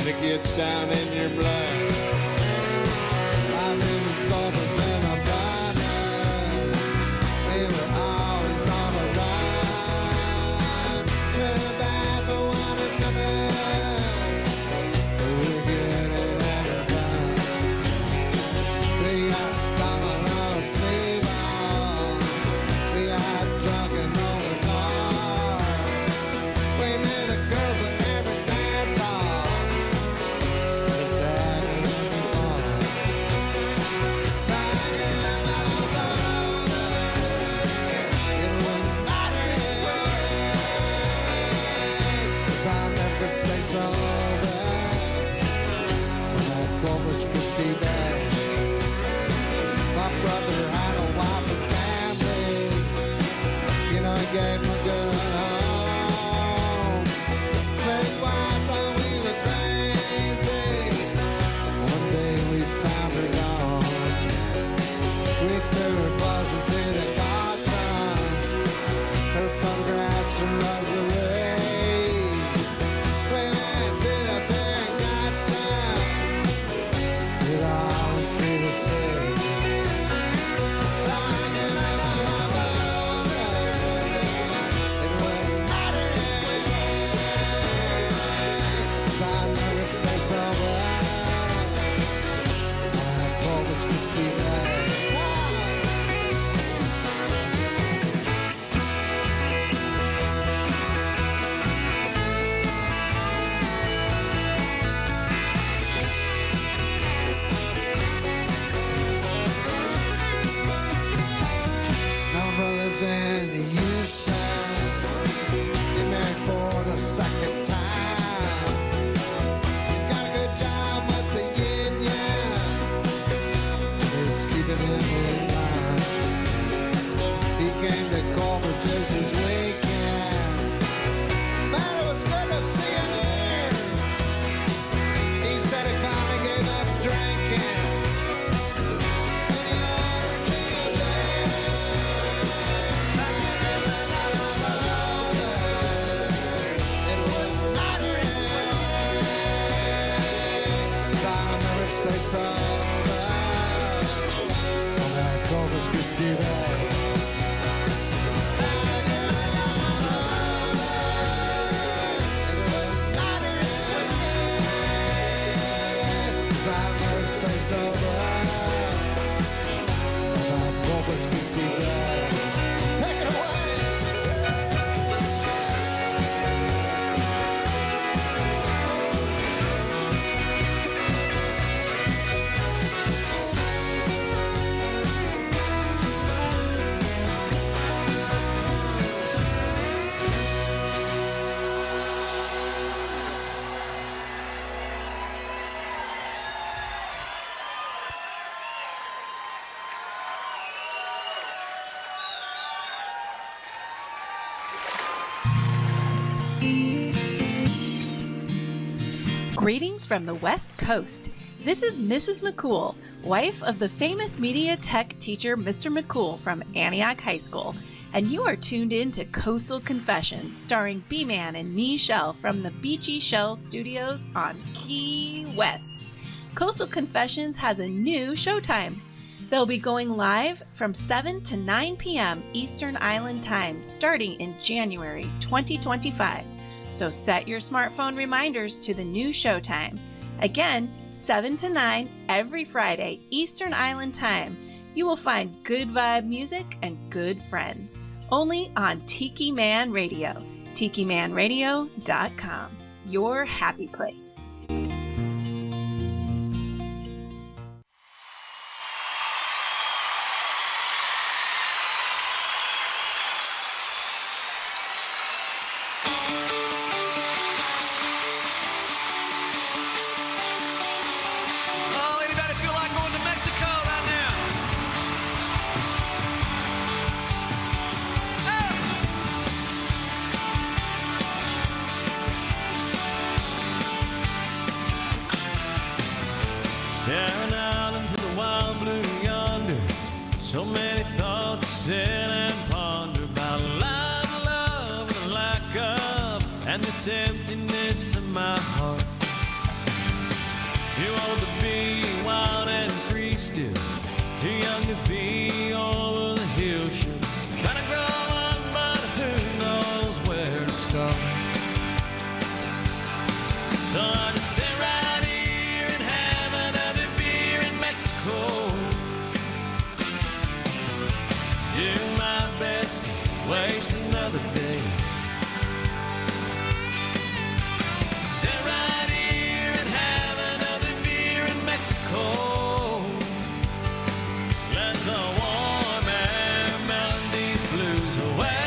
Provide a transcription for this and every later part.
it gets down in your blood. I live in Corpus and I'm running. We were always on a run. We're bad for one another. We're good at having fun. We got stung on our sleeve. We got drunk and on the bar. We knew the girls in every dance hall. It's happening anymore. Banging on my lover. It wouldn't matter anyway. 'Cause I never could stay sober. When I Corpus Christi back. My brother had a wife and family. You know, he gave him a good home. But his wife thought we were crazy. One day we found her gone. We threw her clothes into the car trunk. Her photographs from Rosary. We went to the pier and got drunk. It all into the sea. Stay sober. Corpus Christi night. My brother's in Houston. He married for the second time. Keeping him in line. He came to Corpus just this weekend. Man, it was good to see him here. He said he finally gave up drinking. And he ordered me a beer. It wouldn't matter anyway. 'Cause I never stay sober. Corpus Christi back. I never stay sober. Corpus Christi back. Take it away. Greetings from the West Coast. This is Mrs. McCool, wife of the famous media tech teacher Mr. McCool from Antioch High School, and you are tuned in to Coastal Confessions, starring B-Man and Michelle from the Beachy Shell Studios on Key West. Coastal Confessions has a new showtime. They'll be going live from 7 to 9 p.m. Eastern Island Time, starting in January 2025. So set your smartphone reminders to the new showtime. Again, 7 to 9 every Friday, Eastern Island Time. You will find good vibe music and good friends. Only on Tiki Man Radio. TikiManRadio.com. Your happy place. Staring out into the wild blue yonder, so many thoughts sit and ponder about life, love, and the lack of, and this emptiness in my heart. Too old to be wild and free still. Too young to be over the hill shit. Trying to grow up, but who knows where to start. So I just sit right here and have another beer in Mexico. Do my best to waste another day. Sit right here and have another beer in Mexico. Let the warm air melt these blues away.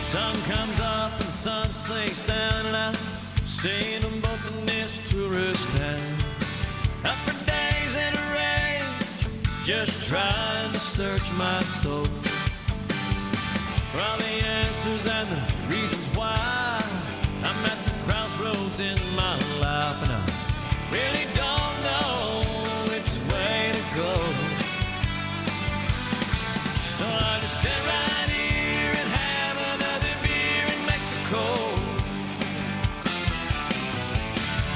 Sun comes up and the sun sinks down, and I've seen them both in this tourist town. Up for days in a rage, just trying to search my soul for all the answers and the reasons why I'm at this crossroads in my life, and I really don't know which way to go. So I just sit right here and have another beer in Mexico.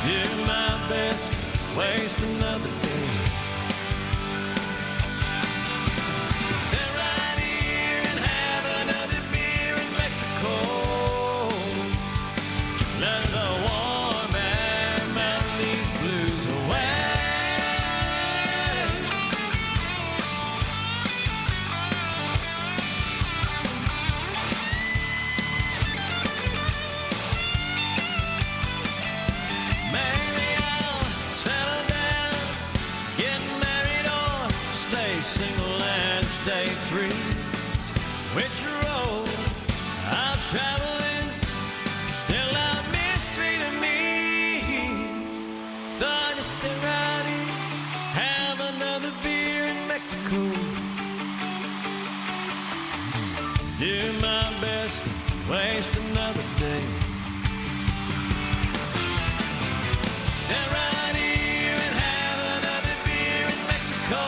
Do my best, waste another day. Sit right here and have another beer in Mexico. Let the warm air melt these blues away. Maybe I'll settle down, get married, or stay single and stay free. Which road I'll travel is still a mystery to me. So I just sit right here, have another beer in Mexico. Do my best to waste another day. Sit right here and have another beer in Mexico.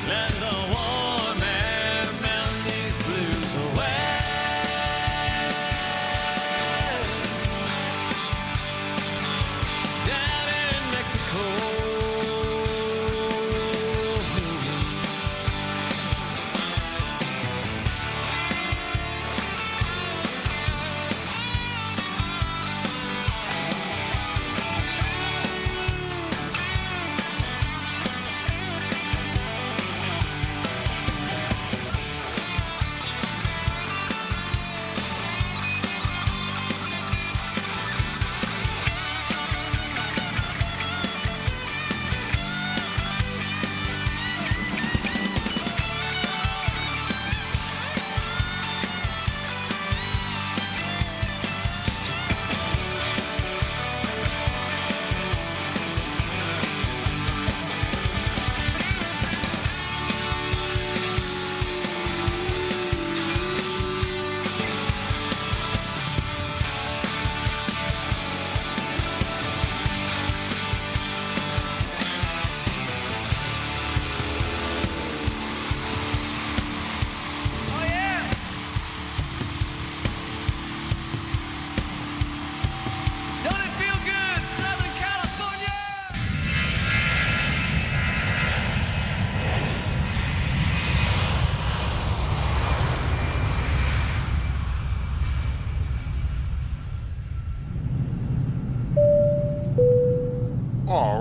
Let the warm air melt these blues away. Down in Mexico.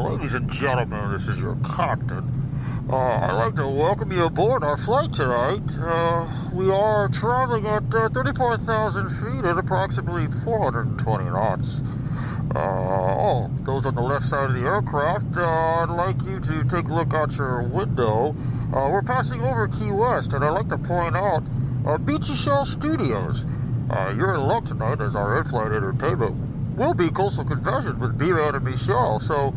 Ladies and gentlemen, this is your captain. I'd like to welcome you aboard our flight tonight. We are traveling at 34,000 feet at approximately 420 knots. Those on the left side of the aircraft, I'd like you to take a look out your window. We're passing over Key West, and I'd like to point out Beachy Shell Studios. You're in luck tonight, as our in-flight entertainment will be Coastal Confessions with B-Man and Michelle. So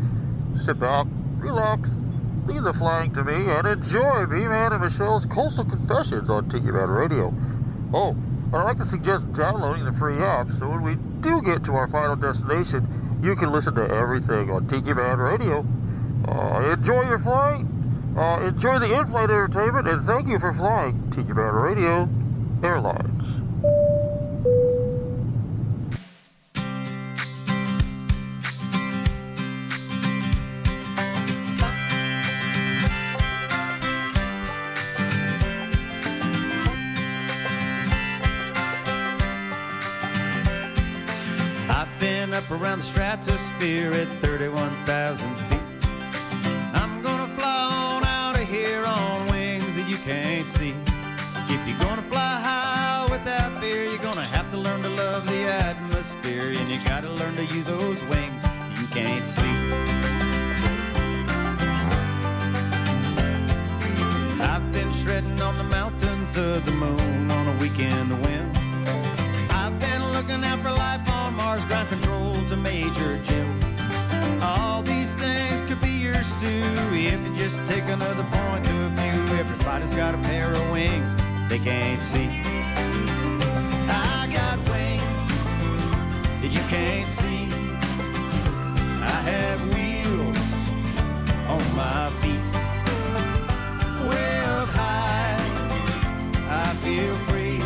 sit back, relax, leave the flying to me, and enjoy B-Man and Michelle's Coastal Confessions on Tiki Man Radio. Oh, I'd like to suggest downloading the free app, so when we do get to our final destination, you can listen to everything on Tiki Man Radio. Enjoy your flight, enjoy the in-flight entertainment, and thank you for flying Tiki Man Radio. Airlines. I've been up around the stratosphere at 31,000 feet. I'm gonna fly on out of here on wings that you can't see. If you're gonna fly high without fear, you're gonna have to learn to love the atmosphere, and you gotta learn to use those wings you can't see. I've been shredding on the mountains of the moon on a weekend whim. I've been looking out for life on Mars, ground control to Major Jim. All these things could be yours too if you just take another point of view. Everybody's got a pair of wings they can't see. I got wings that you can't see. I have wheels on my feet. Way up high, I feel free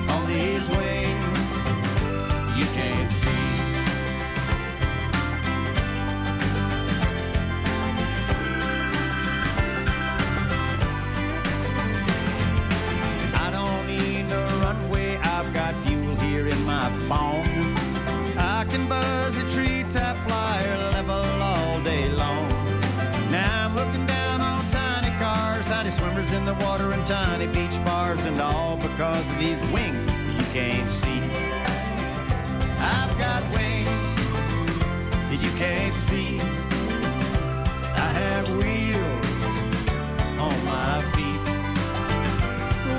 on these wings you can't see. I don't need no runway, I've got fuel here in my bone. I can buzz a treetop flyer level all day long. Now I'm looking down on tiny cars, tiny swimmers in the water and tiny beach bars, and all because of these wings you can't see. I've got wings that you can't see. I have wheels on my feet.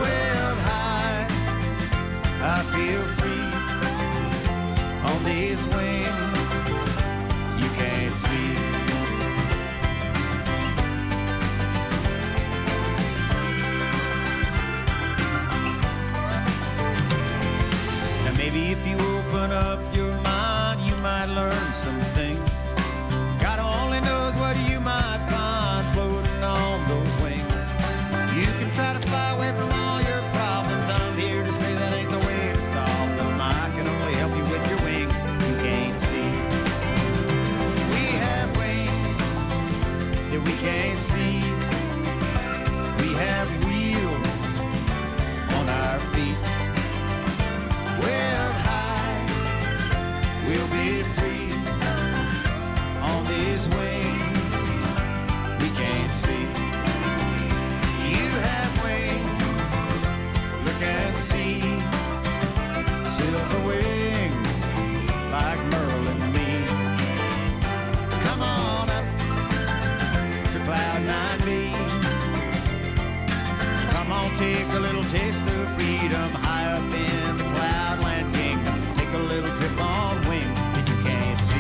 Way up high, I feel free on these wings you can't see. Now maybe if you open up your mind, you might learn some things. God only knows what you might find floating on those wings. You can try to fly away from all your problems. I'm here to say that ain't the way to solve them. I can only help you with your wings you can't see. We have wings that we can't see. We have wheels on our feet. Way up high, we'll be free on these wings we can't see. You have wings, look and see. Silver wings like Merle and me. Come on up to Cloud 9B. Come on, take a little taste of freedom high up in the Cloudland Kingdom. Take a little trip on wings that you can't see.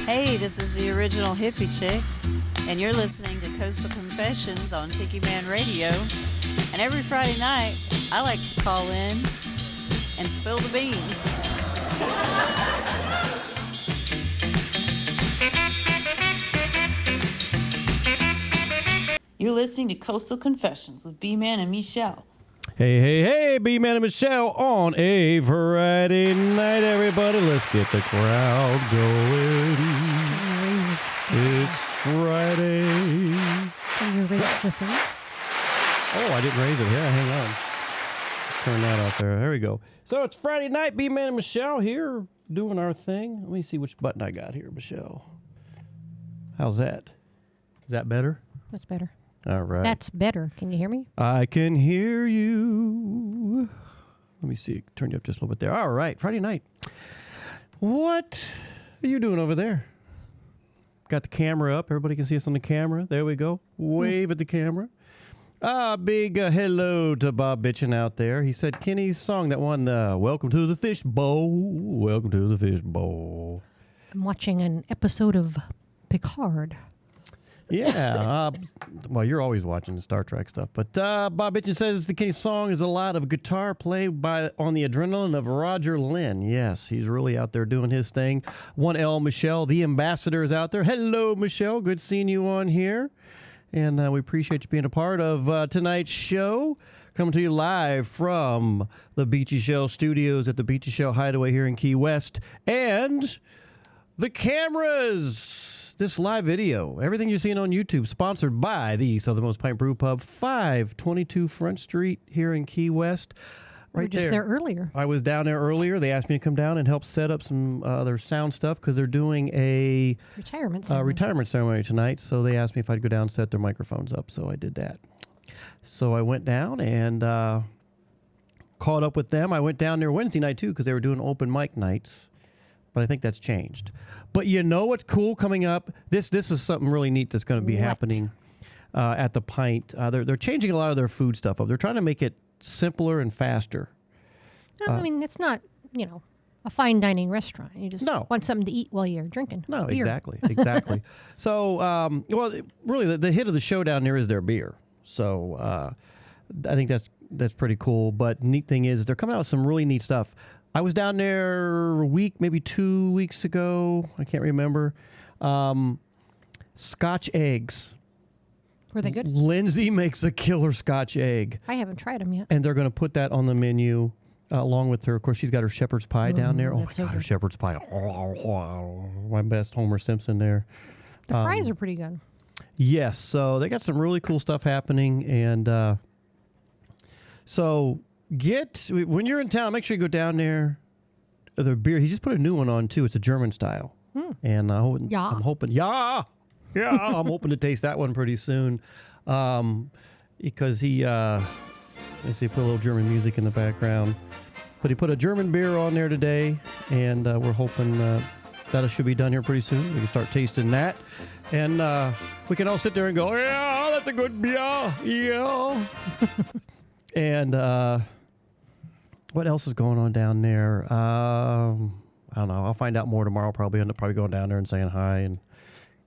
Hey, this is the original hippie chick, and you're listening to Coastal Confessions on Tiki Man Radio. And every Friday night, I like to call in and spill the beans. You're listening to Coastal Confessions with B-Man and Michelle. Hey, hey, hey, B-Man and Michelle on a Friday night, everybody. Let's get the crowd going. It's Friday. Can you raise the thing? Oh, I didn't raise it. Yeah, hang on. Turn that out there. There we go. So it's Friday night, B-Man and Michelle here doing our thing. Let me see which button I got here, Michelle. How's that? Is that better? That's better. All right. That's better. Can you hear me? I can hear you. Let me see. Turn you up just a little bit there. All right. Friday night. What are you doing over there? Got the camera up. Everybody can see us on the camera. There we go. Wave at the camera. Big hello to Bob Bitchin out there. He said Kenny's song, that one, Welcome to the Fish Bowl. Welcome to the Fish Bowl. I'm watching an episode of Picard. Yeah. Well, you're always watching the Star Trek stuff. But Bob Bitchin says the Kenny song is a lot of guitar played on the adrenaline of Roger Lynn. Yes, he's really out there doing his thing. 1L Michelle, the ambassador, is out there. Hello, Michelle. Good seeing you on here. And we appreciate you being a part of tonight's show. Coming to you live from the Beachy Shell Studios at the Beachy Shell Hideaway here in Key West. And the cameras. This live video, everything you're seeing on YouTube, sponsored by the Southernmost Pint Brewpub, 522 Front Street here in Key West. Right, we were just there earlier. I was down there earlier. They asked me to come down and help set up some their sound stuff because they're doing a retirement ceremony tonight. So they asked me if I'd go down and set their microphones up. So I did that. So I went down and caught up with them. I went down there Wednesday night too because they were doing open mic nights. But I think that's changed. But you know what's cool coming up? This is something really neat that's going to be happening at the Pint. They're changing a lot of their food stuff up. They're trying to make it simpler and faster. No, I mean, it's not, a fine dining restaurant. You just want something to eat while you're drinking. No, beer. exactly. So, really, the hit of the show down there is their beer. So I think that's pretty cool. But neat thing is they're coming out with some really neat stuff. I was down there a week, maybe 2 weeks ago. I can't remember. Scotch eggs. Were they good? Lindsay makes a killer Scotch egg. I haven't tried them yet. And they're going to put that on the menu along with her. Of course, she's got her shepherd's pie down there. Oh, my God, her shepherd's pie. My best Homer Simpson there. The fries are pretty good. Yes. So they got some really cool stuff happening. And so... when you're in town, make sure you go down there. The beer, he just put a new one on too. It's a German style. And I'm hoping I'm hoping to taste that one pretty soon. Because he, let's see, put a little German music in the background. But he put a German beer on there today. And we're hoping that should be done here pretty soon. We can start tasting that. And we can all sit there and go, yeah, that's a good beer. Yeah. And what else is going on down there? I don't know. I'll find out more tomorrow. Probably end up going down there and saying hi and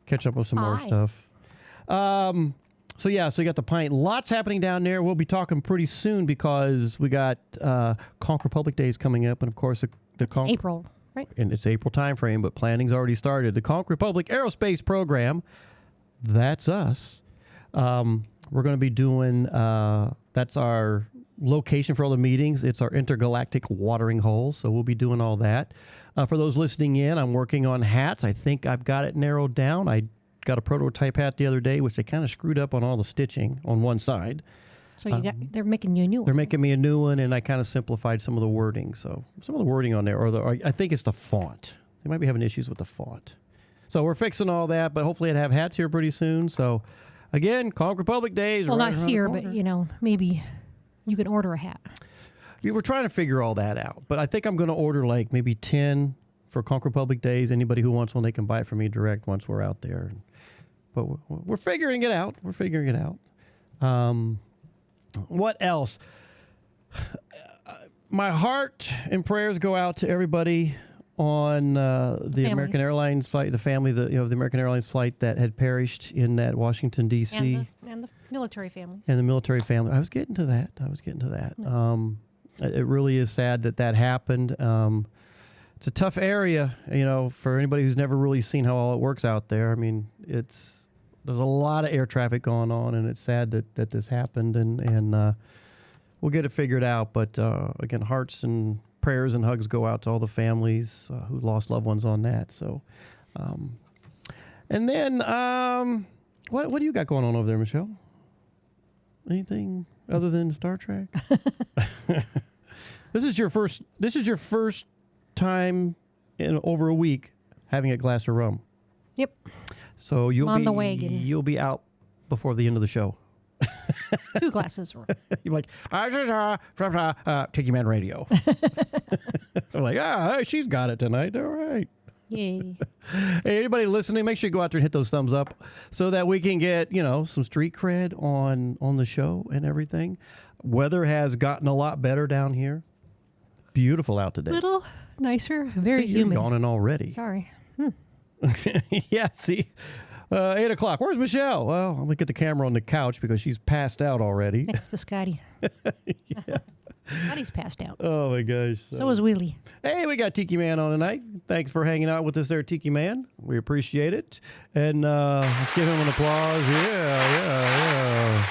catch up with some more stuff. So you got the Pint. Lots happening down there. We'll be talking pretty soon because we got Conch Republic Days coming up, and of course the Conch April, right? And it's April time frame, but planning's already started. The Conch Republic Aerospace Program. That's us. We're going to be doing. That's our location for all the meetings. It's our intergalactic watering holes, so we'll be doing all that. For those listening in, I'm working on hats. I think I've got it narrowed down. I got a prototype hat the other day, which they kind of screwed up on all the stitching on one side. So they're making you a new one. They're making me a new one, and I kind of simplified some of the wording. So some of the wording on there, or I think it's the font. They might be having issues with the font. So we're fixing all that, but hopefully I'd have hats here pretty soon. So again, Conch Republic Days. Well, right not here, but maybe you can order a hat. We were trying to figure all that out, but I think I'm going to order like maybe 10 for Conch Republic Days. Anybody who wants one, they can buy it from me direct once we're out there. But we're figuring it out. What else? My heart and prayers go out to everybody on the American Airlines flight, the family, the American Airlines flight that had perished in that Washington, D.C. And the military families. And the military family. I was getting to that. No. It really is sad that happened. It's a tough area, for anybody who's never really seen how all it works out there. I mean, there's a lot of air traffic going on, and it's sad that this happened, and we'll get it figured out. But again, hearts and prayers and hugs go out to all the families who lost loved ones on that. So, and then what do you got going on over there, Michelle? Anything other than Star Trek? This is your first time in over a week having a glass of rum. Yep. So on the wagon. You'll be out before the end of the show. 2 glasses of rum. You're like, from Tiki Man Radio. I'm like, she's got it tonight. All right. Yay. Hey, anybody listening, make sure you go out there and hit those thumbs up so that we can get, some street cred on the show and everything. Weather has gotten a lot better down here. Beautiful out today. Little nicer, very You're humid. yawning already. Sorry. Yeah, see? 8 o'clock. Where's Michelle? Well, I'm going to get the camera on the couch because she's passed out already. Next to Scotty. Scotty's passed out. Oh, my gosh. So is Wheelie. Hey, we got Tiki Man on tonight. Thanks for hanging out with us there, Tiki Man. We appreciate it. And let's give him an applause. Yeah.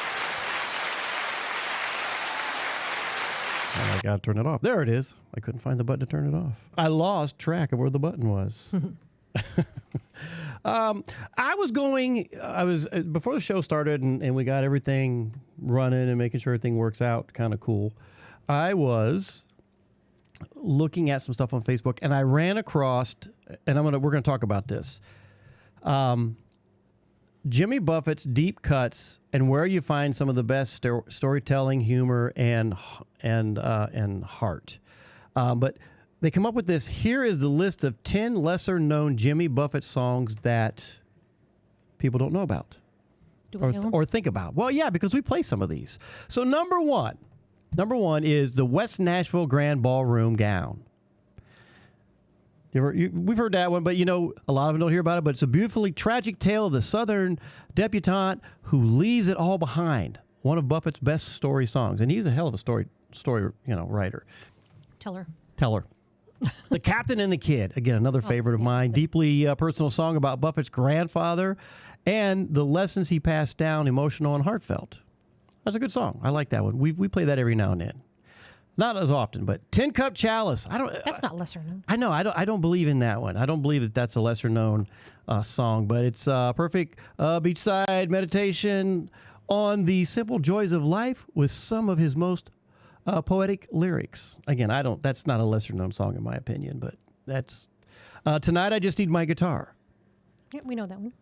I got to turn it off. There it is. I couldn't find the button to turn it off. I lost track of where the button was. Before the show started and we got everything running and making sure everything works out kind of cool, I was looking at some stuff on Facebook and I ran across, and we're going to talk about this, Jimmy Buffett's deep cuts and where you find some of the best storytelling, humor, and heart. But they come up with this. Here is the list of 10 lesser-known Jimmy Buffett songs that people don't know about or think about. Well, yeah, because we play some of these. So number one is the West Nashville Grand Ballroom Gown. We've heard that one, but a lot of them don't hear about it. But it's a beautifully tragic tale of the Southern debutante who leaves it all behind. One of Buffett's best story songs, and he's a hell of a story writer. Teller. The Captain and the Kid, again, another favorite of mine. Deeply personal song about Buffett's grandfather and the lessons he passed down, emotional and heartfelt. That's a good song. I like that one. We play that every now and then. Not as often, but Tin Cup Chalice. That's not lesser known. I know. I don't believe in that one. I don't believe that that's a lesser known song, but it's perfect beachside meditation on the simple joys of life with some of his most poetic lyrics. Again, that's not a lesser known song in my opinion, but that's Tonight I Just Need My Guitar. Yeah, we know that one.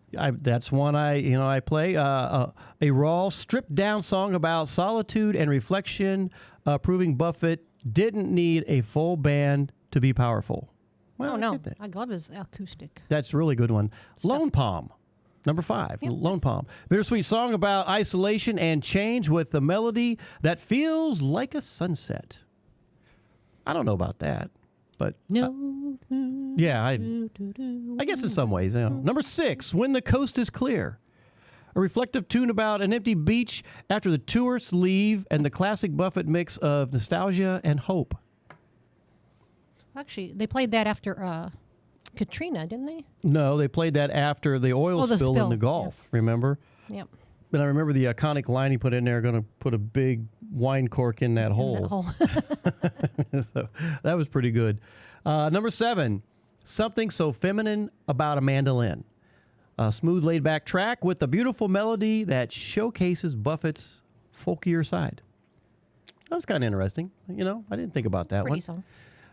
That's one I play. A raw, stripped down song about solitude and reflection, proving Buffett didn't need a full band to be powerful. Well, no. I love his acoustic. That's a really good one. Lone Palm. Number 5, Lone Palm. Bittersweet song about isolation and change with a melody that feels like a sunset. I don't know about that, but yeah, I guess in some ways. Number 6, When the Coast is Clear. A reflective tune about an empty beach after the tourists leave and the classic Buffett mix of nostalgia and hope. Actually, they played that after Katrina, didn't they? No, they played that after the oil spill in the Gulf, remember? Yep. But I remember the iconic line he put in there, going to put a big wine cork in that hole. So that was pretty good. Number 7, Something So Feminine About a Mandolin. A smooth, laid-back track with a beautiful melody that showcases Buffett's folkier side. That was kind of interesting. I didn't think about that Pretty one.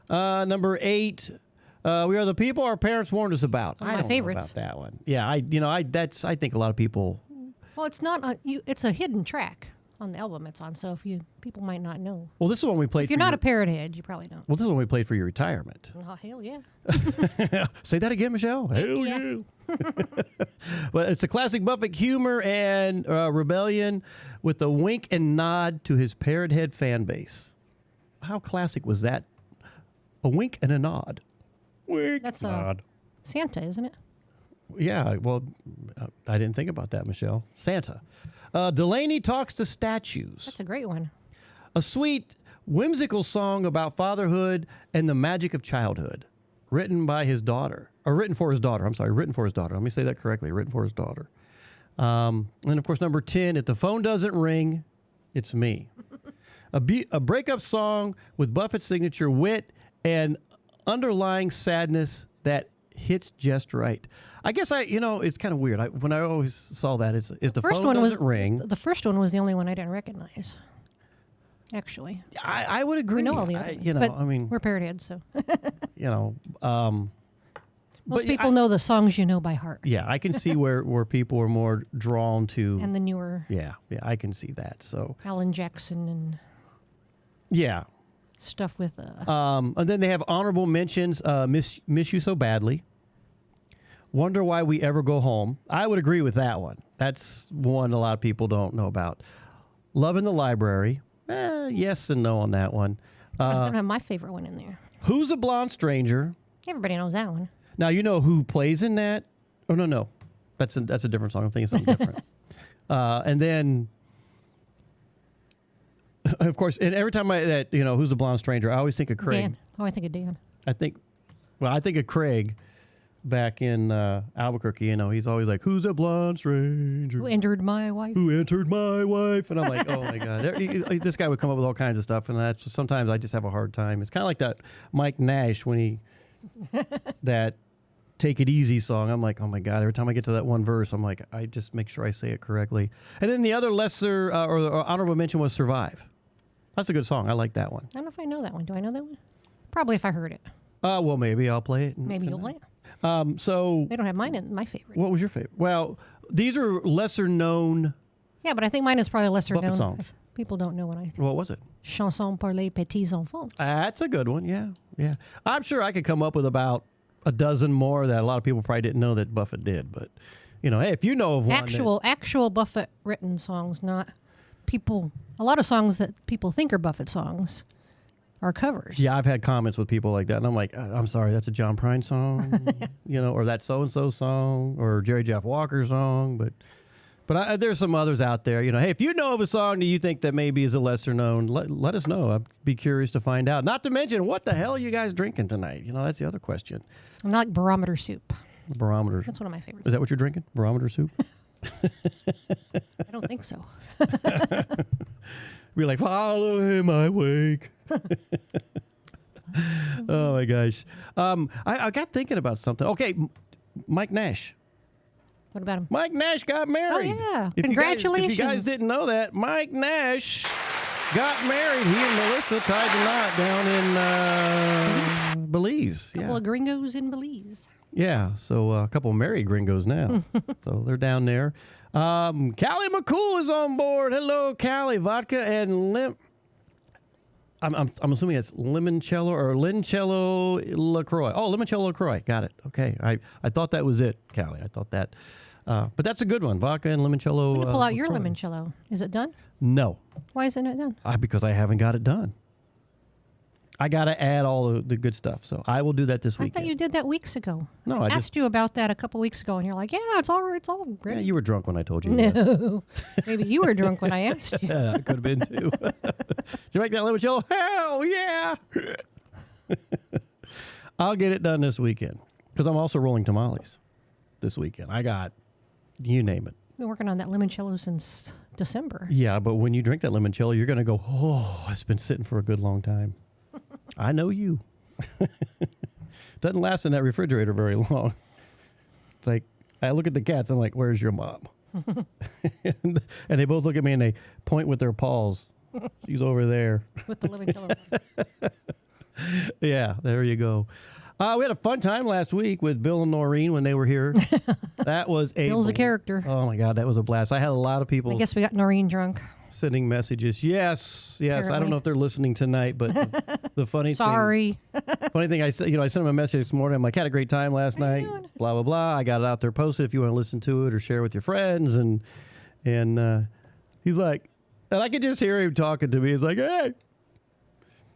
song. Number 8, We Are the People Our Parents Warned Us About. One of I my don't favorites. know about that one. Yeah, I think a lot of people. Well, it's not. It's a hidden track on the album it's on, so people might not know. Well, this is one we played. If you're not a parrot head, you probably don't. Well, this is one we played for your retirement. Oh, hell yeah. Say that again, Michelle. Hell yeah. But it's a classic Buffett humor and rebellion with a wink and nod to his parrot head fan base. How classic was that? A wink and a nod. Wink, That's nod. Santa, isn't it? Yeah, well, I didn't think about that, Michelle. Santa. Delaney Talks to Statues. That's a great one. A sweet, whimsical song about fatherhood and the magic of childhood. Written for his daughter. Let me say that correctly. Written for his daughter. And, of course, number 10, If the Phone Doesn't Ring, It's Me. A breakup song with Buffett's signature wit and underlying sadness that hits just right. I guess it's kind of weird. When I always saw that, it's if the phone doesn't ring. The first one was the only one I didn't recognize. Actually, I would agree. We know all the others. We're parrot heads, so. Most people know the songs by heart. Yeah, I can see where people are more drawn to. And the newer. Yeah, I can see that. So. Alan Jackson and. Yeah. Stuff with. And then they have honorable mentions. Miss You So Badly. Wonder Why We Ever Go Home. I would agree with that one. That's one a lot of people don't know about. Love in the Library. Yes and no on that one. I don't have my favorite one in there. Who's the Blonde Stranger? Everybody knows that one. Now, you know who plays in that? Oh, no. That's a different song. I'm thinking something different. And then, of course, and every time Who's the Blonde Stranger, I always think of Craig. Dan. Oh, I think of Dan. I think of Craig back in Albuquerque. He's always like, who's the blonde stranger? Who entered my wife? Who entered my wife? And I'm like, oh my God. This guy would come up with all kinds of stuff, and sometimes I just have a hard time. It's kind of like that Mike Nash when he, that Take It Easy song. I'm like, oh my God. Every time I get to that one verse, I'm like, I just make sure I say it correctly. And then the other lesser or honorable mention was Survive. That's a good song. I like that one. I don't know if I know that one. Do I know that one? Probably if I heard it. Well, maybe I'll play it. Maybe you'll play it. So they don't have mine in my favorite. What was your favorite? Well, these are lesser known. Yeah, but I think mine is probably lesser Buffett known. Songs. People don't know what I think. What was it? Chanson pour les petits enfants. That's a good one. Yeah. I'm sure I could come up with about a dozen more that a lot of people probably didn't know that Buffett did. But hey, if you know of one, actual Buffett written songs, not people. A lot of songs that people think are Buffett songs are covers. Yeah, I've had comments with people like that, and I'm like, I'm sorry, that's a John Prine song, or that so-and-so song, or Jerry Jeff Walker song, but there's some others out there. Hey, if you know of a song that you think that maybe is a lesser known, let us know. I'd be curious to find out. Not to mention, what the hell are you guys drinking tonight? That's the other question. I like barometer soup. Barometer. That's one of my favorites. Is that what you're drinking? Barometer soup? I don't think so. Be like, follow him, I wake. Oh my gosh. I got thinking about something. Okay, Mike Nash. What about him? Mike Nash got married. Oh, yeah. If Congratulations. you guys didn't know that, Mike Nash got married. He and Melissa tied the knot down in Belize. A couple of gringos in Belize. Yeah, so a couple of married gringos now. So they're down there. Callie McCool is on board. Hello, Callie. Vodka and I'm assuming it's limoncello or Lincello LaCroix. Oh, limoncello LaCroix. Got it. Okay. I thought that was it, Callie. I thought that. But that's a good one. Vodka and limoncello. I'm going to pull out your LaCroix. limoncello. Is it done? No. Why isn't it done? Because I haven't got it done. I got to add all the good stuff. So I will do that this weekend. I thought you did that weeks ago. No, I asked you about that a couple weeks ago, and you're like, yeah, it's all ready. Yeah, you were drunk when I told you. No. Maybe you were drunk when I asked you. Yeah, I could have been too. Did you make that limoncello? Hell yeah! I'll get it done this weekend because I'm also rolling tamales this weekend. I got, you name it. We've been working on that limoncello since December. Yeah, but when you drink that limoncello, you're going to go, oh, it's been sitting for a good long time. I know you. Doesn't last in that refrigerator very long. It's like, I look at the cats, I'm like, where's your mom? And they both look at me and they point with their paws. She's over there. With the limoncello. Yeah, there you go. We had a fun time last week with Bill and Noreen when they were here. That was Bill's a character. Oh my God, that was a blast. I had a lot of people. I guess we got Noreen drunk. Sending messages. Yes. Apparently. I don't know if they're listening tonight, but the funny thing. Funny thing, I said, I sent them a message this morning. I'm like, had a great time last night. Blah blah blah. I got it out there posted if you want to listen to it or share with your friends. And he's like, and I could just hear him talking to me. He's like, hey.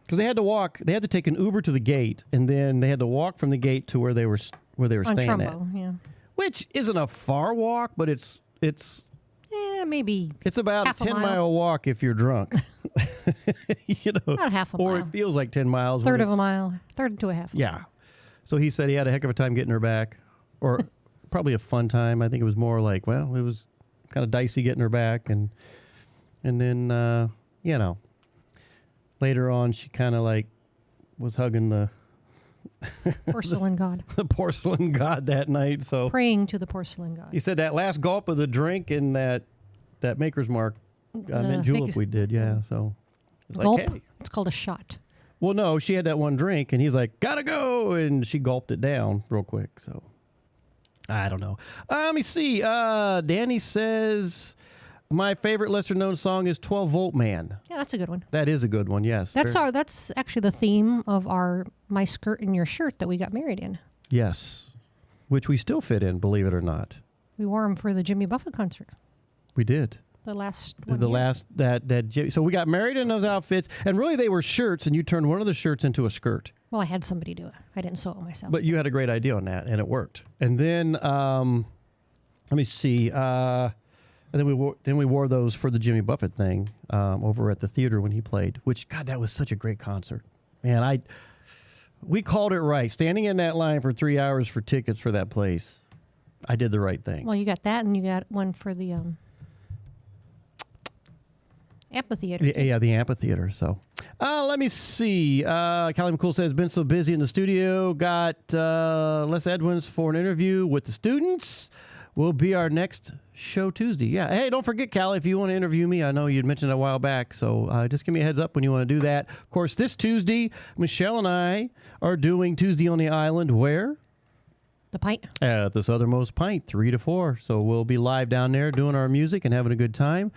Because they had to walk, they had to take an Uber to the gate, and then they had to walk from the gate to where they were staying Trumbo, at. Yeah. Which isn't a far walk, but it's maybe. It's about a 10-mile walk if you're drunk. About half a mile. Or it feels like 10 miles. Third of a mile. Third to a half. Yeah. So he said he had a heck of a time getting her back, or probably a fun time. I think it was more like, well, it was kind of dicey getting her back, and then later on, she kind of like was hugging the porcelain god. The porcelain god that night. So praying to the porcelain god. He said that last gulp of the drink and that Maker's Mark mint julep we did. Yeah. So it's gulp. Like, hey. It's called a shot. Well, no, she had that one drink, and he's like, "Gotta go," and she gulped it down real quick. So I don't know. Let me see. Danny says, my favorite lesser-known song is 12-Volt Man. Yeah, that's a good one. That is a good one, yes. That's actually the theme of our My Skirt and Your Shirt that we got married in. Yes. which we still fit in, believe it or not. We wore them for the Jimmy Buffett concert. We did. The last so we got married in those outfits, and really they were shirts, and you turned one of the shirts into a skirt. Well, I had somebody do it. I didn't sew it myself. But you had a great idea on that, and it worked. And then let me see. And then we wore those for the Jimmy Buffett thing over at the theater when he played. Which, God, that was such a great concert, man. We called it right. Standing in that line for 3 hours for tickets for that place, I did the right thing. Well, you got that, and you got one for the amphitheater. The amphitheater. So, let me see. Callie McCool says, been so busy in the studio. Got Les Edwins for an interview with the students. Will be our next show Tuesday. Yeah. Hey, don't forget, Callie, if you want to interview me, I know you'd mentioned it a while back, so just give me a heads up when you want to do that. Of course, this Tuesday, Michelle and I are doing Tuesday on the Island. Where? The Pint. At the Southernmost Pint, 3 to 4. So we'll be live down there doing our music and having a good time.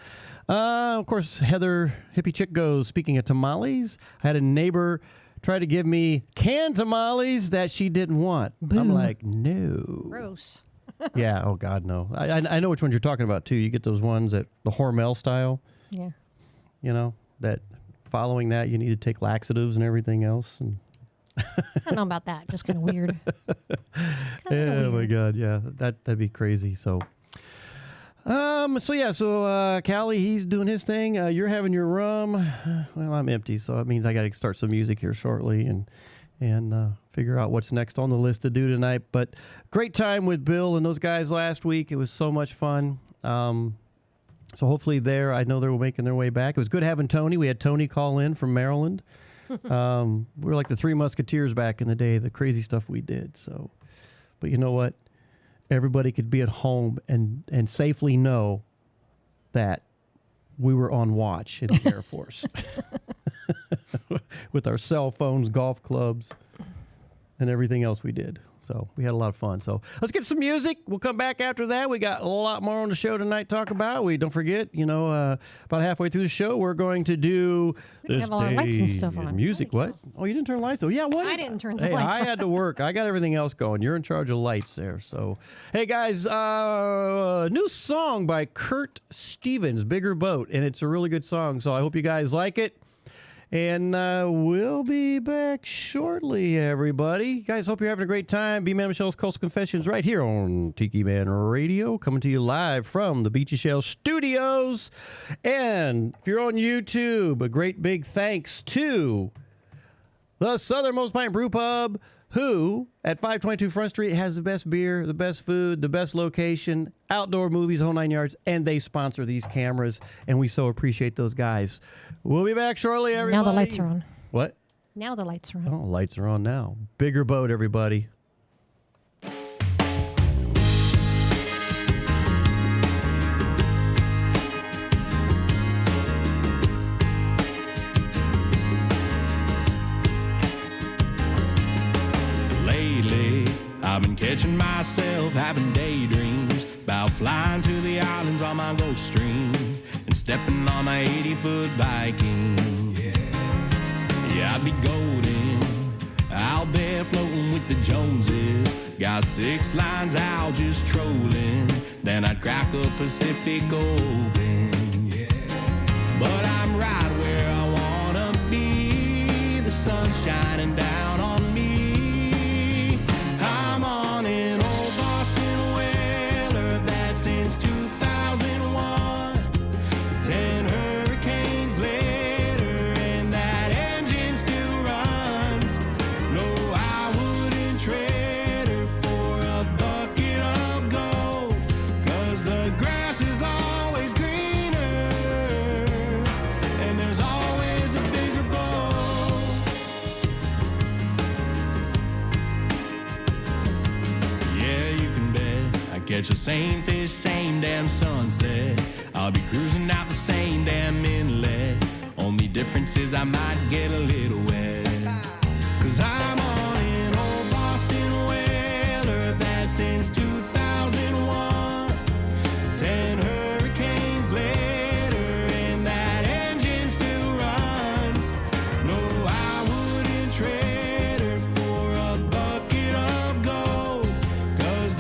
Of course, Heather Hippie Chick goes, speaking of tamales, I had a neighbor try to give me canned tamales that she didn't want. Boo. I'm like, no. Gross. Yeah, oh God, no. I know which ones you're talking about, too. You get those ones that the Hormel style. Yeah. You know, that following that, you need to take laxatives and everything else. And I don't know about that. Just kind of weird. Oh my God, yeah, that'd be crazy. So, Callie, he's doing his thing. You're having your rum. Well, I'm empty, so it means I got to start some music here shortly and figure out what's next on the list to do tonight. But great time with Bill and those guys last week. It was so much fun. So hopefully I know they're making their way back. It was good having Tony. We had Tony call in from Maryland. We were like the Three Musketeers back in the day, the crazy stuff we did. So, but you know what? Everybody could be at home and safely know that we were on watch in the Air Force with our cell phones, golf clubs, and everything else we did. So we had a lot of fun. So let's get some music. We'll come back after that. We got a lot more on the show tonight to talk about. We don't forget, about halfway through the show, we're going to do have a lot of lights and stuff on. Music. What? Oh, you didn't turn lights on? Yeah, what? I didn't turn the lights on. I had to work. I got everything else going. You're in charge of lights there. So, hey guys, new song by Kurt Stevens, Bigger Boat, and it's a really good song. So I hope you guys like it. And we'll be back shortly, everybody. You guys, hope you're having a great time. B-Man Michelle's Coastal Confessions right here on Tiki Man Radio, coming to you live from the Beachy Shell Studios. And if you're on YouTube, a great big thanks to the Southernmost Pint Brewpub, who at 522 Front Street has the best beer, the best food, the best location, outdoor movies, whole 9 yards, and they sponsor these cameras, and we so appreciate those guys. We'll be back shortly, everybody. Now the lights are on. What? Now the lights are on. Oh, lights are on now. Bigger Boat, everybody. I've been catching myself having daydreams about flying to the islands on my Gulf Stream and stepping on my 80-foot Viking. Yeah, I'd be golden out there floating with the Joneses. Got 6 lines out just trolling. Then I'd crack a Pacific Open. But I'm right where I wanna be. The sun's shining down on me. I'm on an old Boston whaler that since 2001. 10 hurricanes later and that engine still runs. No, I wouldn't trade her for a bucket of gold, 'cause the grass is always greener and there's always a bigger boat. Yeah, you can bet I catch the same fish, same damn sunset. I'll be cruising out the same damn inlet. Only difference is I might get a little wet. 'Cause I'm on an old Boston whaler that since 2001. 10 hurricanes later and that engine still runs. No, I wouldn't trade her for a bucket of gold, 'cause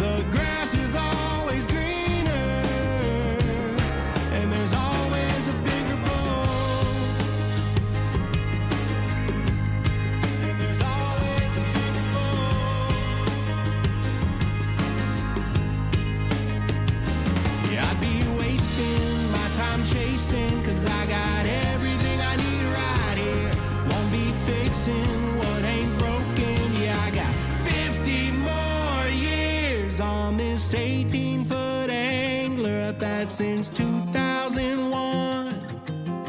fixing what ain't broken. Yeah, I got 50 more years on this 18-foot angler. I've had since 2001.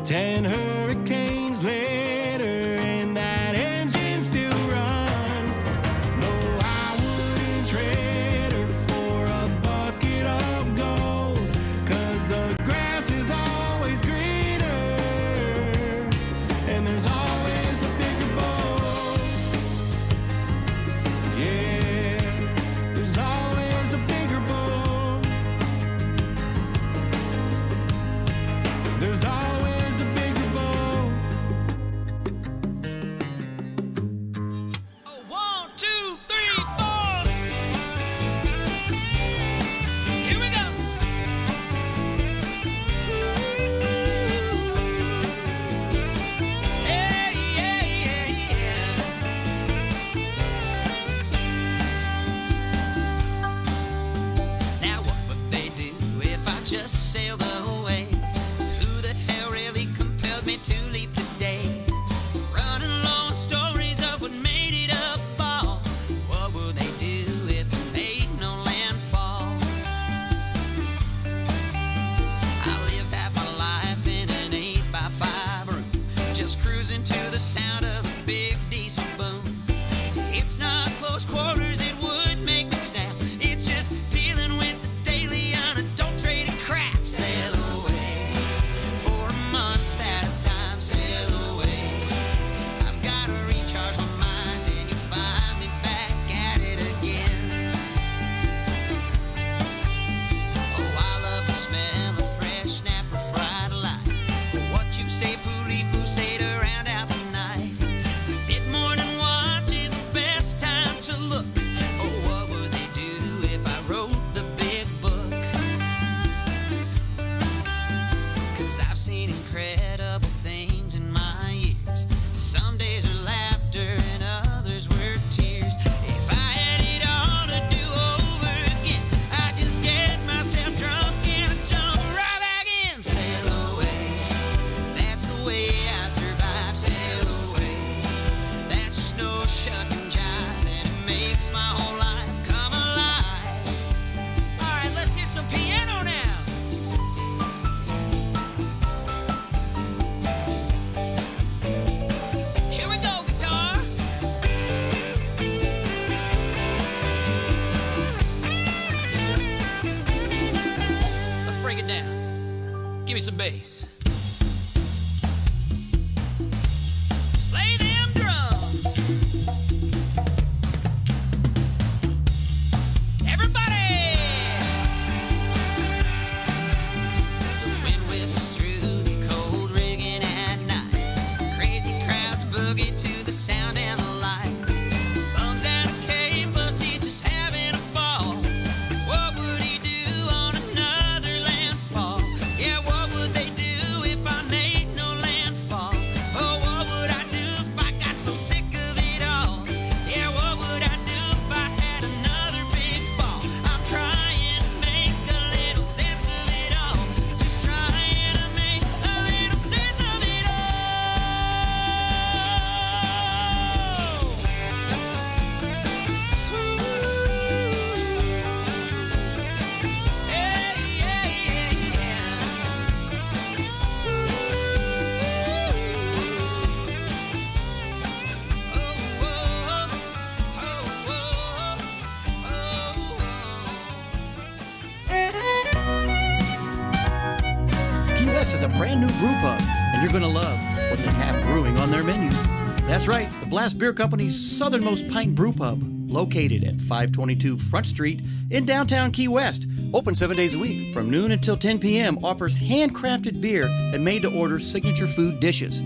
10 hurricanes later, and that engine still runs. No, I wouldn't trade her for a bucket of gold, 'cause the grass is always greener, and there's always a bigger bowl. Yeah, there's always a bigger bowl. There's always a bigger bowl. Oh, 1, 2, 3, 4. Here we go. Yeah, yeah, yeah, yeah. Now what would they do if I just sailed away? Who the hell really compelled me to leave today? Running low on stories of what made it up all. What would they do if it made no landfall? I live half my life in an 8x5 room, just cruising to the sound of the big diesel boom. It's not close quarters, it would make me snap. It's just dealing with the daily unadulterated crap. Sail away for a month at a time. Sail away. I've got to recharge my mind, and you find me back at it again. Oh, I love the smell of fresh snapper fried alive. What you say, poolie foo, say to round out the night. Mid-morning watch is the best time to look. Oh, what would they do if I wrote the big book? 'Cause I've seen incredible things in my years. Some days are laughter and others were tears. If I had it all to do over again, I'd just get myself drunk and I'd jump right back in. Sail away, that's the way I survive. Sail away, that's just no shuck and jive, and it makes my whole life come alive. All right, let's hit some piano now. Here we go, guitar. Let's break it down. Give me some bass. Play them drums. Everybody! The wind whistles through the cold rigging at night. Crazy crowds boogie to the sound and the lights. Bums down a Cape, us he's just having a ball. What would he do on another landfall? Yeah, what would they do if I made no landfall? Oh, what would I do if I got so sick of it all? Yeah, what would I do if I had another big fall? I'm trying to make a little sense of it all. Just trying to make a little sense of it all. Yeah, yeah, yeah, yeah. Key West is a brand new brew pub, and you're going to love what they have brewing on their menu. That's right, the Blast Beer Company's Southernmost Pint Brewpub, located at 522 Front Street in downtown Key West. Open 7 days a week from noon until 10 p.m. Offers handcrafted beer and made-to-order signature food dishes.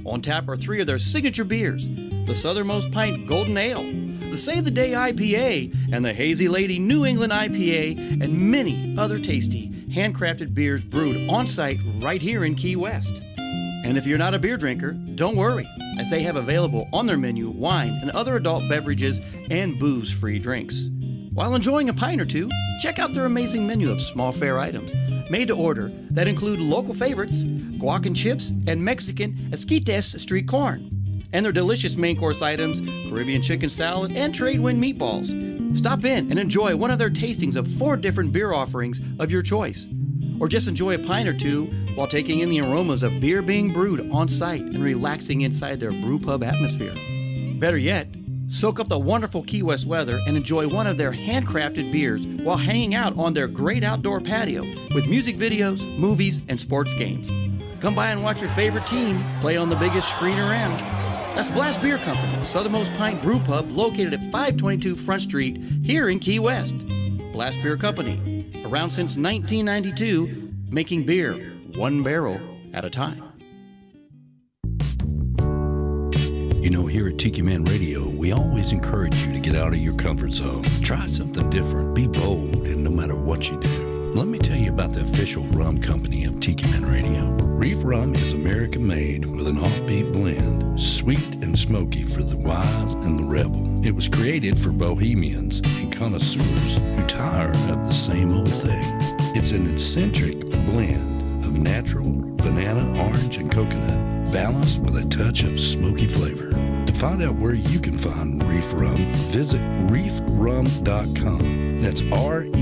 On tap are 3 of their signature beers: the Southernmost Pint Golden Ale, the Save the Day IPA, and the Hazy Lady New England IPA, and many other tasty handcrafted beers brewed on-site right here in Key West. And if you're not a beer drinker, don't worry, as they have available on their menu wine and other adult beverages and booze-free drinks. While enjoying a pint or two, check out their amazing menu of small fare items made to order that include local favorites, guac and chips, and Mexican esquites street corn. and their delicious main course items, Caribbean chicken salad, and trade wind meatballs. Stop in and enjoy one of their tastings of 4 different beer offerings of your choice. Or just enjoy a pint or two while taking in the aromas of beer being brewed on site and relaxing inside their brew pub atmosphere. Better yet, soak up the wonderful Key West weather and enjoy one of their handcrafted beers while hanging out on their great outdoor patio with music videos, movies, and sports games. Come by and watch your favorite team play on the biggest screen around. That's Blast Beer Company, Southernmost Pint Brewpub, located at 522 Front Street here in Key West. Blast Beer Company, around since 1992, making beer 1 barrel at a time. You know, here at Tiki Man Radio, we always encourage you to get out of your comfort zone. Try something different. Be bold, and no matter what you do. Let me tell you about the official rum company of Tiki Man Radio. Reef Rum is American-made with an offbeat blend, sweet and smoky for the wise and the rebel. It was created for bohemians and connoisseurs who tire of the same old thing. It's an eccentric blend of natural banana, orange, and coconut, balanced with a touch of smoky flavor. To find out where you can find Reef Rum, visit reefrum.com. That's REIFRUM.com.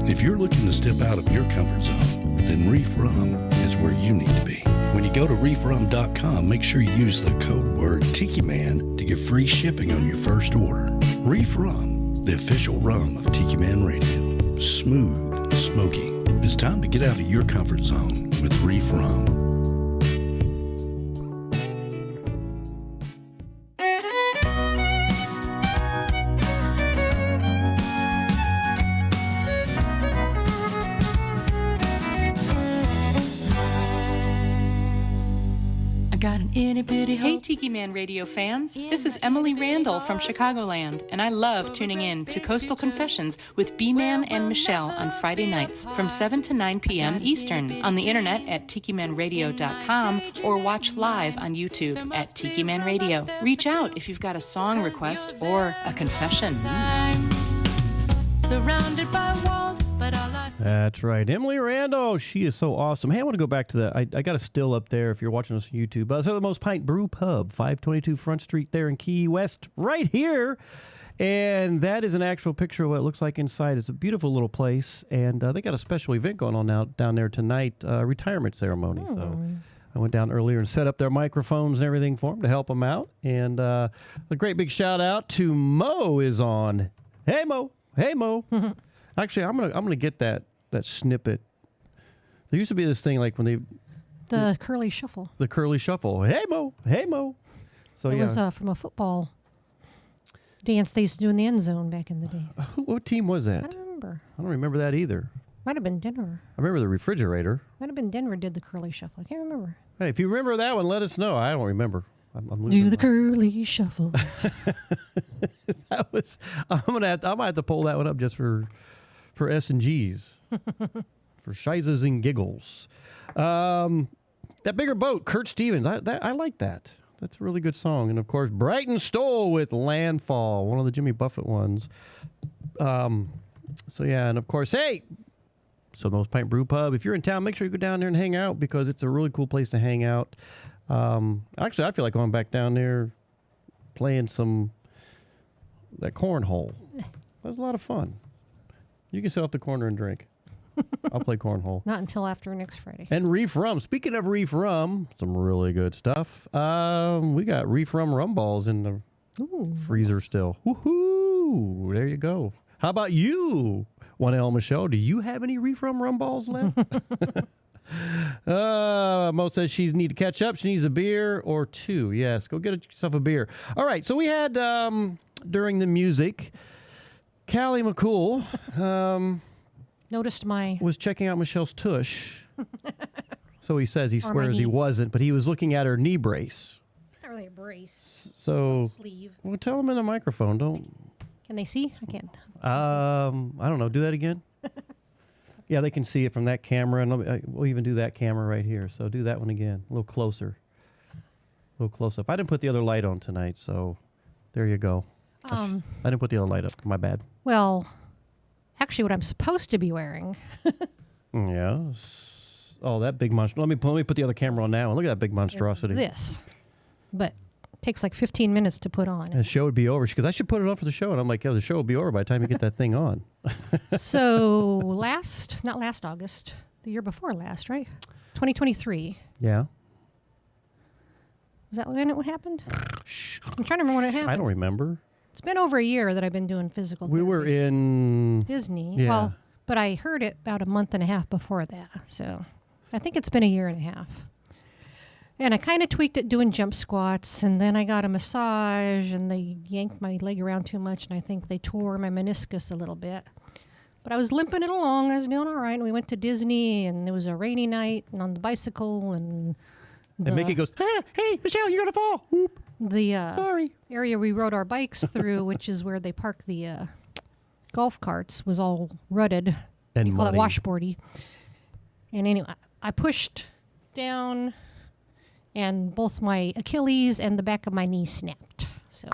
If you're looking to step out of your comfort zone, then Reef Rum is where you need to be. When you go to reefrum.com, make sure you use the code word Tiki Man to get free shipping on your first order. Reef Rum, the official rum of Tiki Man Radio. Smooth, smoky. It's time to get out of your comfort zone with Reef Rum. Hey Tiki Man Radio fans, this is Emily Randall from Chicagoland, and I love tuning in to Coastal Confessions with B-Man and Michelle on Friday nights from 7 to 9 p.m. Eastern on the internet at tikimanradio.com or watch live on YouTube at Tiki Man Radio. Reach out if you've got a song request or a confession. Surrounded by walls, but all I see. That's right. Emily Randall. She is so awesome. Hey, I want to go back to the, I got a still up there if you're watching us on YouTube. Southernmost Pint Brewpub, 522 Front Street there in Key West, right here. And that is an actual picture of what it looks like inside. It's a beautiful little place. And they got a special event going on now down there tonight, retirement ceremony. So I went down earlier and set up their microphones and everything for them to help them out. And a great big shout out to Mo is on. Hey, Mo. Hey, Mo. Actually, I'm gonna get that snippet. There used to be this thing like when The curly shuffle. the curly shuffle. Hey, Mo. Hey, Mo. So It yeah. was from a football dance they used to do in the end zone back in the day. What team was that? I don't remember. I don't remember that either. Might have been Denver. I remember the refrigerator. Might have been Denver did the curly shuffle. I can't remember. Hey, if you remember that one, let us know. I don't remember. I'm losing Do the my- curly shuffle. That was. I might have to pull that one up just for S&Gs, for shizes and giggles. That bigger boat, Kurt Stevens. I like that. That's a really good song. And of course, Brighton Stoll with Landfall, one of the Jimmy Buffett ones. So yeah, and of course, hey, Southernmost Pint Brewpub. If you're in town, make sure you go down there and hang out because it's a really cool place to hang out. Actually, I feel like going back down there, playing that cornhole. That was a lot of fun. You can sit off the corner and drink. I'll play cornhole. Not until after next Friday. And Reef Rum. Speaking of Reef Rum, some really good stuff. We got Reef Rum balls in the freezer still. Woohoo! There you go. How about you, 1L Michelle? Do you have any Reef Rum balls left? Mo says she needs to catch up. She needs a beer or two. Yes, go get yourself a beer. All right, so we had, during the music, Callie McCool Noticed my... was checking out Michelle's tush. So he says he Or my swears he knee. wasn't, but he was looking at her knee brace. Not really a brace. So, Sleeve. well, tell him in the microphone. Don't. Can they see? I can't. I don't know. Do that again. Yeah, they can see it from that camera, and we'll even do that camera right here. So do that one again, a little closer, a little close up. I didn't put the other light on tonight, so there you go. I didn't put the other light up. My bad. Well, actually, what I'm supposed to be wearing. Yes. Oh, that big monster. Let me put the other camera on now and look at that big monstrosity. This. But it takes like 15 minutes to put on. And the show would be over. She goes, I should put it on for the show. And I'm like, yeah, the show will be over by the time you get that thing on. So not last August, the year before last, right? 2023. Yeah. Was that when it happened? I'm trying to remember when it happened. I don't remember. It's been over a year that I've been doing physical We therapy. were in Disney. Yeah. Well, but I heard it about a month and a half before that. So I think it's been a year and a half. And I kind of tweaked it doing jump squats, and then I got a massage, and they yanked my leg around too much, and I think they tore my meniscus a little bit. But I was limping it along. I was doing all right. And we went to Disney, and it was a rainy night, and on the bicycle, and Mickey goes, hey, Michelle, you're going to fall. Whoop. The Sorry. area we rode our bikes through, which is where they park the golf carts, was all rutted. And you call it muddy. washboardy. And anyway, I pushed down, and both my Achilles and the back of my knee snapped. So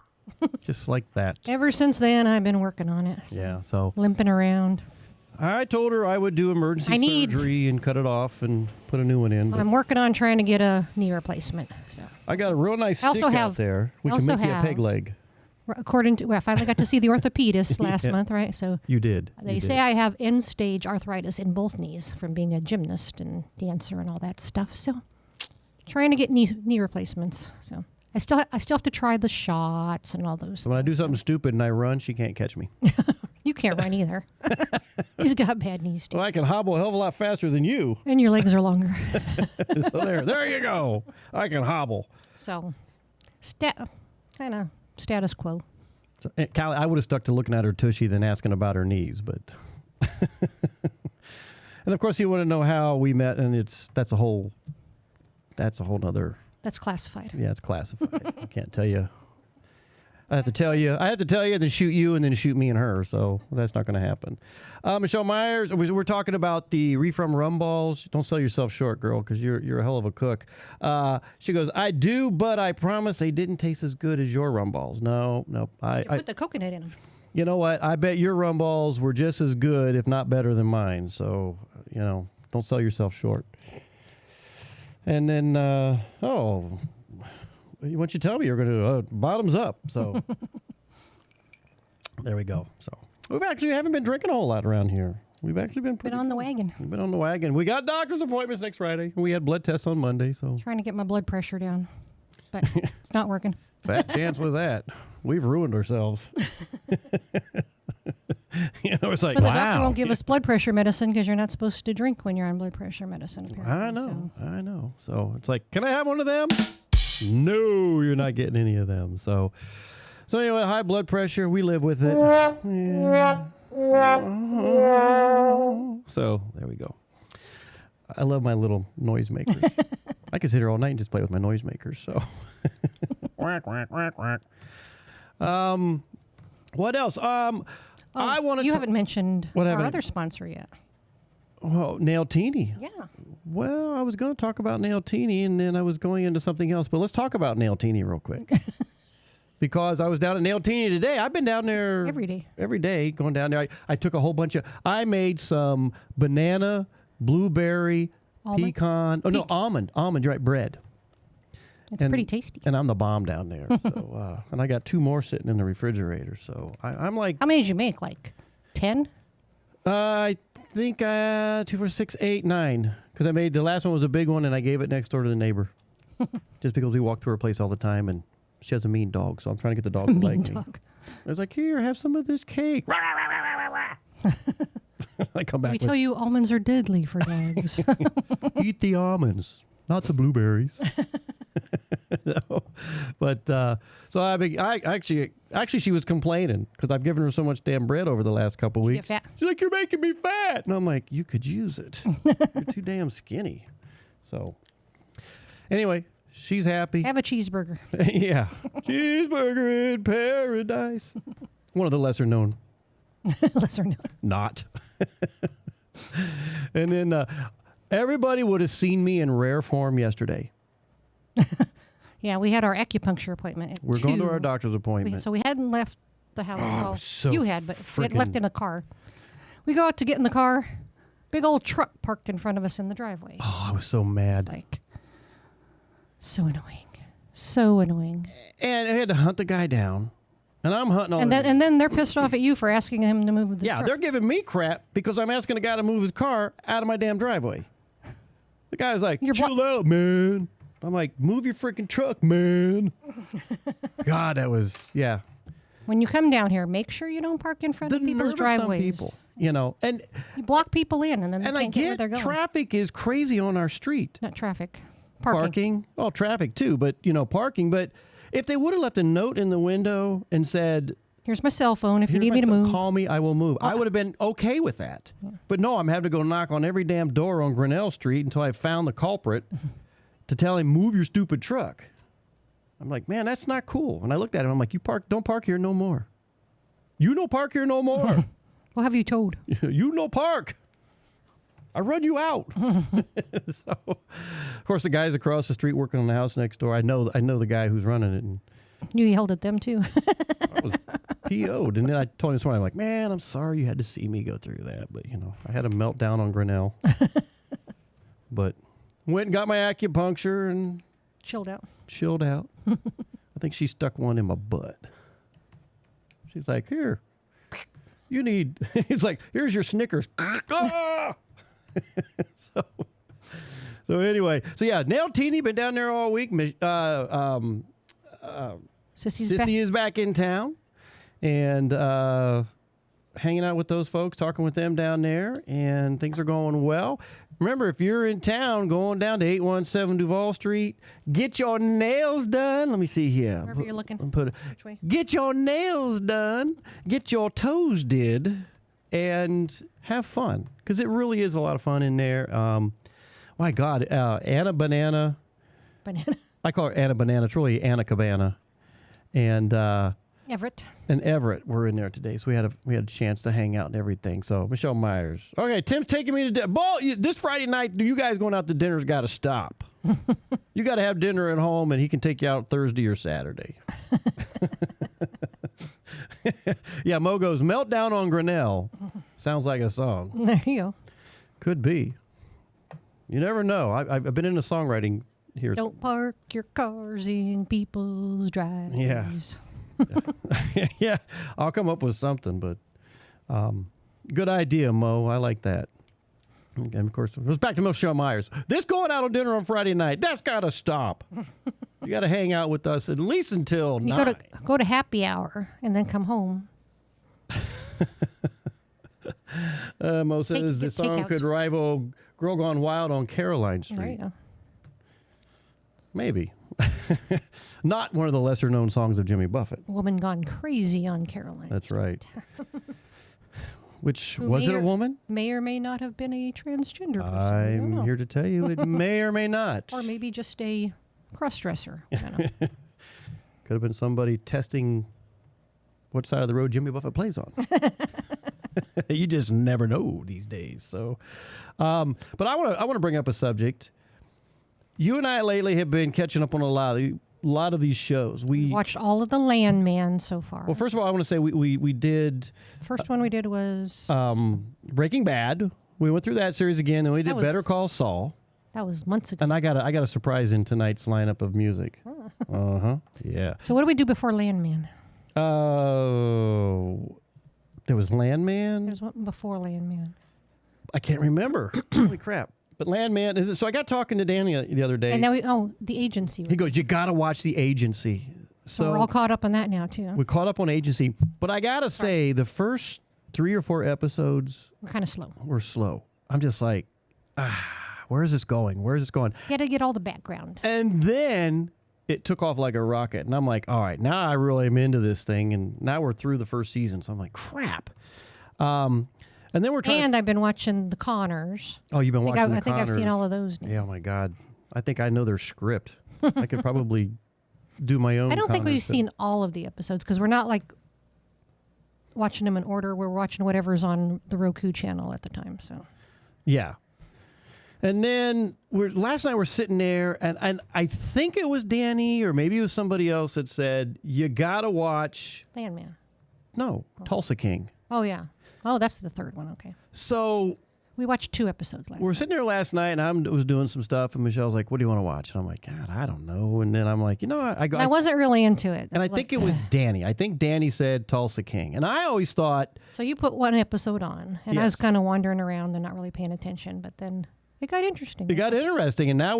Just like that. ever since then, I've been working on it. So Yeah, so limping around. I told her I would do emergency surgery and cut it off and put a new one in. But I'm working on trying to get a knee replacement. So I got a real nice I also stick out have- there. We I can also make you a have- peg leg. according to, well, I finally got to see the orthopedist last Yeah. month, right? So You did. they You say did. I have end-stage arthritis in both knees from being a gymnast and dancer and all that stuff. So trying to get knee replacements. So I still have to try the shots and all those. When I do something stupid and I run, she can't catch me. You can't run either. He's got bad knees too. Well, I can hobble a hell of a lot faster than you. And your legs are longer. So there you go. I can hobble. So kind of status quo. So, Callie, I would have stuck to looking at her tushy than asking about her knees, but. And of course, you want to know how we met, and that's a whole nother. That's classified. Yeah, it's classified. I can't tell you. I have to tell you, then shoot you, and then shoot me and her. So that's not going to happen. Michelle Myers, we're talking about the Refrum rum balls. Don't sell yourself short, girl, because you're a hell of a cook. She goes, I do, but I promise they didn't taste as good as your rum balls. No. I Put the coconut in them. You know what? I bet your rum balls were just as good, if not better than mine. So, don't sell yourself short. And then, why don't you tell me you're going to bottoms up? So there we go. So we actually haven't been drinking a whole lot around here. We've actually been Been on the wagon. We've been on the wagon. We got doctor's appointments next Friday. We had blood tests on Monday. So Trying to get my blood pressure down, but it's not working. fat chance with that. We've ruined ourselves. It's like, But the wow. doctor won't give us blood pressure medicine because you're not supposed to drink when you're on blood pressure medicine. Apparently. I know. So it's like, can I have one of them? No, you're not getting any of them. So anyway, high blood pressure, we live with it. Yeah. So there we go. I love my little noisemakers. I could sit here all night and just play with my noisemakers. So, quack, quack, quack, quack. What else? I want to. You haven't mentioned What our haven't I- other sponsor yet. Oh, Nailtini. Yeah. Well, I was going to talk about Nailtini, and then I was going into something else. But let's talk about Nailtini real quick. Because I was down at Nailtini today. I've been down there every day, going down there. I took a whole bunch of. I made some banana, blueberry, pecan. Oh no, almond. You're right, bread. It's pretty tasty. And I'm the bomb down there. So, and I got 2 more sitting in the refrigerator. So I'm like. How many did you make? Like 10? I think 2, 4, 6, 8, 9. Because I made the last one was a big one, and I gave it next door to the neighbor. Just because we walk through her place all the time, and she has a mean dog, so I'm trying to get the dog to like me. I was like, here, have some of this cake. I come back. We tell you almonds are deadly for dogs. Eat the almonds, not the blueberries. No. But so I actually she was complaining because I've given her so much damn bread over the last couple weeks. Fat? She's like, you're making me fat, and I'm like, you could use it. You're too damn skinny. So anyway, she's happy. Have a cheeseburger. Yeah, cheeseburger in paradise. One of the lesser known. Lesser known. Not. And then everybody would have seen me in rare form yesterday. Yeah, we had our acupuncture appointment. At We're going to 2. our doctor's appointment. So we hadn't left the house. Well, so you had, but we had frickin' left in a car. We go out to get in the car, big old truck parked in front of us in the driveway. Oh, I was so mad. Like, so annoying. So annoying. And I had to hunt the guy down. And I'm hunting on And then they're pissed off at you for asking him to move the truck. they're giving me crap because I'm asking a guy to move his car out of my damn driveway. The guy was like, chill out, man. I'm like, move your freaking truck, man. God, that was, yeah. When you come down here, make sure you don't park in front of people's driveways. People, you know, and you block people in, and then they can't get where they're going. Traffic is crazy on our street. Not traffic. Parking. Well, traffic too, but, parking. But if they would have left a note in the window and said, here's my cell phone. If you need me to move, call me. I will move. I would have been okay with that. Yeah. But no, I'm having to go knock on every damn door on Grinnell Street until I found the culprit to tell him, move your stupid truck. I'm like, man, that's not cool. And I looked at him. I'm like, don't park here no more. You no park here no more. What have you told? You no park. I run you out. So, of course, the guys across the street working on the house next door. I know the guy who's running it. And you yelled at them too. I was PO'd, and then I told him this morning, I'm like, man, I'm sorry you had to see me go through that, but I had a meltdown on Grinnell. But went and got my acupuncture and chilled out. I think she stuck one in my butt. She's like, here, you need. He's like, here's your Snickers. So anyway, Nailtini been down there all week. Sissy is back in town, and hanging out with those folks, talking with them down there, and things are going well. Remember, if you're in town, going down to 817 Duval Street, get your nails done. Let me see here. Wherever you're looking. Which way? Get your nails done. Get your toes did, and have fun, because it really is a lot of fun in there. My God, Anna Banana. I call her Anna Banana. It's really Anna Cabana. And Everett. And Everett were in there today, so we had a chance to hang out and everything. So Michelle Myers. Okay, Tim's taking me to dinner. This Friday night, you guys going out to dinner's got to stop. You got to have dinner at home, and he can take you out Thursday or Saturday. Yeah, Mo goes, Meltdown on Grinnell. Sounds like a song. There you go. Could be. You never know. I've been into songwriting here. Don't park your cars in people's drives. Yeah. Yeah, I'll come up with something, but good idea, Mo. I like that. And of course, it goes back to Michelle Myers. This going out on dinner on Friday night, that's got to stop. You got to hang out with us at least until 9. You go to happy hour and then come home. Mo says the song could rival Girl Gone Wild on Caroline Street. There you go. Maybe. Not one of the lesser known songs of Jimmy Buffett. Woman Gone Crazy on Caroline. That's right. Which, was it a woman? May or may not have been a transgender person. I'm here to tell you it may or may not. Or maybe just a cross-dresser. Could have been somebody testing what side of the road Jimmy Buffett plays on. You just never know these days. So, but I want to bring up a subject. You and I lately have been catching up on a lot of these shows. We watched all of the Landman so far. Well, first of all, I want to say we did. First one we did was Breaking Bad. We went through that series again, and we did Better Call Saul. That was months ago. And I got a surprise in tonight's lineup of music. Yeah. So what do we do before Landman? There was Landman. There's one before Landman. I can't remember. Holy crap. But Landman, so I got talking to Danny the other day. And now The Agency. He goes, you got to watch The Agency. So we're all caught up on that now, too. We caught up on Agency. But I got to say, the first 3 or 4 episodes were kind of slow. Were slow. I'm just like, where is this going? Where is this going? You got to get all the background. And then it took off like a rocket. And I'm like, all right, now I really am into this thing. And now we're through the first season. So I'm like, crap. And then we're trying. And I've been watching The Connors. Oh, you've been watching The Connors. I think I've seen all of those now. Yeah, oh my God. I think I know their script. I could probably do my own. I don't think Connors, we've seen all of the episodes because we're not like watching them in order. We're watching whatever's on the Roku channel at the time. So. Yeah. And then last night we're sitting there, and I think it was Danny or maybe it was somebody else that said, you got to watch. Landman. No, Tulsa King. Oh, yeah. Oh, that's the third one. Okay. So We watched 2 episodes last We're night. sitting there last night, and I was doing some stuff, and Michelle's like, "What do you want to watch?" And I'm like, "God, I don't know." And then I'm like, I wasn't really into it. and I think it was Danny. I think Danny said Tulsa King, and I always thought, So you put 1 episode on, and I was Yes. kind of wandering around and not really paying attention, but then it got interesting. it got interesting, and now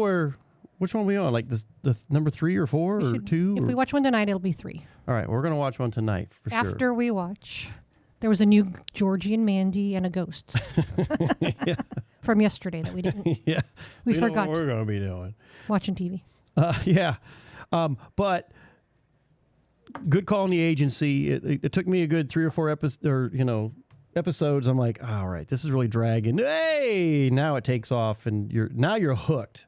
which one are we on? Like the number 3 or 4 or 2? If we watch one tonight, it'll be 3. All right, we're gonna watch one tonight for sure. After we watch, there was a new Georgie and Mandy and a Ghosts from yesterday that we didn't. Yeah, We you know forgot what we're gonna be doing. watching TV. Yeah, but good call in the agency. It took me a good 3 or 4 episodes. I'm like, all right, this is really dragging. Hey, now it takes off, and you're hooked.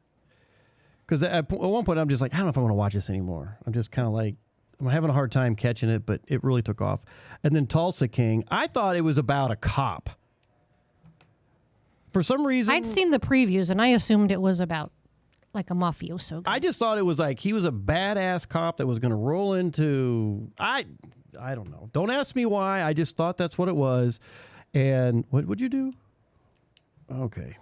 Because at one point I'm just like, I don't know if I want to watch this anymore. I'm just kind of like, I'm having a hard time catching it, but it really took off. And then Tulsa King, I thought it was about a cop. For some reason, I'd seen the previews, and I assumed it was about like a mafioso guy. I just thought it was like he was a badass cop that was going to roll into I don't know. Don't ask me why. I just thought that's what it was. And what would you do? Okay.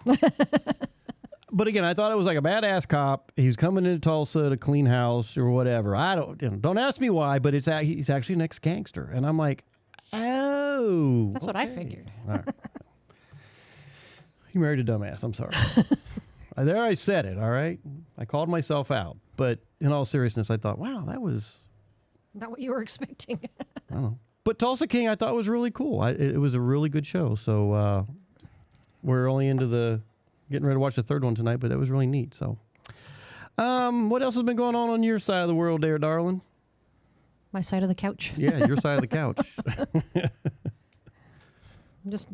But again, I thought it was like a badass cop. He was coming into Tulsa to clean house or whatever. I don't ask me why, but he's actually an ex-gangster. And I'm like, oh. That's what I figured. All right. You married a dumbass. I'm sorry. There I said it, all right? I called myself out. But in all seriousness, I thought, wow, that was... Not what you were expecting. I don't know. But Tulsa King I thought was really cool. It was a really good show. So we're only into getting ready to watch the 3rd one tonight, but that was really neat. So what else has been going on your side of the world there, darling? My side of the couch. Yeah, your side of the couch. Just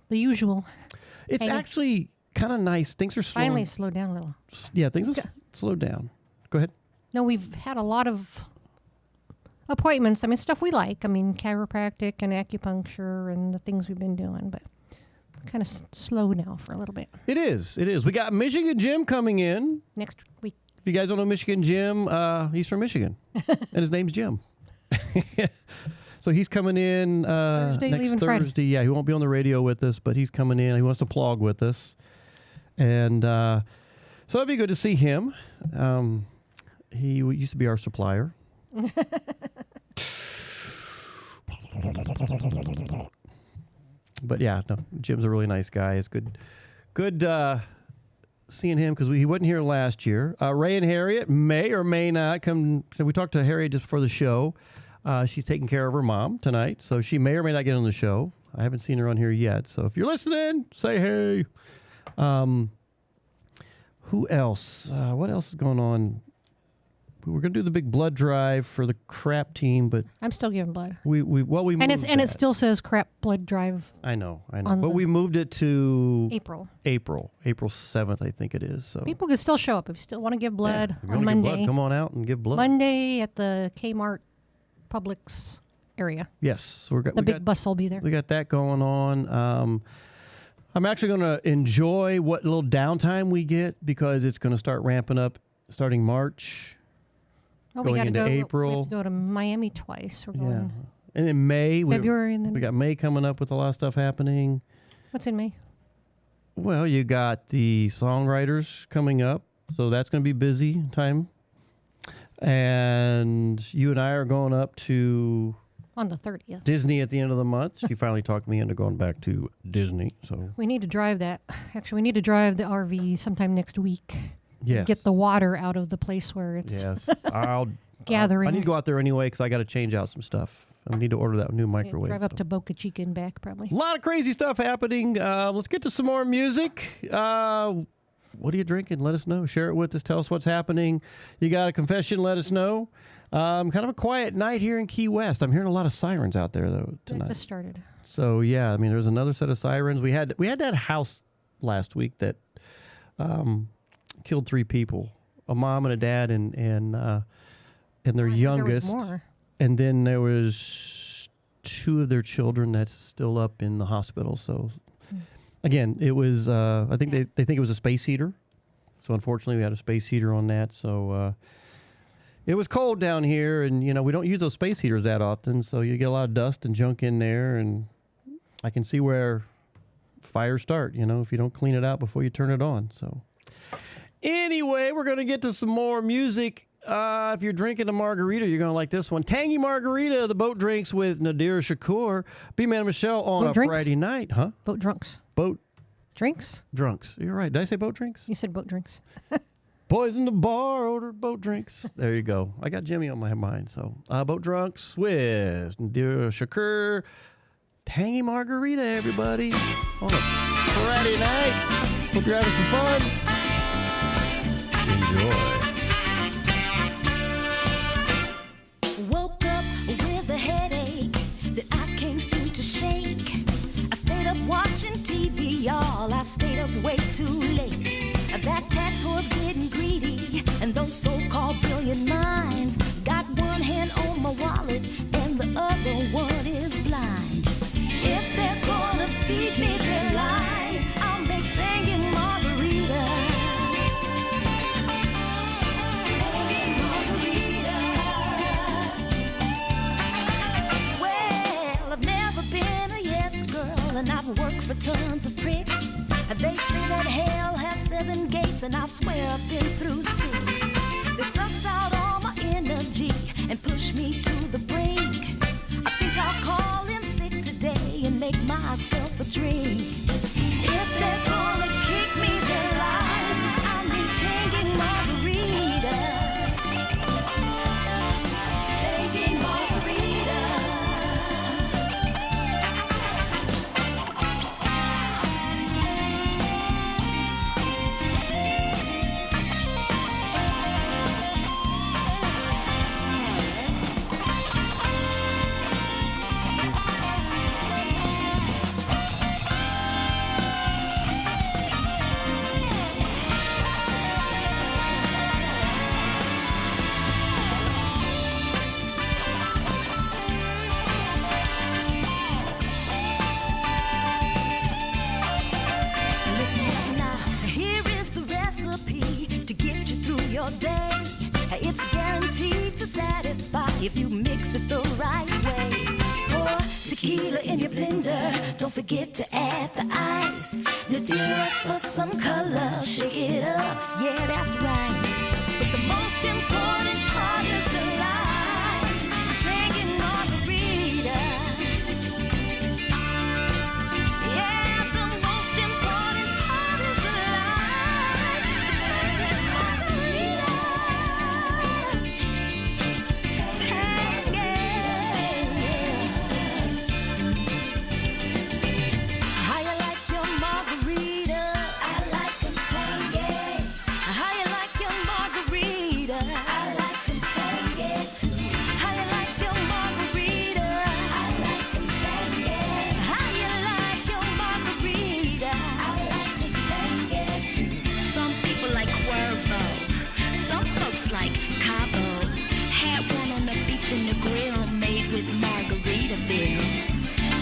the usual. It's actually kind of nice. Things are slowing. Finally slowed down a little. Yeah, things have slowed down. Go ahead. No, we've had a lot of appointments. I mean, stuff we like. I mean, chiropractic and acupuncture and the things we've been doing, but kind of slow now for a little bit. It is. We got Michigan Jim coming in. Next week. If you guys don't know Michigan Jim, he's from Michigan. And his name's Jim. So he's coming in Thursday, next leaving Thursday. Friday. Yeah, he won't be on the radio with us, but he's coming in. He wants to plug with us. And so it'd be good to see him. He used to be our supplier. But yeah, no, Jim's a really nice guy. It's good seeing him because he wasn't here last year. Ray and Harriet may or may not come. So we talked to Harriet just before the show. She's taking care of her mom tonight, so she may or may not get on the show. I haven't seen her on here yet. So if you're listening, say hey. Who else? What else is going on? We're gonna do the big blood drive for the crap team, but I'm still giving blood. we moved And it that. still says crap blood drive. I know, on but the we moved it to April. April 7th, I think it is. So People can still show up if you still want to give blood if you on wanna give Monday. blood, come on out and give blood. Monday at the Kmart Publix area. Yes, so The big bus will be there. We got that going on. I'm actually going to enjoy what little downtime we get because it's going to start ramping up starting March. Oh, going we got to into go. We April. have to go to Miami twice. We're going. And in May, February, and then we got May coming up with a lot of stuff happening. What's in May? Well, you got the songwriters coming up, so that's going to be busy time. And you and I are going up to On the 30th. Disney at the end of the month. She finally talked me into going back to Disney. So We need to drive that. Actually, we need to drive the RV sometime next week. yes, Get the water out of the place where it's yes, I'll gathering. I need to go out there anyway because I got to change out some stuff. I need to order that new microwave. Drive up to Boca Chica and back, probably. A lot of crazy stuff happening. Let's get to some more music. What are you drinking? Let us know. Share it with us. Tell us what's happening. You got a confession? Let us know. Kind of a quiet night here in Key West. I'm hearing a lot of sirens out there though That tonight. just started. So yeah, I mean, there's another set of sirens. We had that house last week that killed 3 people, a mom and a dad and their youngest. There was more. And then there was 2 of their children that's still up in the hospital. So again, it was I think they think it was a space heater. So unfortunately, we had a space heater on that. So it was cold down here, and we don't use those space heaters that often. So you get a lot of dust and junk in there, and I can see where fire start, if you don't clean it out before you turn it on. So anyway, we're going to get to some more music. If you're drinking a margarita, you're going to like this one. Tangy Margarita, the boat drinks with Nadir Shakur. B-Man and Michelle on Boat a drinks? Friday night. Huh? Boat drunks. Boat Drinks? drunks. You're right. Did I say boat drinks? You said boat drinks. Boys in the bar ordered boat drinks. There you go. I got Jimmy on my mind. So, boat drunks with Nadir Shakur. Tangy Margarita, everybody. On a Friday night. Hope you're having some fun. Enjoy. Woke up with a headache that I can't seem to shake. I stayed up watching TV, y'all. I stayed up way too late. That tax was getting greedy, and those so-called brilliant minds got one hand on my wallet, and the other one is blind. If they're gonna feed me their lies, I'll make tangy margaritas. Tangy margaritas. Well, I've never been a yes girl, and I've worked for tons of pricks. They say that hell has 7 gates, and I swear I've been through 6. They sucked out all my energy and pushed me to the brink. I think I'll call in sick today and make myself a drink. If they're gonna kick me their lies, I'll need tangy margaritas. Tangy margaritas. Day. It's guaranteed to satisfy if you mix it the right way. Pour tequila in your blender, don't forget to add the ice. Nadir for some color, shake it up, yeah that's right. But the most important part is the line. Tangy margaritas. Yeah, the most important part is the line. Tangy margaritas. How you like your margarita? I like 'em tangy. How you like your margarita? I like 'em tangy too. How you like your margarita? I like 'em tangy. How you like your margarita? I like 'em tangy too. Some people like Cuervo, some folks like Cabo. Had one on the beach in the grill made with Margaritaville.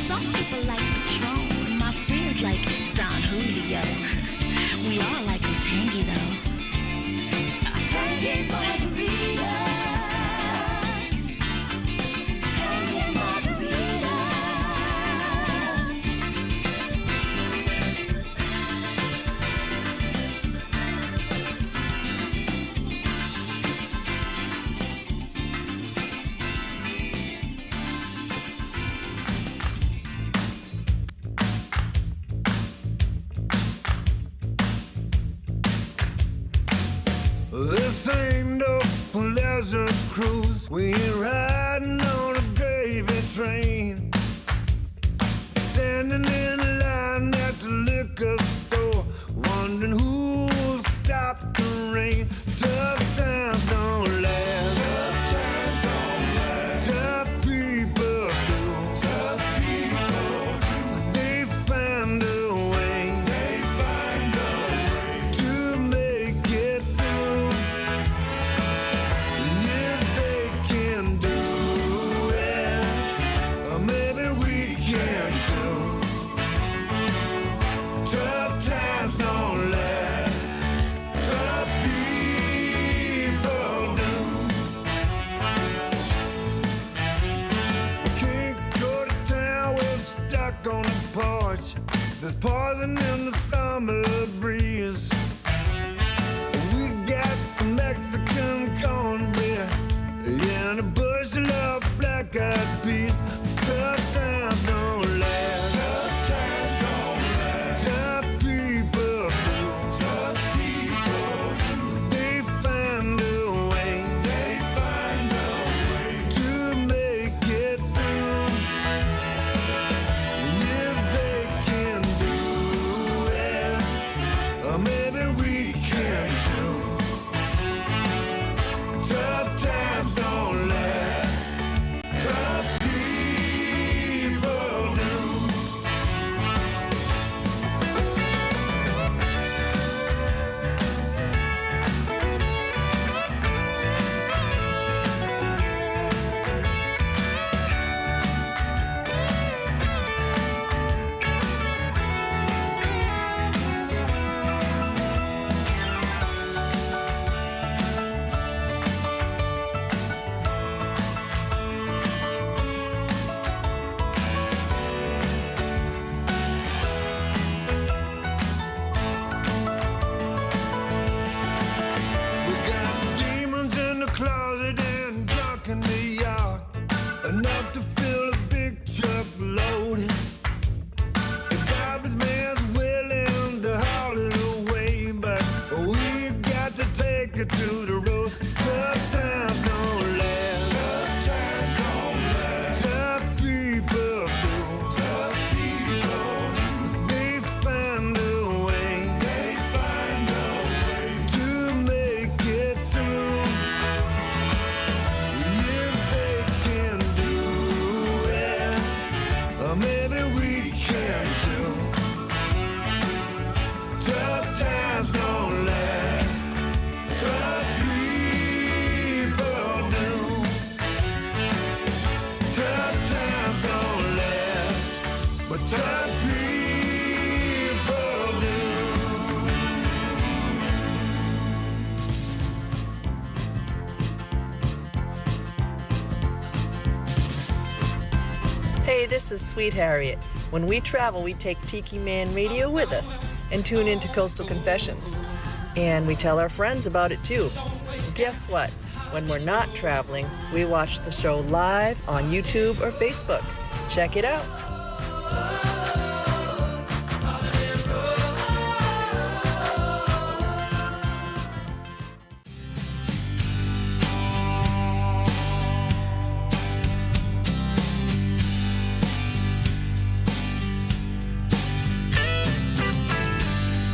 Some people like Patron, my friends like Don Julio. We all like them tangy though. Tangy margaritas. Tangy margaritas. This ain't no pleasure cruise. We ain't riding on a gravy train. Standing in line at the liquor store, wondering who'll stop the rain. Tough times don't last. Tough times don't last. Tough people do. Tough people do. They find a way. They find a way to make it through. If they can pausing in the summer breeze. We got some Mexican cornbread and a bushel of black-eyed peas. Tough times don't last. Tough times don't last. Tough people do. Tough people do. They find a way. They find a way to make it through. If they can do it, or maybe we can too. Tough times don't last. Tough people do. We got demons in the closet and junk in the yard, enough to fill a big truck loaded. The garbage man's willing to haul it away, but we got to take it to the road. Tough times don't last. Tough times don't last. Tough people do. Tough people do. They find a way. They find a way to make it through. If they can do it, or maybe we can too. Tough times don't last. Tough people do. Tough times don't last, but tough people do. Hey, this is Sweet Harriet. When we travel, we take Tiki Man Radio with us and tune into Coastal Confessions. And we tell our friends about it too. Guess what? When we're not traveling, we watch the show live on YouTube or Facebook. Check it out.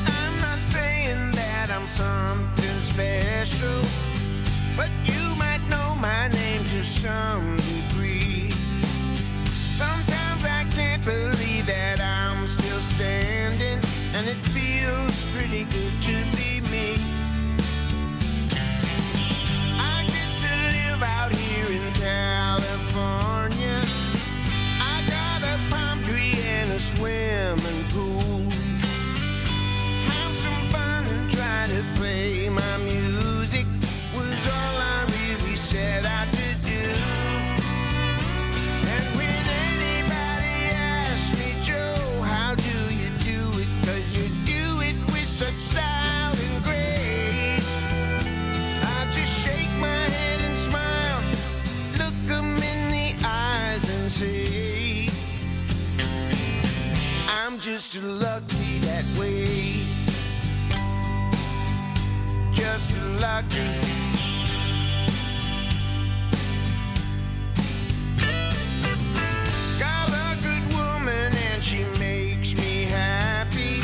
I'm not saying that I'm something special, but you might know my name to some degree. Sometimes I can't believe that I'm still standing, and it feels pretty good to be me. I get to live out here in California. I got a palm tree and a swimming pool. Have some fun and try to play my music was all I really set out to do. And when anybody asks me, Joe, how do you do it? 'Cause you do it with such style and grace. I just shake my head and smile, look 'em in the eyes and say, I'm just lucky that way. Just lucky. Got a good woman and she makes me happy.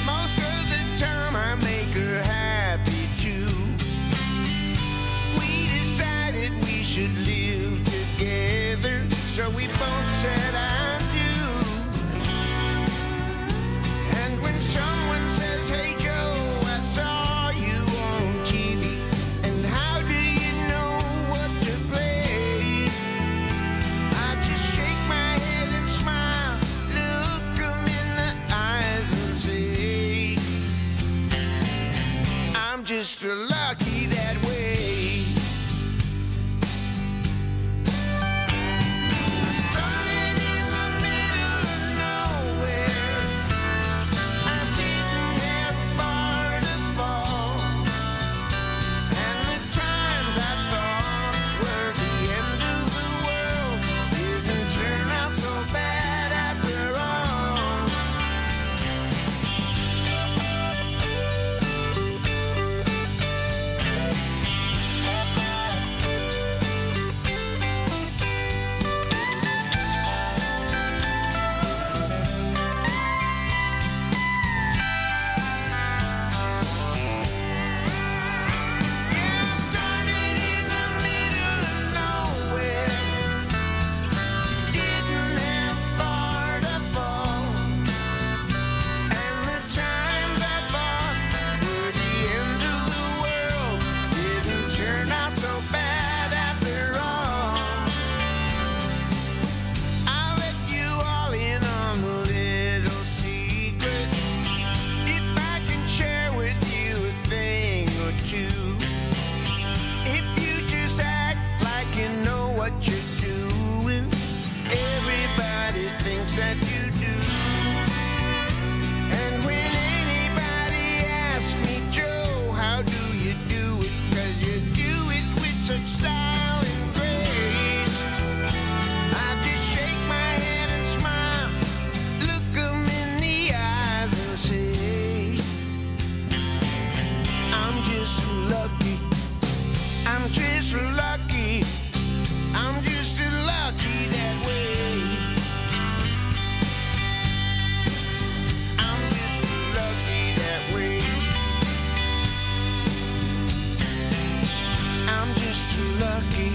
Most of the time I make her happy too. We decided we should live together, so we both said I do. And when someone says, hey Joe, I saw you on TV, and how do you know what to play? I just shake my head and smile, look 'em in the eyes and say, I'm just lucky that way. what you're doing. Everybody thinks that you do. And when anybody asks me, Joe, how do you do it? 'Cause you do it with such style and grace. I just shake my head and smile, look 'em in the eyes and say, I'm just lucky. I'm just lucky. I'm just lucky that way. I'm just lucky that way. I'm just lucky.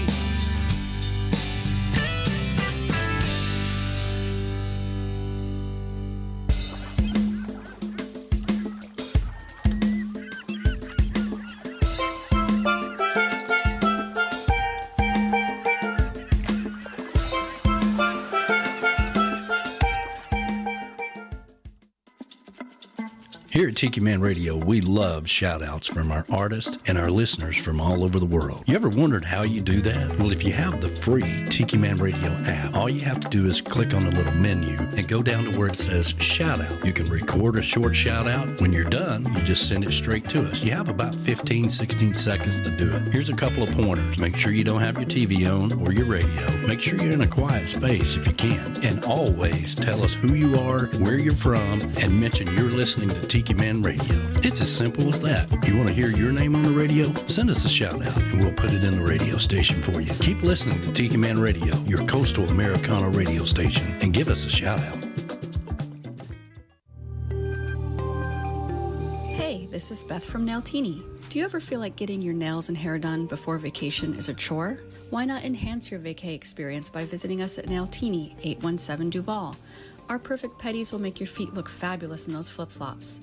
Here at Tiki Man Radio, we love shout-outs from our artists and our listeners from all over the world. You ever wondered how you do that? Well, if you have the free Tiki Man Radio app, all you have to do is click on the little menu and go down to where it says shout-out. You can record a short shout-out. When you're done, you just send it straight to us. You have about 15, 16 seconds to do it. Here's a couple of pointers. Make sure you don't have your TV on or your radio. Make sure you're in a quiet space if you can. And always tell us who you are, where you're from, and mention you're listening to Tiki Man Radio. It's as simple as that. If you want to hear your name on the radio, send us a shout out and we'll put it in the radio station for you. Keep listening to Tiki Man Radio, your coastal Americana radio station, and give us a shout out. Hey, this is Beth from Nailtini. Do you ever feel like getting your nails and hair done before vacation is a chore? Why not enhance your vacay experience by visiting us at Nailtini, 817 Duval. Our perfect petties will make your feet look fabulous in those flip-flops.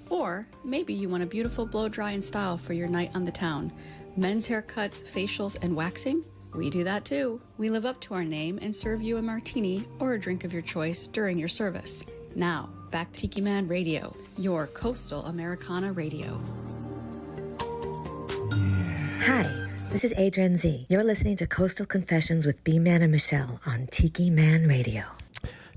Or maybe you want a beautiful blow-dry and style for your night on the town. Men's haircuts, facials, and waxing? We do that too. We live up to our name and serve you a martini or a drink of your choice during your service. Now, back to Tiki Man Radio, your coastal Americana radio. Hi, this is Adrian Z. You're listening to Coastal Confessions with B-Man and Michelle on Tiki Man Radio.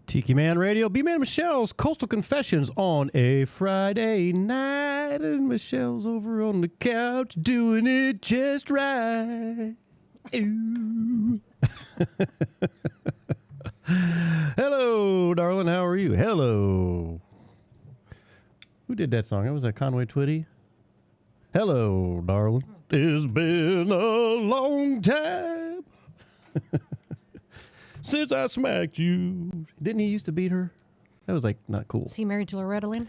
Tiki Man Radio, B-Man and Michelle's Coastal Confessions on a Friday night. And Michelle's over on the couch doing it just right. Ooh. Hello, darling. How are you? Hello. Who did that song? That was Conway Twitty. Hello, darling. It's been a long time since I smacked you. Didn't he used to beat her? That was like not cool. Is he married to Loretta Lynn?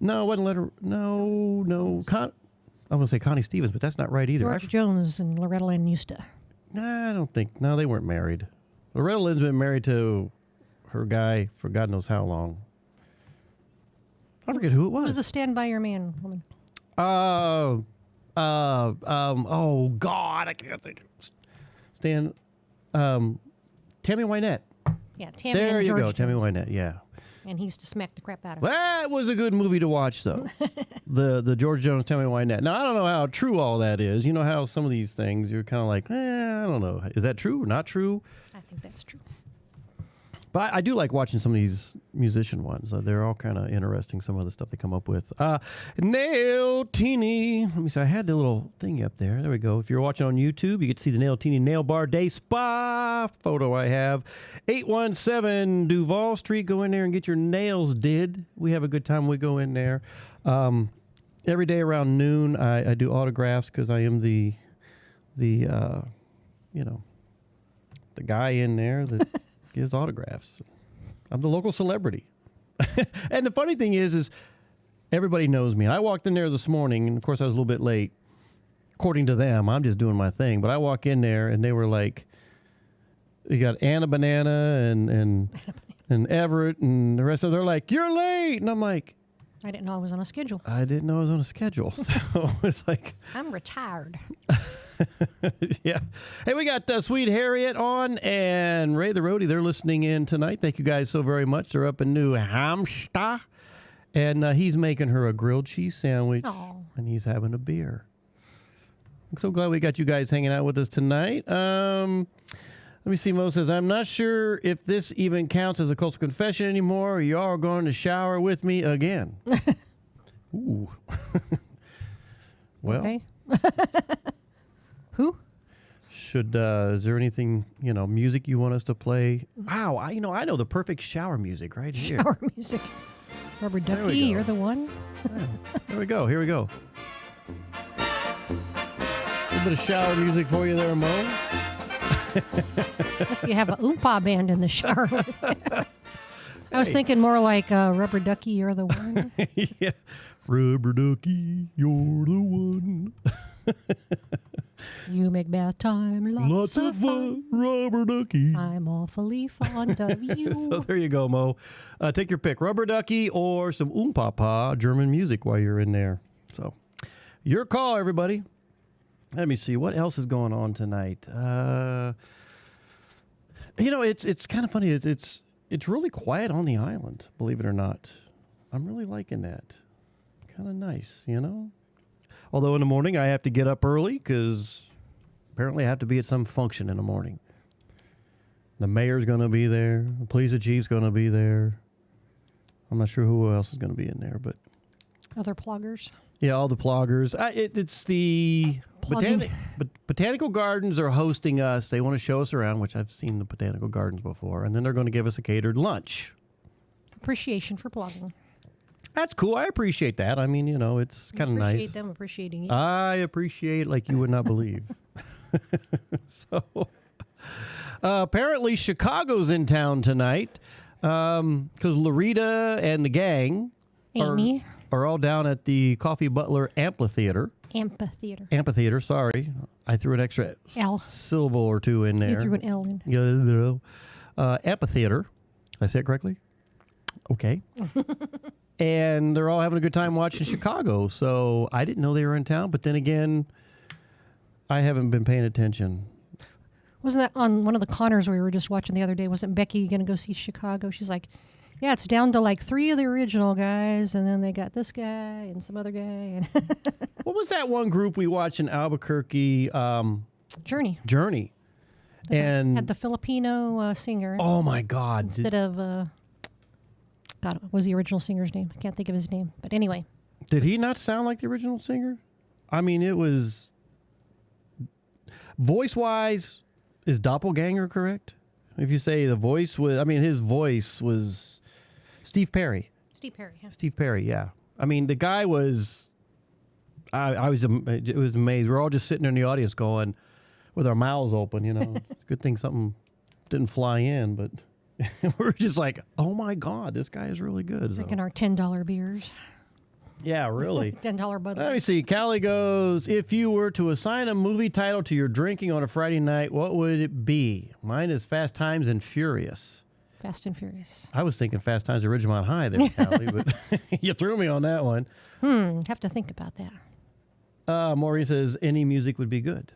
No, it wasn't Loretta. No. I want to say Connie Stevens, but that's not right either. George Jones and Loretta Lynn used to. Nah, I don't think. No, they weren't married. Loretta Lynn's been married to her guy for God knows how long. I forget who it was. Who was the Stand By Your Man woman? Oh God, I can't think. Tammy Wynette. Yeah, Tammy. There and you George go, Tammy Jones. Wynette. Yeah. And he used to smack the crap out of her. That was a good movie to watch, though. the George Jones, Tammy Wynette. Now I don't know how true all that is. You know how some of these things you're kind of like, I don't know. Is that true or not true? I think that's true. But I do like watching some of these musician ones. They're all kind of interesting, some of the stuff they come up with. Nailtini. Let me see. I had the little thingy up there. There we go. If you're watching on YouTube, you get to see the Nailtini Nail Bar Day Spa photo I have. 817 Duval Street. Go in there and get your nails did. We have a good time. We go in there. Every day around noon, I do autographs because I am the guy in there that gives autographs. I'm the local celebrity. And the funny thing is everybody knows me. I walked in there this morning, and of course I was a little bit late. According to them, I'm just doing my thing. But I walk in there, and they were like, you got Anna Banana and Everett and the rest of them. They're like, you're late. And I'm like, I didn't know I was on a schedule. I didn't know I was on a schedule. So it's like, I'm retired. Yeah. Hey, we got Sweet Harriet on and Ray the Roadie. They're listening in tonight. Thank you guys so very much. They're up in New Hampshire. And he's making her a grilled cheese sandwich. Aww. And he's having a beer. I'm so glad we got you guys hanging out with us tonight. Let me see. Mo says, I'm not sure if this even counts as a coastal confession anymore. You all are going to shower with me again. Ooh. Well. Okay. Who? Is there anything, music you want us to play? Wow, I know the perfect shower music right here. Shower music. Rubber Ducky, you're the one. Here we go. Here we go. A little bit of shower music for you there, Mo. If you have a oompa band in the shower with you. I was thinking more like Rubber Ducky, you're the one. Yeah. Rubber Ducky, you're the one. You make bath time lots of fun. Rubber Ducky. I'm awfully fond of you. So there you go, Mo. Take your pick. Rubber Ducky or some Oompapa German music while you're in there. So your call, everybody. Let me see. What else is going on tonight? It's kind of funny. It's really quiet on the island, believe it or not. I'm really liking that. Kind of nice, Although in the morning I have to get up early because apparently I have to be at some function in the morning. The mayor's going to be there. The police chief's going to be there. I'm not sure who else is going to be in there, but... Other ploggers? Yeah, all the ploggers. It's the... Botanical Gardens are hosting us. They want to show us around, which I've seen the Botanical Gardens before. And then they're going to give us a catered lunch. Appreciation for blogging. That's cool. I appreciate that. I mean, it's kind of nice. Appreciate them appreciating you. I appreciate it like you would not believe. So, apparently Chicago's in town tonight because Larita and the gang are all down at the Coffee Butler Amphitheater. Amphitheater, sorry. I threw an extra L syllable or two in there. You threw an L in. Amphitheater. Did I say it correctly? Okay. And they're all having a good time watching Chicago. So I didn't know they were in town. But then again, I haven't been paying attention. Wasn't that on one of the Connors we were just watching the other day? Wasn't Becky going to go see Chicago? She's like, yeah, it's down to like 3 of the original guys. And then they got this guy and some other guy. What was that one group we watched in Albuquerque? Journey. And had the Filipino singer. Oh, my God. Instead of... God, what was the original singer's name? I can't think of his name. But anyway. Did he not sound like the original singer? I mean, it was... Voice-wise, is Doppelganger correct? If you say the voice was... I mean, his voice was Steve Perry. Steve Perry, yeah. I mean, the guy was... It was amazing. We're all just sitting there in the audience going, with our mouths open, Good thing something didn't fly in, but... We're just like, oh my God, this guy is really good. Drinking our $10 beers. Yeah, really. $10 Bud Light. Let me see. Callie goes, if you were to assign a movie title to your drinking on a Friday night, what would it be? Mine is Fast Times and Furious. Fast and Furious. I was thinking Fast Times at Ridgemont High there, Callie, but you threw me on that one. Have to think about that. Maureen says any music would be good.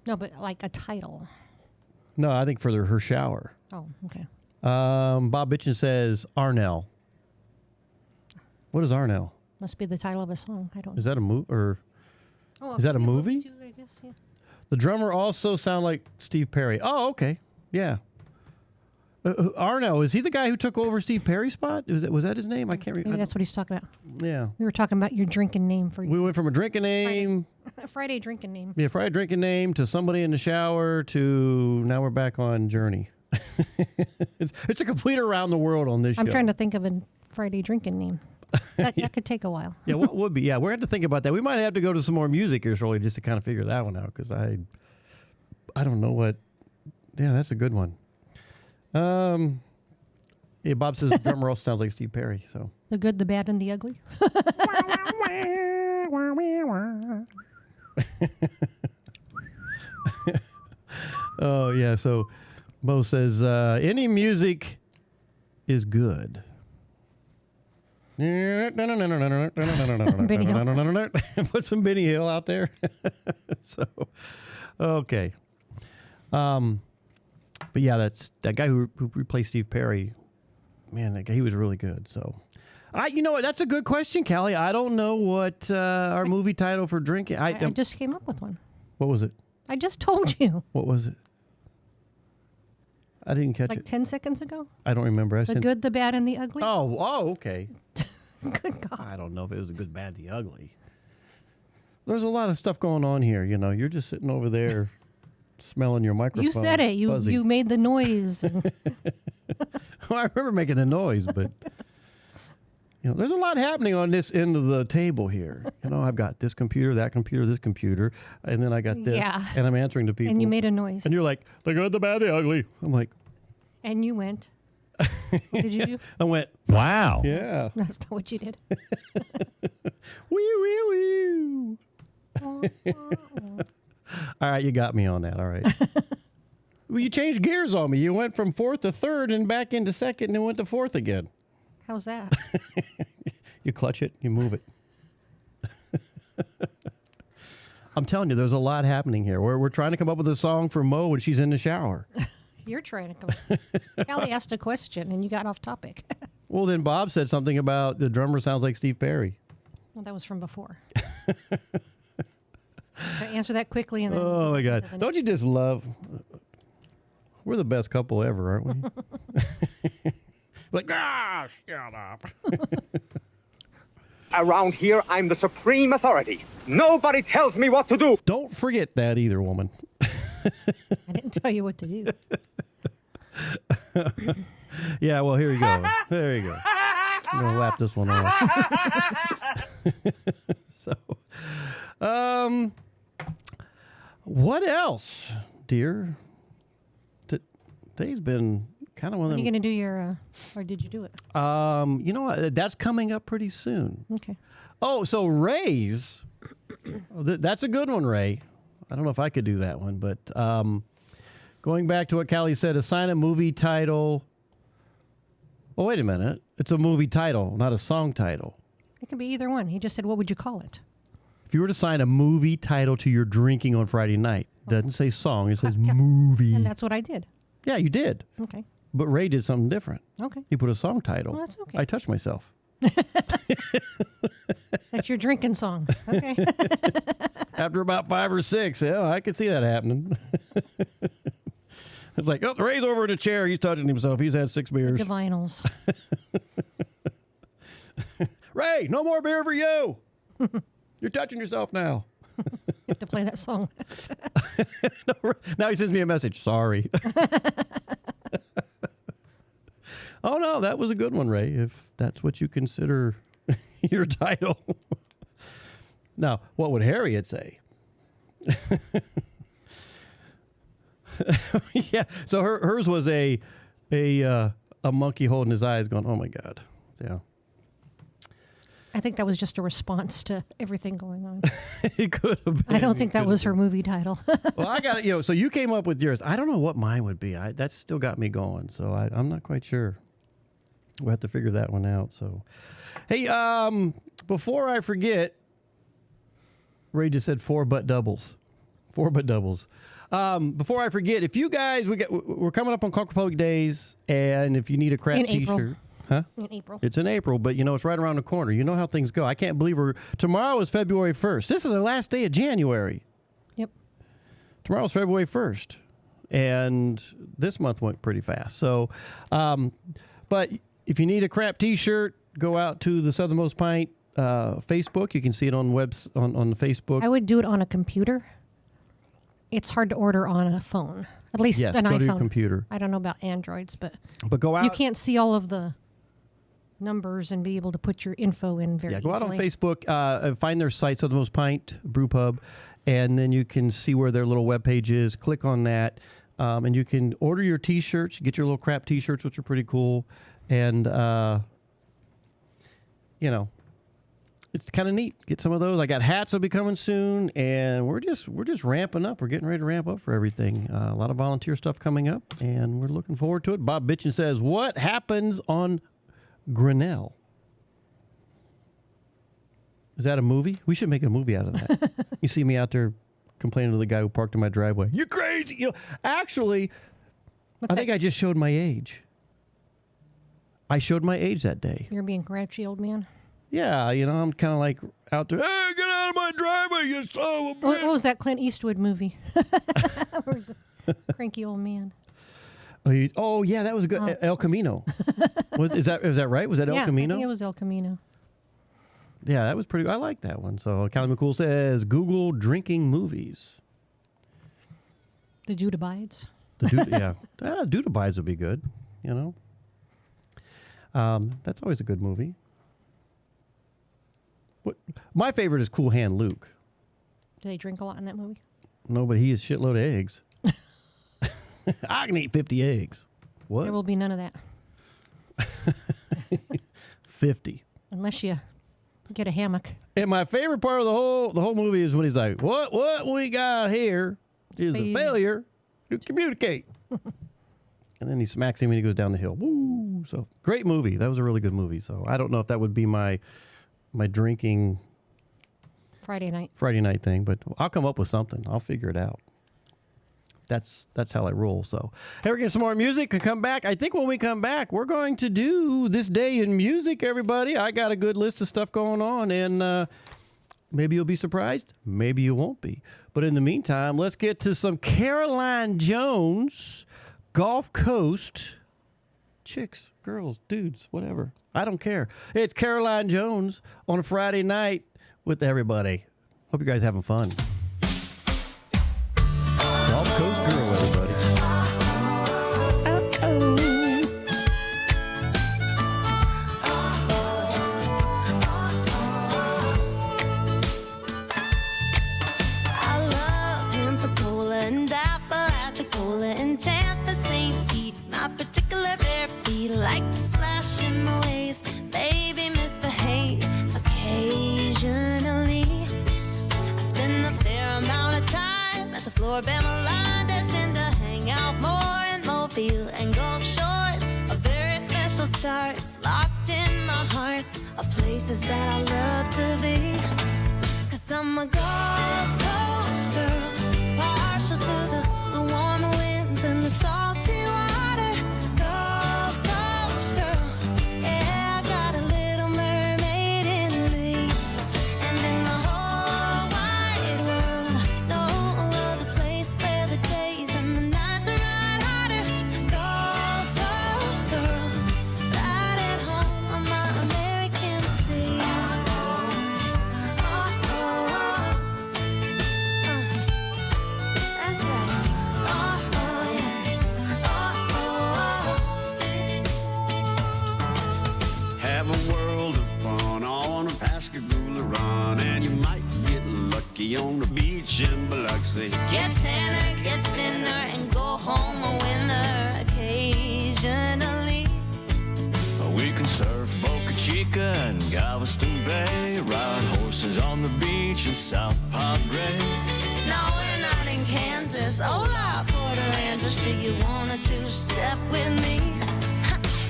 No, but like a title. No, I think for her shower. Oh, okay. Bob Bitchin says Arnell. What is Arnell? Must be the title of a song. I don't know. Is that a movie? Or is that a movie? Too, I guess, yeah. The drummer also sound like Steve Perry. Oh, okay. Yeah. Arno, is he the guy who took over Steve Perry's spot? Was that his name? I can't remember. Maybe that's what he's talking about. Yeah. We were talking about your drinking name for you. We went from a drinking name. Friday drinking name. Yeah, Friday drinking name to somebody in the shower to now we're back on Journey. It's a complete around the world on this show. I'm trying to think of a Friday drinking name. That could take a while. Yeah, what would be? Yeah, we're going to think about that. We might have to go to some more music here shortly just to kind of figure that one out because I don't know what. Yeah, that's a good one. Yeah, Bob says the drummer also sounds like Steve Perry. So the good, the bad, and the ugly. Oh yeah. So Bo says any music is good. Put some Benny Hill out there. So okay. But yeah, that's that guy who replaced Steve Perry. Man, that guy, he was really good. So, you know what? That's a good question, Callie. I don't know what our movie title for drinking. I just came up with one. What was it? I just told you. What was it? I didn't catch Like it. 10 seconds ago? I don't remember. The good, the bad, and the ugly? Oh, okay. Good God. I don't know if it was the good, bad, the ugly. There's a lot of stuff going on here. You know, you're just sitting over there smelling your microphone. You said it. You made the noise. Well, I remember making the noise, but you know, there's a lot happening on this end of the table here. You know, I've got this computer, that computer, this computer, and then I got this, Yeah. and I'm answering to people. And you made a noise. And you're like, the good, the bad, the ugly. I'm like, And you went. What did you do? I went, wow. Yeah. That's not what you did. Wee, wee, wee. All right, you got me on that. All right. Well, you changed gears on me. You went from fourth to third and back into second and then went to fourth again. How's that? You clutch it, you move it. I'm telling you, there's a lot happening here. We're trying to come up with a song for Mo when she's in the shower. You're trying to come. Callie asked a question and you got off topic. Well, then Bob said something about the drummer sounds like Steve Perry. Well, that was from before. Just gonna answer that quickly and then. Oh my God! Don't you just love? We're the best couple ever, aren't we? Like, shut up. Around here, I'm the supreme authority. Nobody tells me what to do. Don't forget that either, woman. I didn't tell you what to do. Yeah, well, here you go. There you go. I'm going to lap this one off. So, what else, dear? Today's been kind of one of When are them. you going to do your, or did you do it? You know what? That's coming up pretty soon. Okay. Oh, so Ray's, that's a good one, Ray. I don't know if I could do that one, but going back to what Callie said, assign a movie title. Oh, wait a minute. It's a movie title, not a song title. It can be either one. He just said, what would you call it? If you were to assign a movie title to your drinking on Friday night, it doesn't say song, it says movie. And that's what I did. Yeah, you did. Okay. But Ray did something different. Okay. He put a song title. Well, that's okay. I touched myself. That's your drinking song. Okay. After about 5 or 6, yeah, I could see that happening. It's like, oh, Ray's over in a chair. He's touching himself. He's had 6 beers. The vinyls. Ray, no more beer for you. You're touching yourself now. You have to play that song. Now he sends me a message. Sorry. Oh, no, that was a good one, Ray, if that's what you consider your title. Now, what would Harriet say? Yeah, so hers was a monkey holding his eyes going, oh, my God. Yeah. I think that was just a response to everything going on. It could have been. I don't think that was her movie title. Well, I got it. So you came up with yours. I don't know what mine would be. That's still got me going. So I'm not quite sure. We'll have to figure that one out. So, hey, before I forget, Ray just said 4 butt doubles. 4 butt doubles. Before I forget, if you guys, we're coming up on Conquer Public Days, and if you need a craft In April. T-shirt. Huh? In April. It's in April, but it's right around the corner. You know how things go. I can't believe tomorrow is February 1st. This is the last day of January. Yep. Tomorrow's February 1st. And this month went pretty fast. So, but if you need a crap T-shirt, go out to the Southernmost Pint Facebook. You can see it on on the Facebook. I would do it on a computer. It's hard to order on a phone. At least Yes, an go iPhone. to your computer. I don't know about Androids, but go out. You can't see all of the numbers and be able to put your info in very Go out on easily. Facebook, find their site, Southernmost Pint Brewpub, and then you can see where their little webpage is. Click on that, and you can order your T-shirts. Get your little crap T-shirts, which are pretty cool, and it's kind of neat. Get some of those. I got hats that'll be coming soon, and we're just ramping up. We're getting ready to ramp up for everything. A lot of volunteer stuff coming up, and we're looking forward to it. Bob Bitchin says, "What happens on Grinnell?" Is that a movie? We should make a movie out of that. You see me out there complaining to the guy who parked in my driveway. You're crazy. Actually, I think I just showed my age. I showed my age that day. You're being grouchy, old man. Yeah, I'm kind of like out there. Hey, get out of my driveway, you son of a bitch. What was that Clint Eastwood movie? Where's the cranky old man? Oh, yeah, that was good. El Camino. Is that right? Was that El Camino? I think it was El Camino. Yeah, that was pretty. I like that one. So Callie McCool says Google drinking movies. The Judabites. Yeah, Judabites would be good. You know, that's always a good movie. My favorite is Cool Hand Luke. Do they drink a lot in that movie? No, but he eats a shitload of eggs. I can eat 50 eggs. What? There will be none of that. 50. Unless you get a hammock. And my favorite part of the whole movie is when he's like, "What we got here is a failure to communicate." And then he smacks him and he goes down the hill. Woo! So great movie. That was a really good movie. So I don't know if that would be my drinking Friday night thing, but I'll come up with something. I'll figure it out. That's how I roll. So, hey, we're getting some more music and come back. I think when we come back, we're going to do This Day in Music, everybody. I got a good list of stuff going on, and maybe you'll be surprised. Maybe you won't be. But in the meantime, let's get to some Caroline Jones, Gulf Coast, chicks, girls, dudes, whatever. I don't care. It's Caroline Jones on a Friday night with everybody. Hope you guys having fun. Gulf Coast girl, everybody. I love Pensacola and Apalachicola and Tampa, St. Pete. My particular bare feet like to splash in the waves. Baby, misbehave occasionally. I spend a fair amount of time at the Floribama line, destined to hang out more in Mobile and Gulf Shores. A very special charts locked in my heart of places that I love to be. 'Cause I'm a Gulf Coast girl, partial to the warmer winds and the salty water. Gulf Coast girl, yeah, I got a little mermaid in me. And in the whole wide world, no other place where the days and the nights are right harder. Gulf Coast girl, right at home on my American sea. That's right. Have a world of fun on a Pascagoula run, and you might get lucky on the beach in Biloxi. Get tanner, get thinner, and go home a winner occasionally. We can surf Boca Chica and Galveston Bay, ride horses on the beach in South Padre. No, we're not in Kansas. Hola, Port Aransas. Do you wanna two-step with me?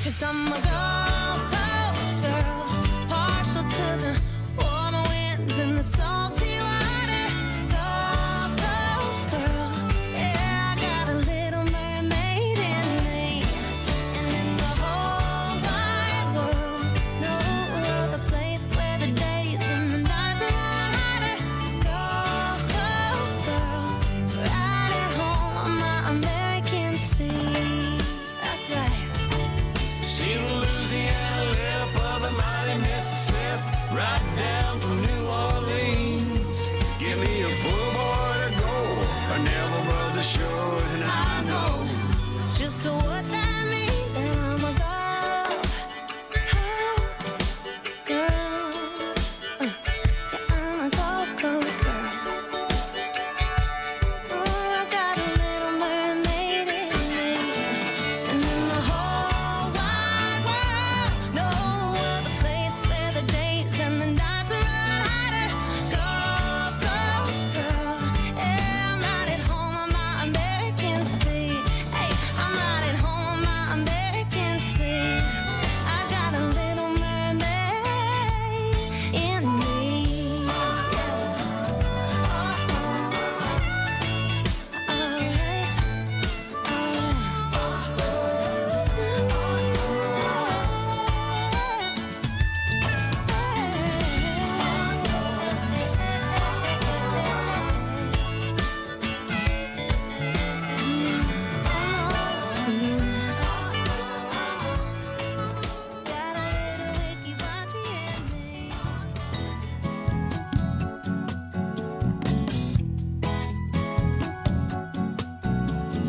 'Cause I'm a Gulf Coast girl, partial to the warmer winds and the salty water. Gulf Coast girl, yeah, I got a little mermaid in me. And in the whole wide world, no other place where the days and the nights are harder. Gulf Coast girl, right at home on my American sea. That's right. See the Louisiana lip of the mighty Mississippi, right down from New Orleans.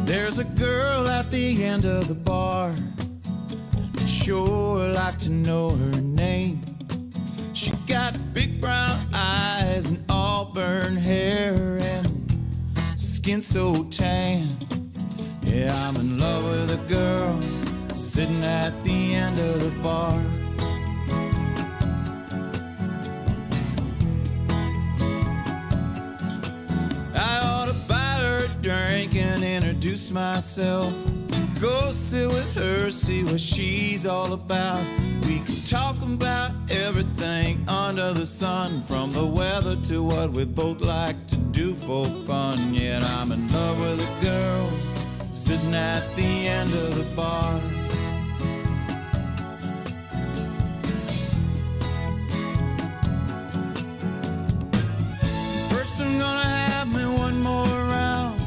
There's a girl at the end of the bar. I'd sure like to know her name. She got big brown eyes and auburn hair and skin so tan. Yeah, I'm in love with a girl sitting at the end of the bar. I ought to buy her a drink and introduce myself. Go sit with her, see what she's all about. We can talk about everything under the sun, from the weather to what we both like to do for fun. Yet I'm in love with a girl sitting at the end of the bar. First I'm gonna have me one more round,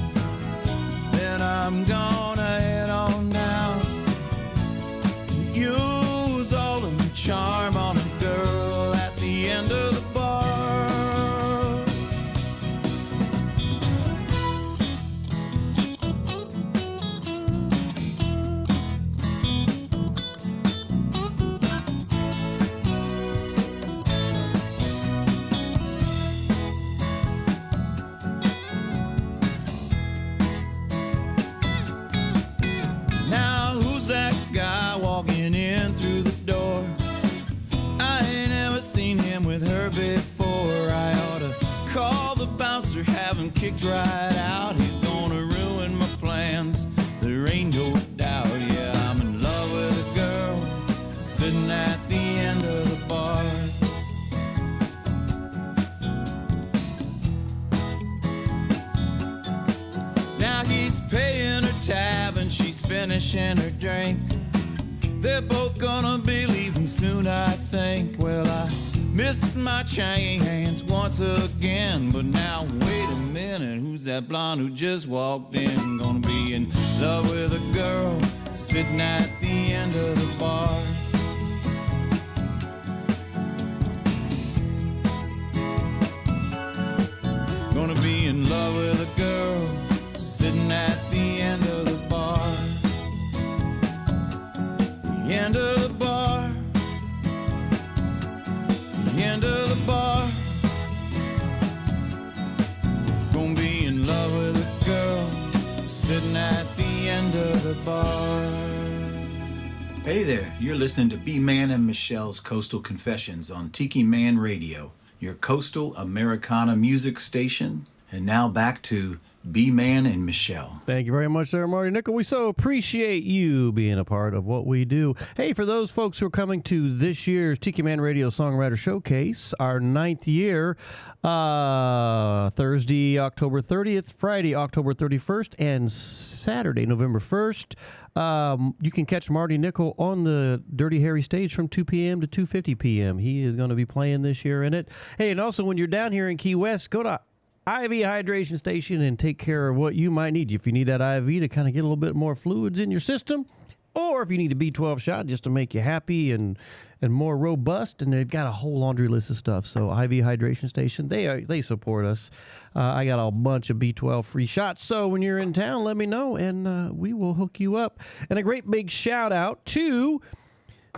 then I'm gonna head on down. Use all of my charm on a girl at the end of the bar. Now who's that guy walking in through the door? I ain't ever seen him with her before. I ought to call the bouncer, have him kicked right out. He's gonna ruin my plans, there ain't no doubt. Yeah, I'm in love with a girl sitting at the end of the bar. Now he's paying her tab and she's finishing her drink. They're both gonna be leaving soon, I think. Well, I missed my chance once again, but now wait a minute, who's that blonde who just walked in? Gonna be in love with a girl sitting at the end of the bar. Gonna be in love with a girl sitting at the end of the bar. The end of the bar. The end of the bar. Gonna be in love with a girl sitting at the end of the bar. Hey there, you're listening to B-Man and Michelle's Coastal Confessions on Tiki Man Radio, your coastal Americana music station. And now back to B-Man and Michelle. Thank you very much, there, Marty Nickel. We so appreciate you being a part of what we do. Hey, for those folks who are coming to this year's Tiki Man Radio Songwriter Showcase, our 9th year, Thursday, October 30th, Friday, October 31st, and Saturday, November 1st. You can catch Marty Nickel on the Dirty Harry stage from 2 p.m. to 2:50 p.m. He is going to be playing this year in it. Hey, and also when you're down here in Key West, go to IV Hydration Station and take care of what you might need. If you need that IV to kind of get a little bit more fluids in your system, or if you need a B12 shot just to make you happy and more robust, and they've got a whole laundry list of stuff. So IV Hydration Station, they support us. I got a bunch of B12 free shots. So when you're in town, let me know, and we will hook you up. And a great big shout out to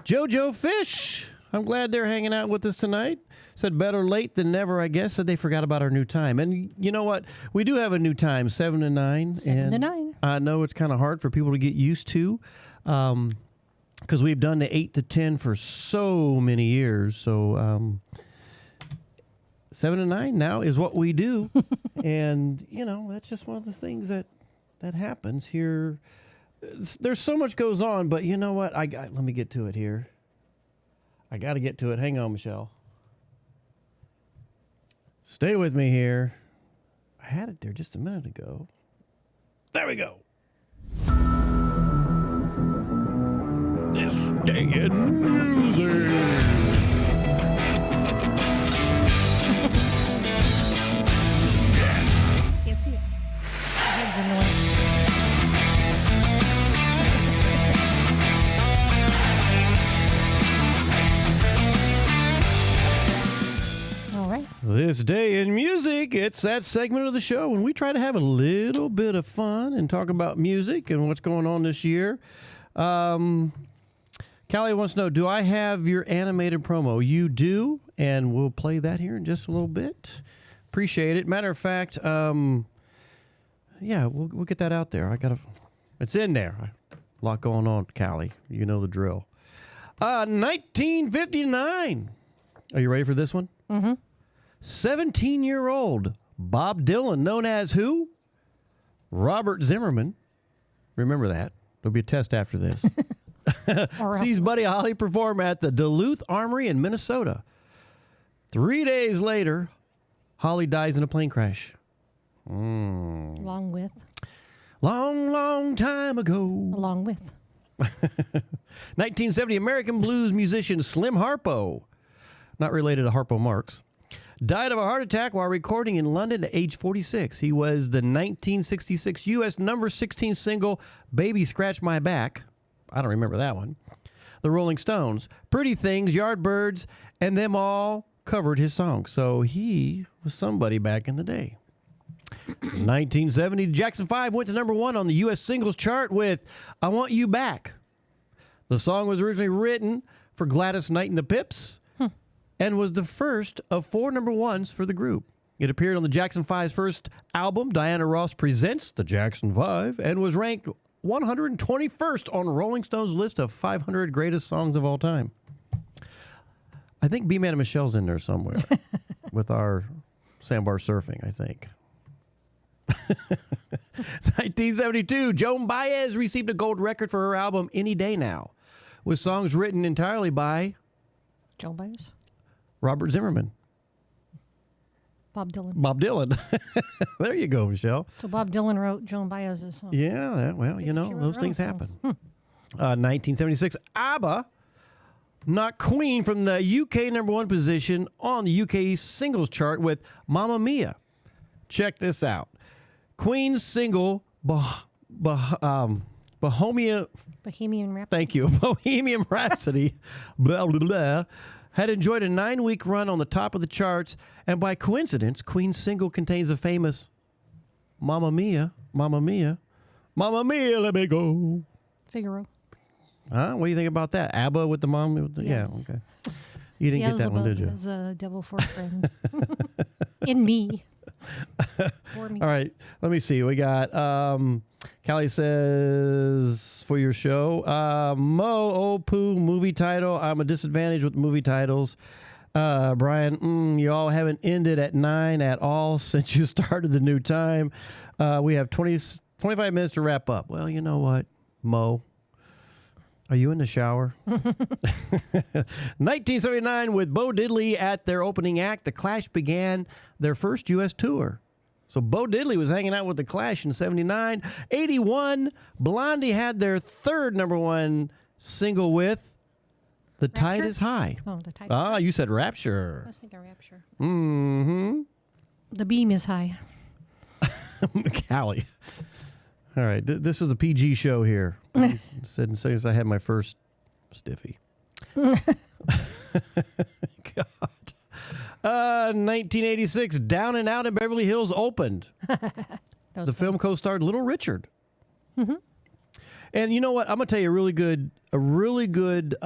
JoJo Fish. I'm glad they're hanging out with us tonight. Said better late than never, I guess. Said they forgot about our new time. And you know what? We do have a new time, 7 to 9. 7 to 9. I know it's kind of hard for people to get used to because we've done the 8 to 10 for so many years. So 7 to 9 now is what we do. And, you know, that's just one of the things that happens here. There's so much goes on, but you know what? Let me get to it here. I got to get to it. Hang on, Michelle. Stay with me here. I had it there just a minute ago. There we go. This day in music. Can't see it. This day in music week, it's that segment of the show when we try to have a little bit of fun and talk about music and what's going on this year. Callie wants to know, do I have your animated promo? You do, and we'll play that here in just a little bit. Appreciate it. Matter of fact, we'll get that out there. It's in there. A lot going on, Callie. You know the drill. 1959. Are you ready for this one? Mm-hmm. 17-year-old Bob Dylan, known as who? Robert Zimmerman. Remember that. There'll be a test after this. Sees Buddy Holly perform at the Duluth Armory in Minnesota. 3 days later, Holly dies in a plane crash. Along with? Long time ago. Along with. 1970, American blues musician Slim Harpo, not related to Harpo Marx, died of a heart attack while recording in London at age 46. He was the 1966 U.S. number 16 single, Baby Scratch My Back. I don't remember that one. The Rolling Stones, Pretty Things, Yardbirds, and them all covered his song. So he was somebody back in the day. 1970, Jackson 5 went to number 1 on the U.S. singles chart with I Want You Back. The song was originally written for Gladys Knight and the Pips and was the first of 4 number 1s for the group. It appeared on the Jackson 5's first album, Diana Ross Presents the Jackson 5, and was ranked 121st on Rolling Stone's list of 500 greatest songs of all time. I think B-Man and Michelle's in there somewhere with our sandbar surfing, I think. 1972, Joan Baez received a gold record for her album Any Day Now, with songs written entirely by Joan Baez? Robert Zimmerman. Bob Dylan. Bob Dylan. There you go, Michelle. So Bob Dylan wrote Joan Baez's song. Yeah, well, you know, those things happen. 1976, ABBA knocked Queen from the UK number 1 position on the UK singles chart with Mamma Mia. Check this out. Queen's single, Bohemian Rhapsody. Thank you. Bohemian Rhapsody, blah, blah, blah, had enjoyed a 9-week run on the top of the charts, and by coincidence, Queen's single contains the famous Mamma Mia, Mamma Mia, Mamma Mia, let me go. Figaro. Huh? What do you think about that? ABBA with the mom? Yes. Yeah, okay. You didn't get that one, did you? As a devil for a friend. In me. For me. All right, let me see. We got Callie says for your show, Mo Opu movie title. I'm a disadvantage with movie titles. Brian, you all haven't ended at 9 at all since you started the new time. We have 25 minutes to wrap up. Well, you know what, Mo? Are you in the shower? 1979, with Bo Diddley at their opening act, The Clash began their first U.S. tour. So Bo Diddley was hanging out with The Clash in 79. 81, Blondie had their third number 1 single with The Tide is High. Oh, The Tide is High. You said Rapture. I was thinking Rapture. Mm-hmm. The beam is high. Callie. All right, this is the PG show here. Said as soon as I had my first stiffy. God. 1986, Down and Out in Beverly Hills opened. The film co-starred Little Richard. Mm-hmm. And you know what? I'm gonna tell you a really good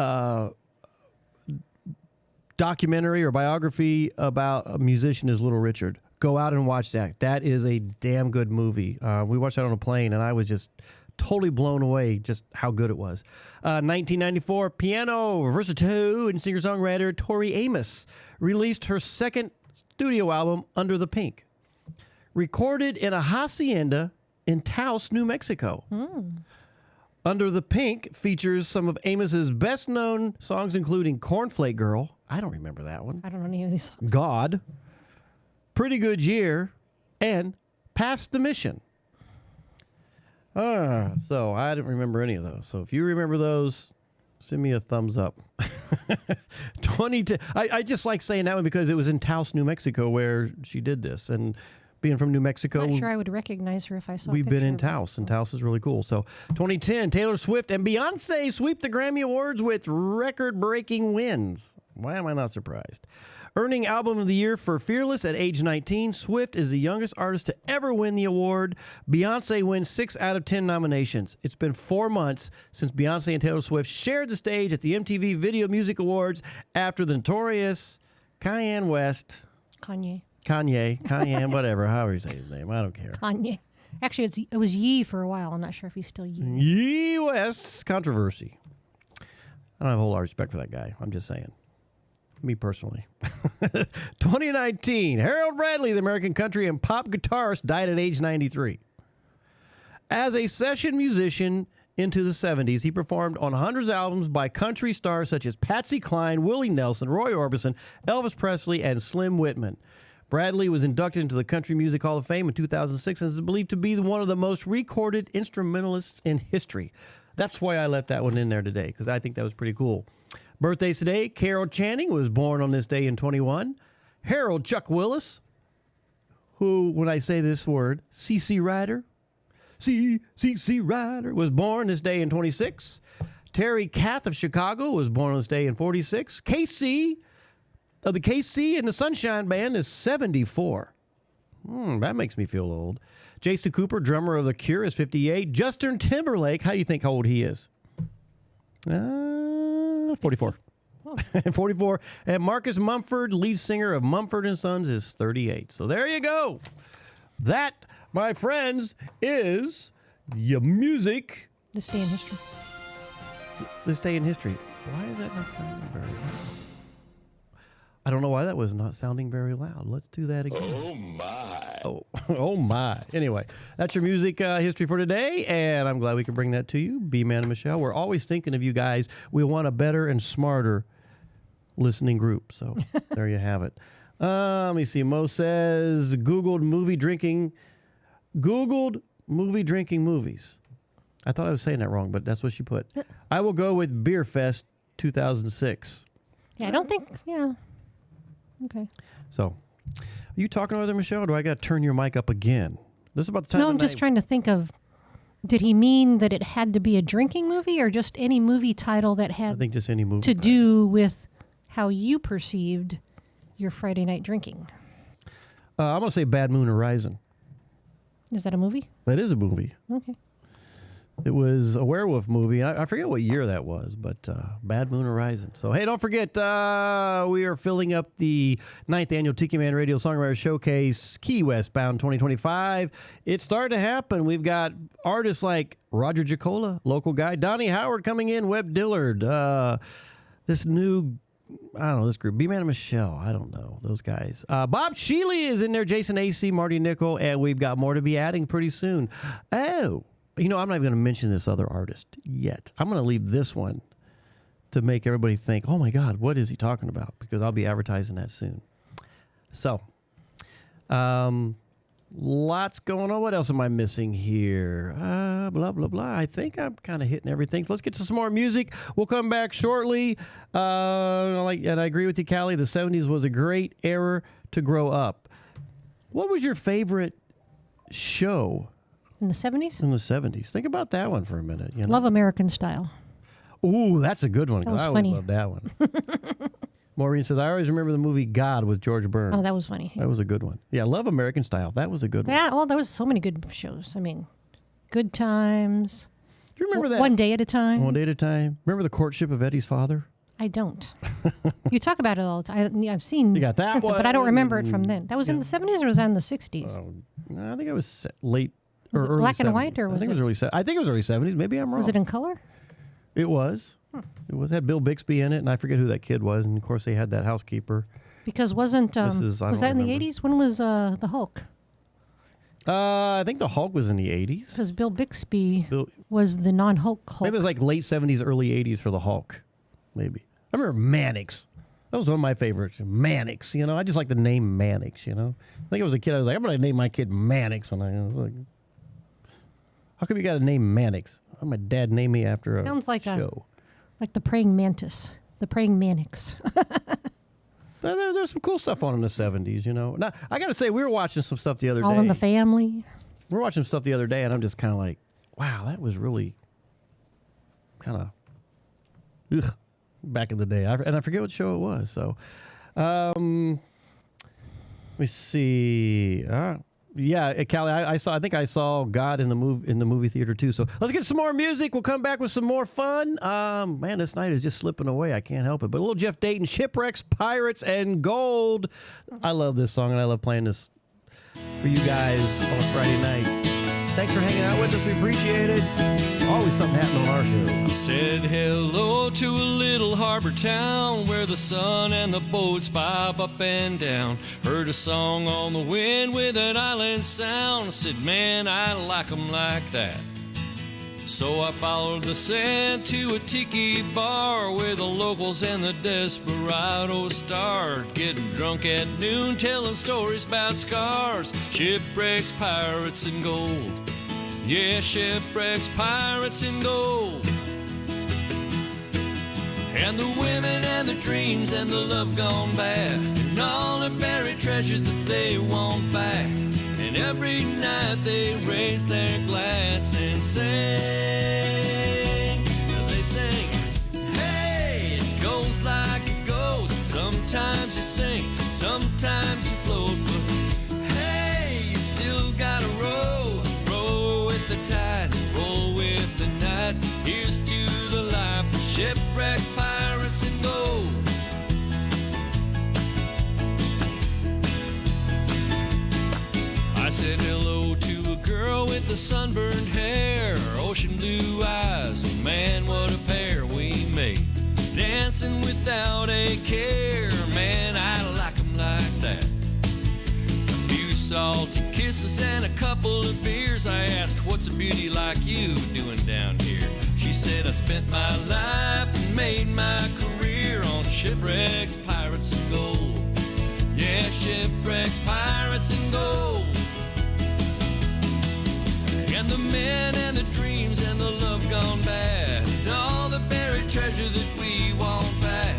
documentary or biography about a musician is Little Richard. Go out and watch that. That is a damn good movie. We watched that on a plane, and I was just totally blown away just how good it was. 1994, piano virtuoso and singer-songwriter Tori Amos released her second studio album, Under the Pink. Recorded in a hacienda in Taos, New Mexico. Under the Pink features some of Amos's best-known songs, including Cornflake Girl. I don't remember that one. I don't know any of these songs. God, Pretty Good Year, and Past the Mission. So I didn't remember any of those. So if you remember those, send me a thumbs up. 22. I just like saying that one because it was in Taos, New Mexico, where she did this. And being from New Mexico. Not sure I would recognize her if I saw a We've been in picture of her. Taos, and Taos is really cool. So 2010, Taylor Swift and Beyonce sweep the Grammy Awards with record-breaking wins. Why am I not surprised? Earning Album of the Year for Fearless at age 19, Swift is the youngest artist to ever win the award. Beyonce wins 6 out of 10 nominations. It's been 4 months since Beyonce and Taylor Swift shared the stage at the MTV Video Music Awards after the notorious Kanye West... Kanye, whatever, however you say his name. I don't care. Kanye. Actually, it was Ye for a while. I'm not sure if he's still Ye. Ye West controversy. I don't have a whole lot of respect for that guy. I'm just saying. Me personally. 2019, Harold Bradley, the American country and pop guitarist, died at age 93. As a session musician into the 70s, he performed on hundreds of albums by country stars such as Patsy Cline, Willie Nelson, Roy Orbison, Elvis Presley, and Slim Whitman. Bradley was inducted into the Country Music Hall of Fame in 2006 and is believed to be one of the most recorded instrumentalists in history. That's why I left that one in there today, because I think that was pretty cool. Birthdays today, Carol Channing was born on this day in 21. Harold Chuck Willis, who, when I say this word, C.C. Ryder, C.C. Ryder, was born this day in 26. Terry Kath of Chicago was born on this day in 46. KC of the KC and the Sunshine Band is 74. That makes me feel old. Jason Cooper, drummer of The Cure, is 58. Justin Timberlake, how do you think how old he is? 44. 44. And Marcus Mumford, lead singer of Mumford & Sons, is 38. So there you go. That, my friends, is your music. This day in history. This day in history. Why is that not sounding very loud? I don't know why that was not sounding very loud. Let's do that again. Oh, my. Oh, my. Anyway, that's your music history for today, and I'm glad we could bring that to you. B-Man and Michelle, we're always thinking of you guys. We want a better and smarter listening group, so there you have it. Let me see. Mo says, Googled movie drinking movies. I thought I was saying that wrong, but that's what she put. I will go with Beer Fest 2006. Yeah, I don't think, yeah. Okay. So, are you talking over there, Michelle, or do I got to turn your mic up again? This is about the time No, I'm just trying to think of, did he mean that it had to be a drinking movie or just any movie title that had I think just any movie to do with how you perceived your Friday night drinking? I'm going to say Bad Moon Horizon. Is that a movie? That is a movie. Okay. It was a werewolf movie. I forget what year that was, but Bad Moon Horizon. So, hey, don't forget, we are filling up the 9th Annual Tiki Man Radio Songwriter Showcase Key West Bound 2025. It's starting to happen. We've got artists like Roger Giacola, local guy, Donnie Howard coming in, Webb Dillard, this new... I don't know, this group, B-Man and Michelle, I don't know, those guys. Bob Sheely is in there, Jason A.C., Marty Nickel, and we've got more to be adding pretty soon. Oh, you know, I'm not even going to mention this other artist yet. I'm going to leave this one to make everybody think, oh my God, what is he talking about? Because I'll be advertising that soon. So, lots going on. What else am I missing here? Blah, blah, blah. I think I'm kind of hitting everything. So let's get to some more music. We'll come back shortly. And I agree with you, Callie. The 70s was a great era to grow up. What was your favorite show? In the 70s? In the 70s. Think about that one for a minute. You know? Love American Style. Ooh, that's a good one. That was I always funny. loved that one. Maureen says, I always remember the movie God with George Burns. Oh, that was funny. That was a good one. Yeah, Love American Style. That was a good one. Yeah, well, there was so many good shows. I mean, Good Times. Do you remember that? One Day at a Time. One Day at a Time. Remember The Courtship of Eddie's Father? I don't. You talk about it all the time. I've seen You got that since one. then, but I don't remember it from then. That was in the 70s or was that in the 60s? I think it was late Was or it early black 70s. and white, or I was think it- it was early. I think it was early 70s. Maybe I'm wrong. Was it in color? It was. It was. Had Bill Bixby in it, and I forget who that kid was. And of course, they had that housekeeper. Because wasn't I was don't that in the remember. 80s? When was the Hulk? I think the Hulk was in the 80s. Because Bill Bixby was the non-Hulk Hulk. Maybe it was like late 70s, early 80s for the Hulk. Maybe. I remember Mannix. That was one of my favorites. Mannix. You know, I just like the name Mannix, you know. I think I was a kid. I was like, I'm going to name my kid Mannix. When I was like, how come you got a name Mannix? Oh, my dad named me after a Sounds like show. like the praying mantis, the praying Mannix. there's some cool stuff on in the 70s, you know. Now, I got to say, we were watching some stuff the other day. All in the Family. We were watching some stuff the other day, and I'm just kind of like, wow, that was really kind of back in the day. And I forget what show it was. So, let me see. Yeah, Callie, I think I saw God in the movie theater too. So let's get some more music. We'll come back with some more fun. Man, this night is just slipping away. I can't help it. But a little Jeff Dayton, Shipwrecks, Pirates, and Gold. I love this song, and I love playing this for you guys on a Friday night. Thanks for hanging out with us. We appreciate it. Always something happening on our show. I said hello to a little harbor town where the sun and the boats bob up and down. Heard a song on the wind with an island sound. I said, man, I like 'em like that. So I followed the scent to a tiki bar where the locals and the desperados start getting drunk at noon, telling stories about scars, shipwrecks, pirates, and gold. Yeah, shipwrecks, pirates, and gold. And the women and the dreams and the love gone bad, and all the buried treasure that they want back. And every night they raise their glass and sing. They sing, hey, it goes like it goes. Sometimes you sing, sometimes you float, but hey, you still gotta roll, roll with the tide, roll with the night. Here's to the life of shipwrecks, pirates, and gold. I said hello to a girl with the sunburned hair, ocean blue eyes, and man, what a pair we made. Dancing without a care, man, I like 'em like that. A few salty kisses and a couple of beers. I asked, what's a beauty like you doing down here? She said, I spent my life and made my career on shipwrecks, pirates, and gold. Yeah, shipwrecks, pirates, and gold. And the men and the dreams and the love gone bad, and all the buried treasure that we want back.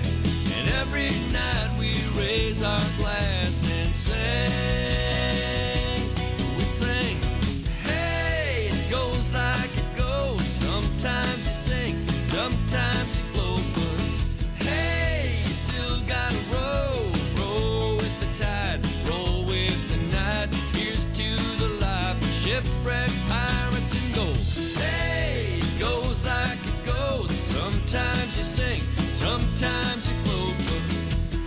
And every night we raise our glass and sing. We sing, hey, it goes like it goes. Sometimes you sing, sometimes you float, but hey, you still gotta roll, roll with the tide, roll with the night. Here's to the life of shipwrecks, pirates, and gold. Hey, it goes like it goes. Sometimes you sing, sometimes you float, but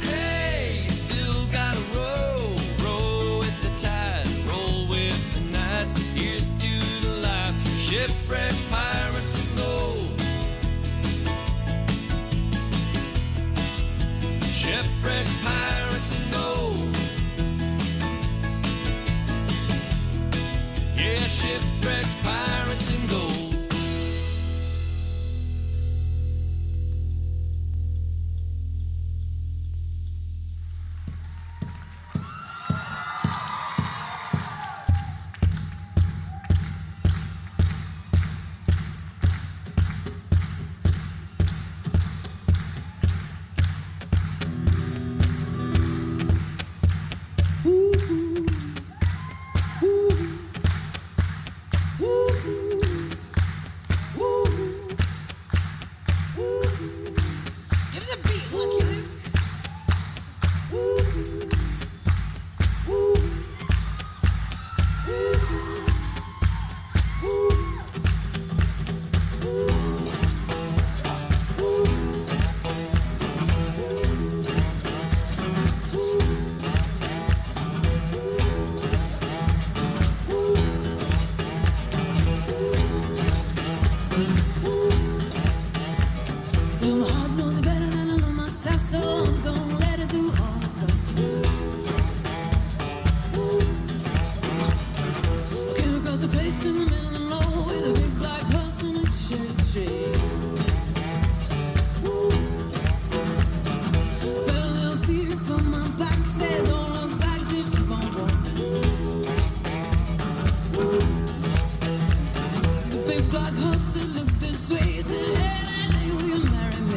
hey, you still gotta roll, roll with the tide, roll with the night. Here's to the life, shipwrecks, pirates, and gold. Shipwrecks, pirates, and gold. Yeah, shipwrecks, pirates, and gold. Give us a beat, Lucky Luke. Well, my heart knows it better than I know myself, so I'm gonna let it do all the time. I came across a place in the middle of nowhere with a big black horse and a cherry tree. I felt a little fear upon my back, said don't look back, just keep on walking. The big black horse said look this way, said hey, will you marry me?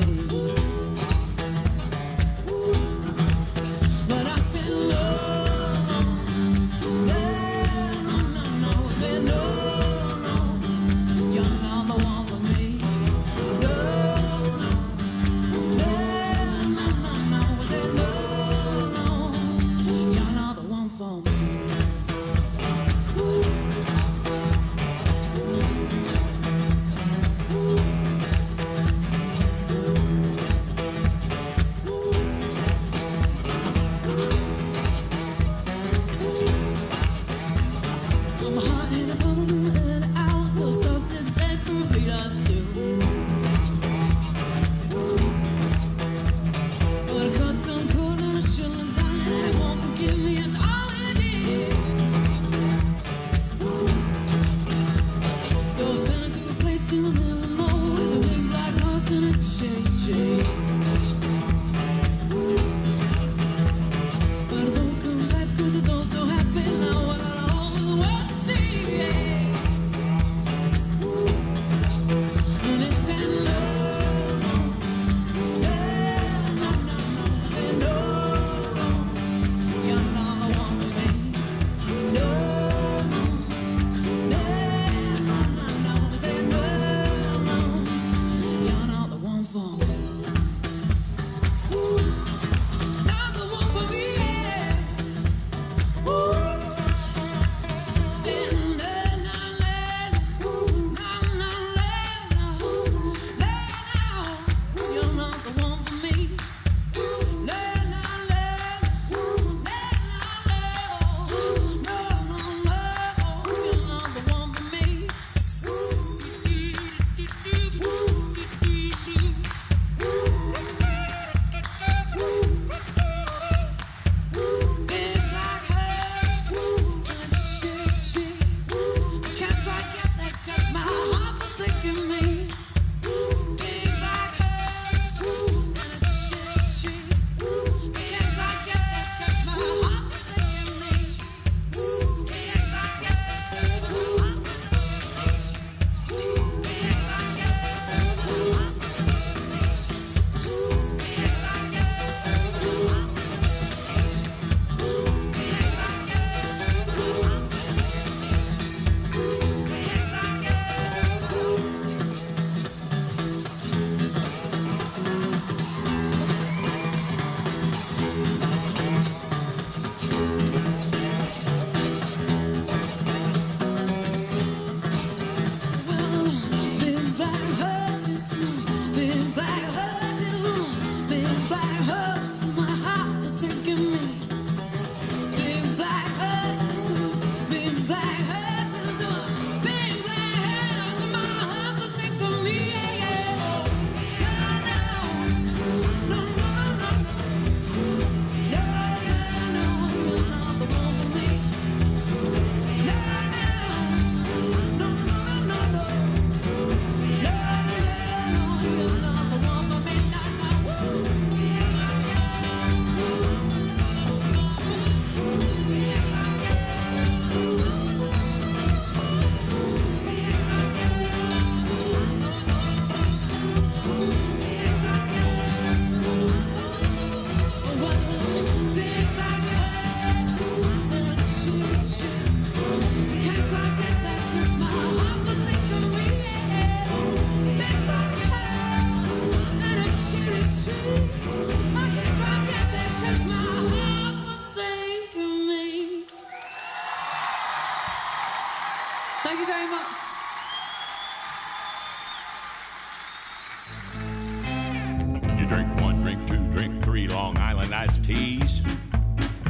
drink one, drink two, drink three Long Island iced teas.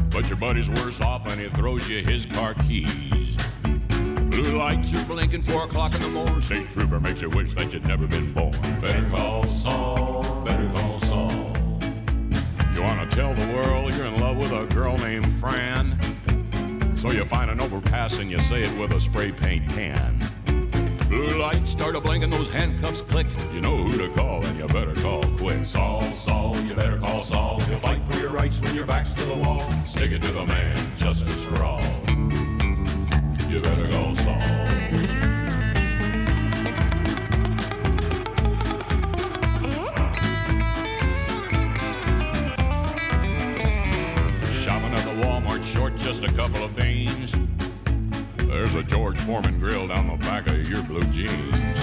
But your buddy's worse off and he throws you his car keys. Blue lights are blinking 4 o'clock in the morning. St. Trooper makes you wish that you'd never been born. Better call Saul, better call Saul. You want to tell the world you're in love with a girl named Fran. So you find an overpass and you say it with a spray paint can. Blue lights start a blinking, those handcuffs click. You know who to call and you better call quick. Saul, Saul, you better call Saul. He'll fight for your rights when your back's to the wall. Stick it to the man, justice for all. You better call Saul. Shopping at the Walmart, short just a couple of beans. There's a George Foreman grill down the back of your blue jeans.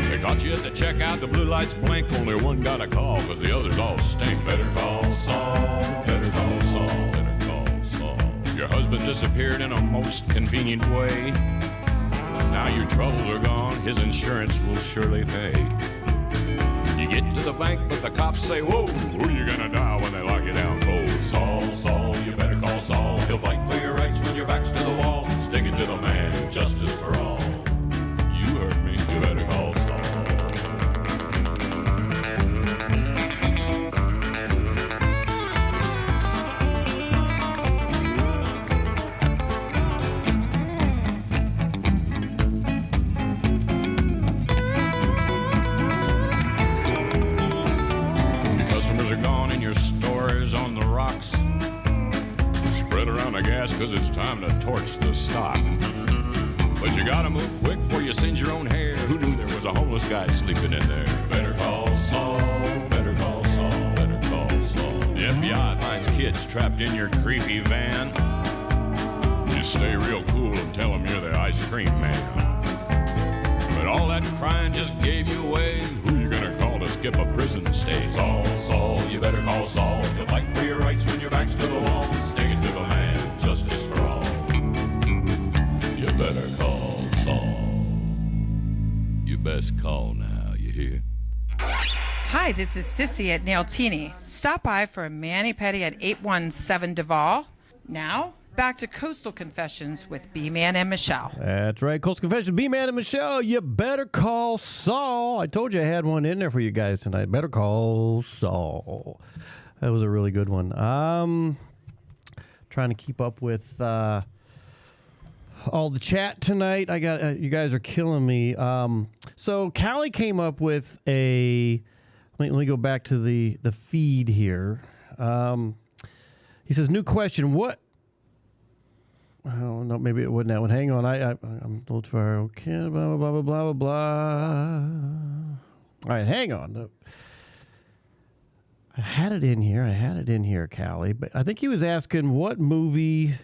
They caught you at the checkout, the blue lights blink. Only one got a call, cause the others all stink. Better call Saul, better call Saul, better call Saul. Your husband disappeared in a most convenient way. Now your troubles are gone, his insurance will surely pay. You get to the bank, but the cops say, whoa, who you gonna dial when they lock you down cold? Saul, Saul, you better call Saul. He'll fight for your rights when your back's to the wall. Stick it to the man, justice for all. You heard me, you better call Saul. 'cause it's time to torch the stock. But you gotta move quick before you singe your own hair. Who knew there was a homeless guy sleeping in there? Better call Saul, better call Saul, better call Saul. The FBI finds kids trapped in your creepy van. Just stay real cool and tell them you're the ice cream man. But all that crying just gave you away. Who you gonna call to skip a prison stay? Saul, Saul, you better call Saul. To fight for your rights when your back's to the wall. Take it to the man, justice for all. You better call Saul. You best call now, you hear? Hi, this is Sissy at Nailtini. Stop by for a mani-pedi at 817 Duval. Now, back to Coastal Confessions with B-Man and Michelle. That's right, Coastal Confessions, B-Man and Michelle. You better call Saul. I told you I had one in there for you guys tonight. Better call Saul. That was a really good one. Trying to keep up with all the chat tonight. I got you guys are killing me. So Callie came up with a. Let me go back to the feed here. He says, new question. What? Oh, no, maybe it wasn't that one. Hang on. I'm a little too far. Okay, blah, blah, blah, blah, blah, blah. All right, hang on. I had it in here, Callie. But I think he was asking what movie...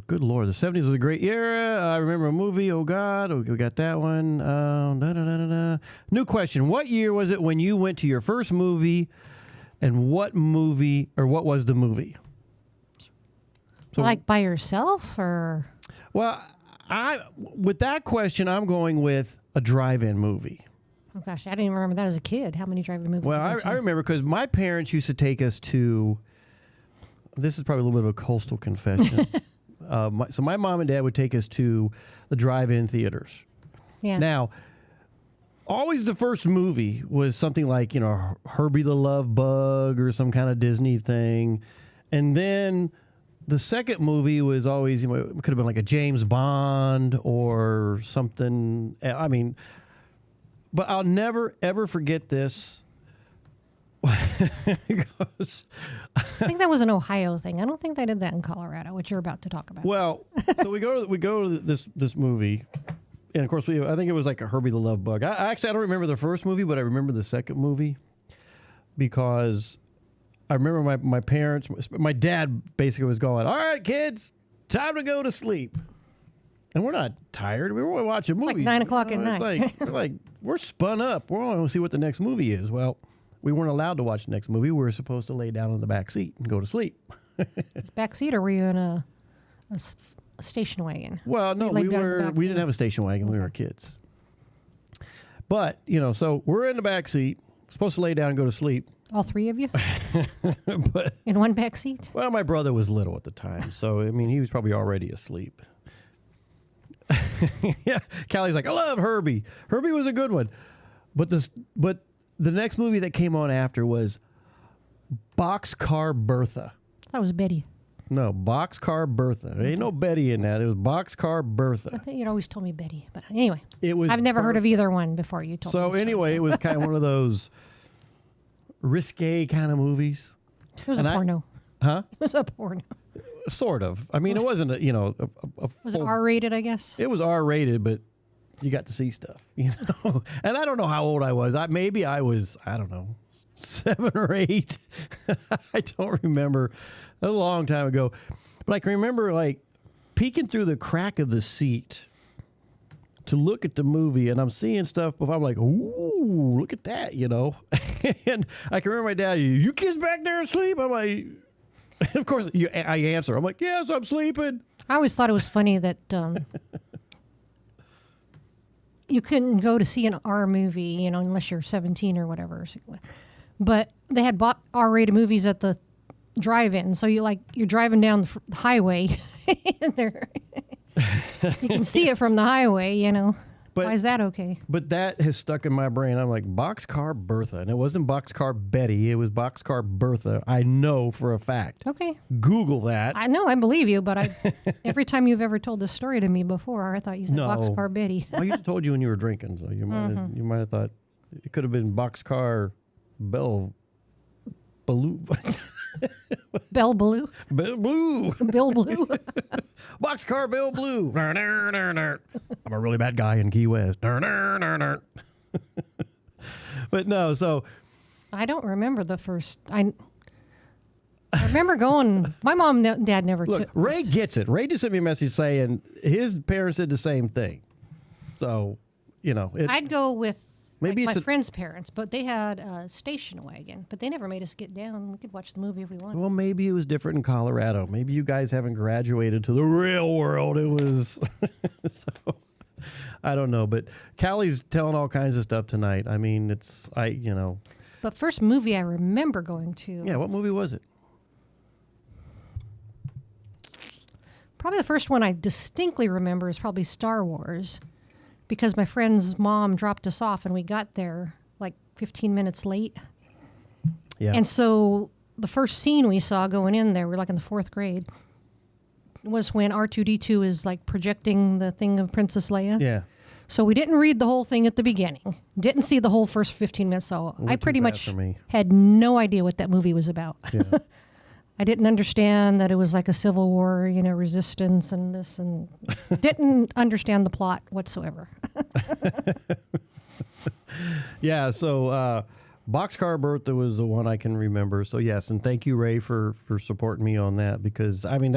Good Lord, the 70s was a great era. I remember a movie. Oh, God. Oh, we got that one. New question. What year was it when you went to your first movie, and what movie, or what was the movie? So, like by yourself, or? Well, with that question, I'm going with a drive-in movie. Oh, gosh, I didn't even remember that as a kid. How many drive-in movies? Well, I remember because my parents used to take us to, this is probably a little bit of a coastal confession. So my mom and dad would take us to the drive-in theaters. Yeah. Now, always the first movie was something like, Herbie the Love Bug or some kind of Disney thing. And then the second movie was always, it could have been like a James Bond or something. I mean, but I'll never, ever forget this. I think that was an Ohio thing. I don't think they did that in Colorado, which you're about to talk about. Well, so we go to this movie, and of course I think it was like a Herbie the Love Bug. I don't remember the first movie, but I remember the second movie because I remember my parents, my dad basically was going, "All right, kids, time to go to sleep." And we're not tired. We were watching movies. It's like 9 o'clock at night. We're spun up. We're going to see what the next movie is. Well, we weren't allowed to watch the next movie. We were supposed to lay down in the back seat and go to sleep. Back seat, or were you in a station wagon? Well, no, we didn't have a station wagon. We were kids. But, so we're in the back seat, supposed to lay down and go to sleep. All three of you? But in one back seat? Well, my brother was little at the time, so, he was probably already asleep. Yeah, Callie's like, I love Herbie. Herbie was a good one. But the next movie that came on after was Boxcar Bertha. That was Betty. No, Boxcar Bertha. There ain't no Betty in that. It was Boxcar Bertha. I think you'd always told me Betty. But anyway, It was. I've never heard of either one before you told me. So anyway, it was kind of one of those risque kind of movies. It was a porno. Huh? It was a porno. Sort of. It wasn't a Was it R-rated, I guess? It was R-rated, but you got to see stuff, And I don't know how old I was. Maybe I was, I don't know, 7 or 8. I don't remember. A long time ago. But I can remember, peeking through the crack of the seat to look at the movie, and I'm seeing stuff before I'm like, ooh, look at that, And I can remember my dad, you kids back there asleep? I'm like, of course, I answer. I'm like, yes, I'm sleeping. I always thought it was funny that you couldn't go to see an R movie, unless you're 17 or whatever. But they had bought R-rated movies at the drive-in, so you're driving down the highway, and you can see it from the highway, But, why is that okay? But that has stuck in my brain. I'm like, Boxcar Bertha. And it wasn't Boxcar Betty. It was Boxcar Bertha. I know for a fact. Okay. Google that. I know. I believe you. But every time you've ever told this story to me before, I thought you said Boxcar Betty. I used to told you when you were drinking. So you might have thought it could have been Boxcar Bell Baloo. Bell Blue. Bill Blue. Bill Blue. Boxcar Bill Blue. I'm a really bad guy in Key West. But no, so. I don't remember the first. I remember going. My mom and dad never Look, took. Ray gets it. Ray just sent me a message saying his parents did the same thing. So, I'd go with maybe my it's friend's parents, but they had a station wagon. But they never made us get down. We could watch the movie if we wanted. Well, maybe it was different in Colorado. Maybe you guys haven't graduated to the real world. It was. So, I don't know. But Callie's telling all kinds of stuff tonight. I mean, But first movie I remember going to. Yeah, what movie was it? Probably the first one I distinctly remember is probably Star Wars, because my friend's mom dropped us off and we got there like 15 minutes late. Yeah. And so the first scene we saw going in there, we were like in the 4th grade, was when R2-D2 is like projecting the thing of Princess Leia. Yeah. So we didn't read the whole thing at the beginning. Didn't see the whole first 15 minutes. So I pretty much had no idea what that movie was about. Yeah. I didn't understand that it was like a civil war, resistance and this, and didn't understand the plot whatsoever. Yeah, so Boxcar Bertha was the one I can remember. So yes, and thank you, Ray, for supporting me on that, because I mean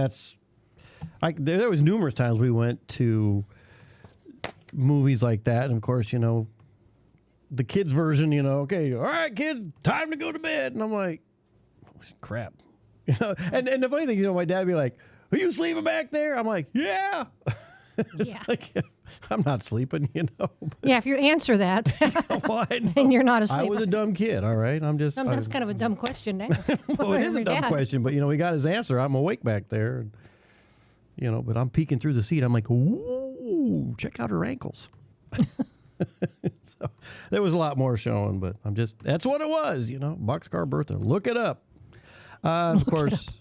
there was numerous times we went to movies like that, and of course, the kids version, okay, all right, kids, time to go to bed, and I'm like, crap. And the funny thing, my dad would be like, "Are you sleeping back there?" I'm like, "Yeah." Yeah. I'm not sleeping, Yeah, if you answer that, then you're not asleep. I was a dumb kid, all right? That's kind of a dumb question to ask. Well, it is a dumb question, but, we got his answer. I'm awake back there, and, but I'm peeking through the seat. I'm like, ooh, check out her ankles. So there was a lot more showing, but that's what it was, Boxcar Bertha. Look it up. Of course,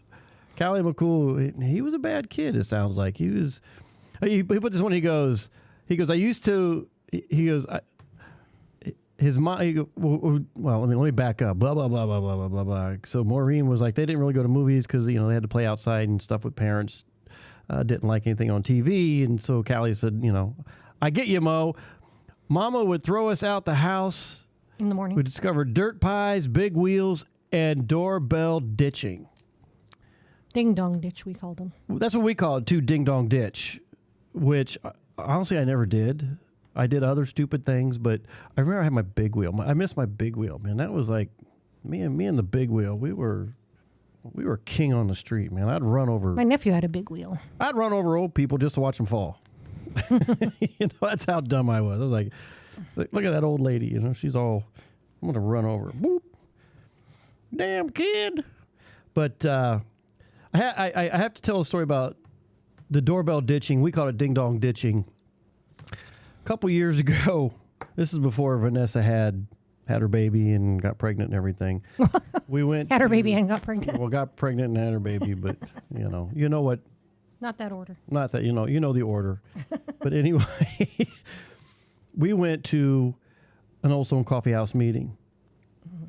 Callie McCool, he was a bad kid, it sounds like. He put this one, he goes, his mom, well, let me back up, blah, blah, blah, blah, blah, blah, blah, blah. So Maureen was like, they didn't really go to movies because, they had to play outside and stuff with parents, didn't like anything on TV. And so Callie said, I get you, Mo. Mama would throw us out the house. In the morning. We discovered dirt pies, big wheels, and doorbell ditching. Ding dong ditch, we called them. That's what we call it, too, ding dong ditch, which honestly I never did. I did other stupid things, but I remember I had my big wheel. I missed my big wheel, man. That was like me and the big wheel. We were king on the street, man. I'd run over. My nephew had a big wheel. I'd run over old people just to watch them fall. That's how dumb I was. I was like, look at that old lady. She's all, I'm gonna run over. Boop. Damn kid. But I have to tell a story about the doorbell ditching. We call it ding dong ditching. A couple years ago, this is before Vanessa had her baby and got pregnant and everything. We went had her baby and got pregnant. Well, got pregnant and had her baby, but you know what? Not that order. Not that you know the order. But anyway, we went to an Old Stone Coffee House meeting.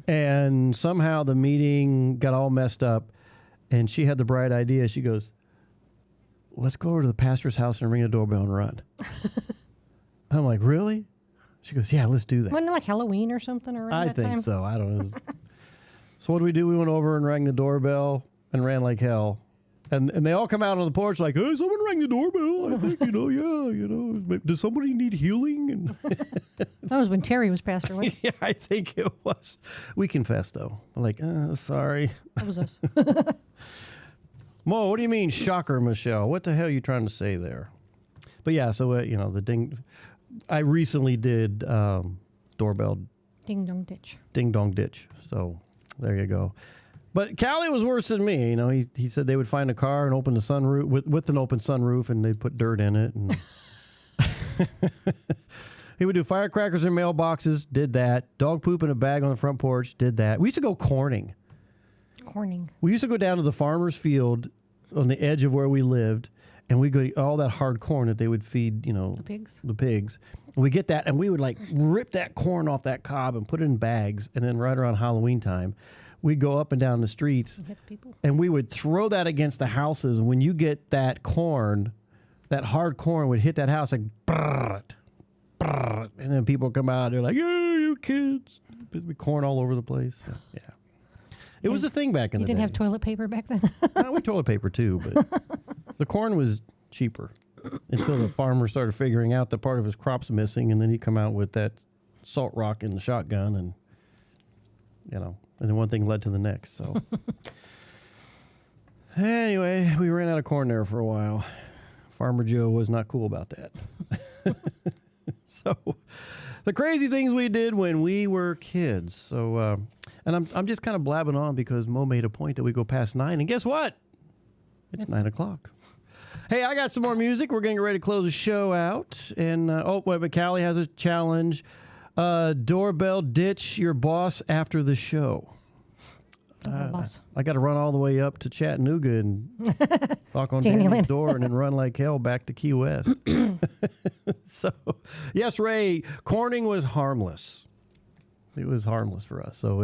And somehow the meeting got all messed up, and she had the bright idea. She goes, "Let's go over to the pastor's house and ring the doorbell and run." I'm like, "Really?" She goes, "Yeah, let's do that." Wasn't it like Halloween or something around that time? I think so. I don't know. So what do? We went over and rang the doorbell and ran like hell. And they all come out on the porch like, "Hey, someone rang the doorbell. I think, does somebody need healing?" And that was when Terry was pastor, wasn't it? Yeah, I think it was. We confessed, though. We're like, sorry. That was us. Mo, what do you mean, shocker, Michelle? What the hell are you trying to say there? But yeah, so, the ding... I recently did doorbell... Ding dong ditch. Ding dong ditch. So, there you go. But Callie was worse than me. He said they would find a car and open the sunroof with an open sunroof, and they'd put dirt in it. And he would do firecrackers in mailboxes. Did that. Dog poop in a bag on the front porch. Did that. We used to go corning. Corning. We used to go down to the farmer's field on the edge of where we lived, and we'd go eat all that hard corn that they would feed, the pigs. The pigs. And we get that, and we would rip that corn off that cob and put it in bags, and then right around Halloween time, we'd go up and down the streets, and we would throw that against the houses. When you get that corn, that hard corn would hit that house like, brrrt, brrrt, and then people come out, they're like, "Yeah, you kids." There'd be corn all over the place. So, yeah. It was a thing back in the day. You didn't have toilet paper back then? No, we toilet paper too, but the corn was cheaper until the farmer started figuring out that part of his crop's missing, and then he'd come out with that salt rock in the shotgun, and and then one thing led to the next. So anyway, we ran out of corn there for a while. Farmer Joe was not cool about that. So the crazy things we did when we were kids. So, and I'm just kind of blabbing on because Mo made a point that we go past 9, and guess what? It's 9 o'clock. Hey, I got some more music. We're getting ready to close the show out. And, but Callie has a challenge. Doorbell ditch your boss after the show. I got to run all the way up to Chattanooga and knock on Danny's door and then run like hell back to Key West. So, yes, Ray, corning was harmless. It was harmless for us. So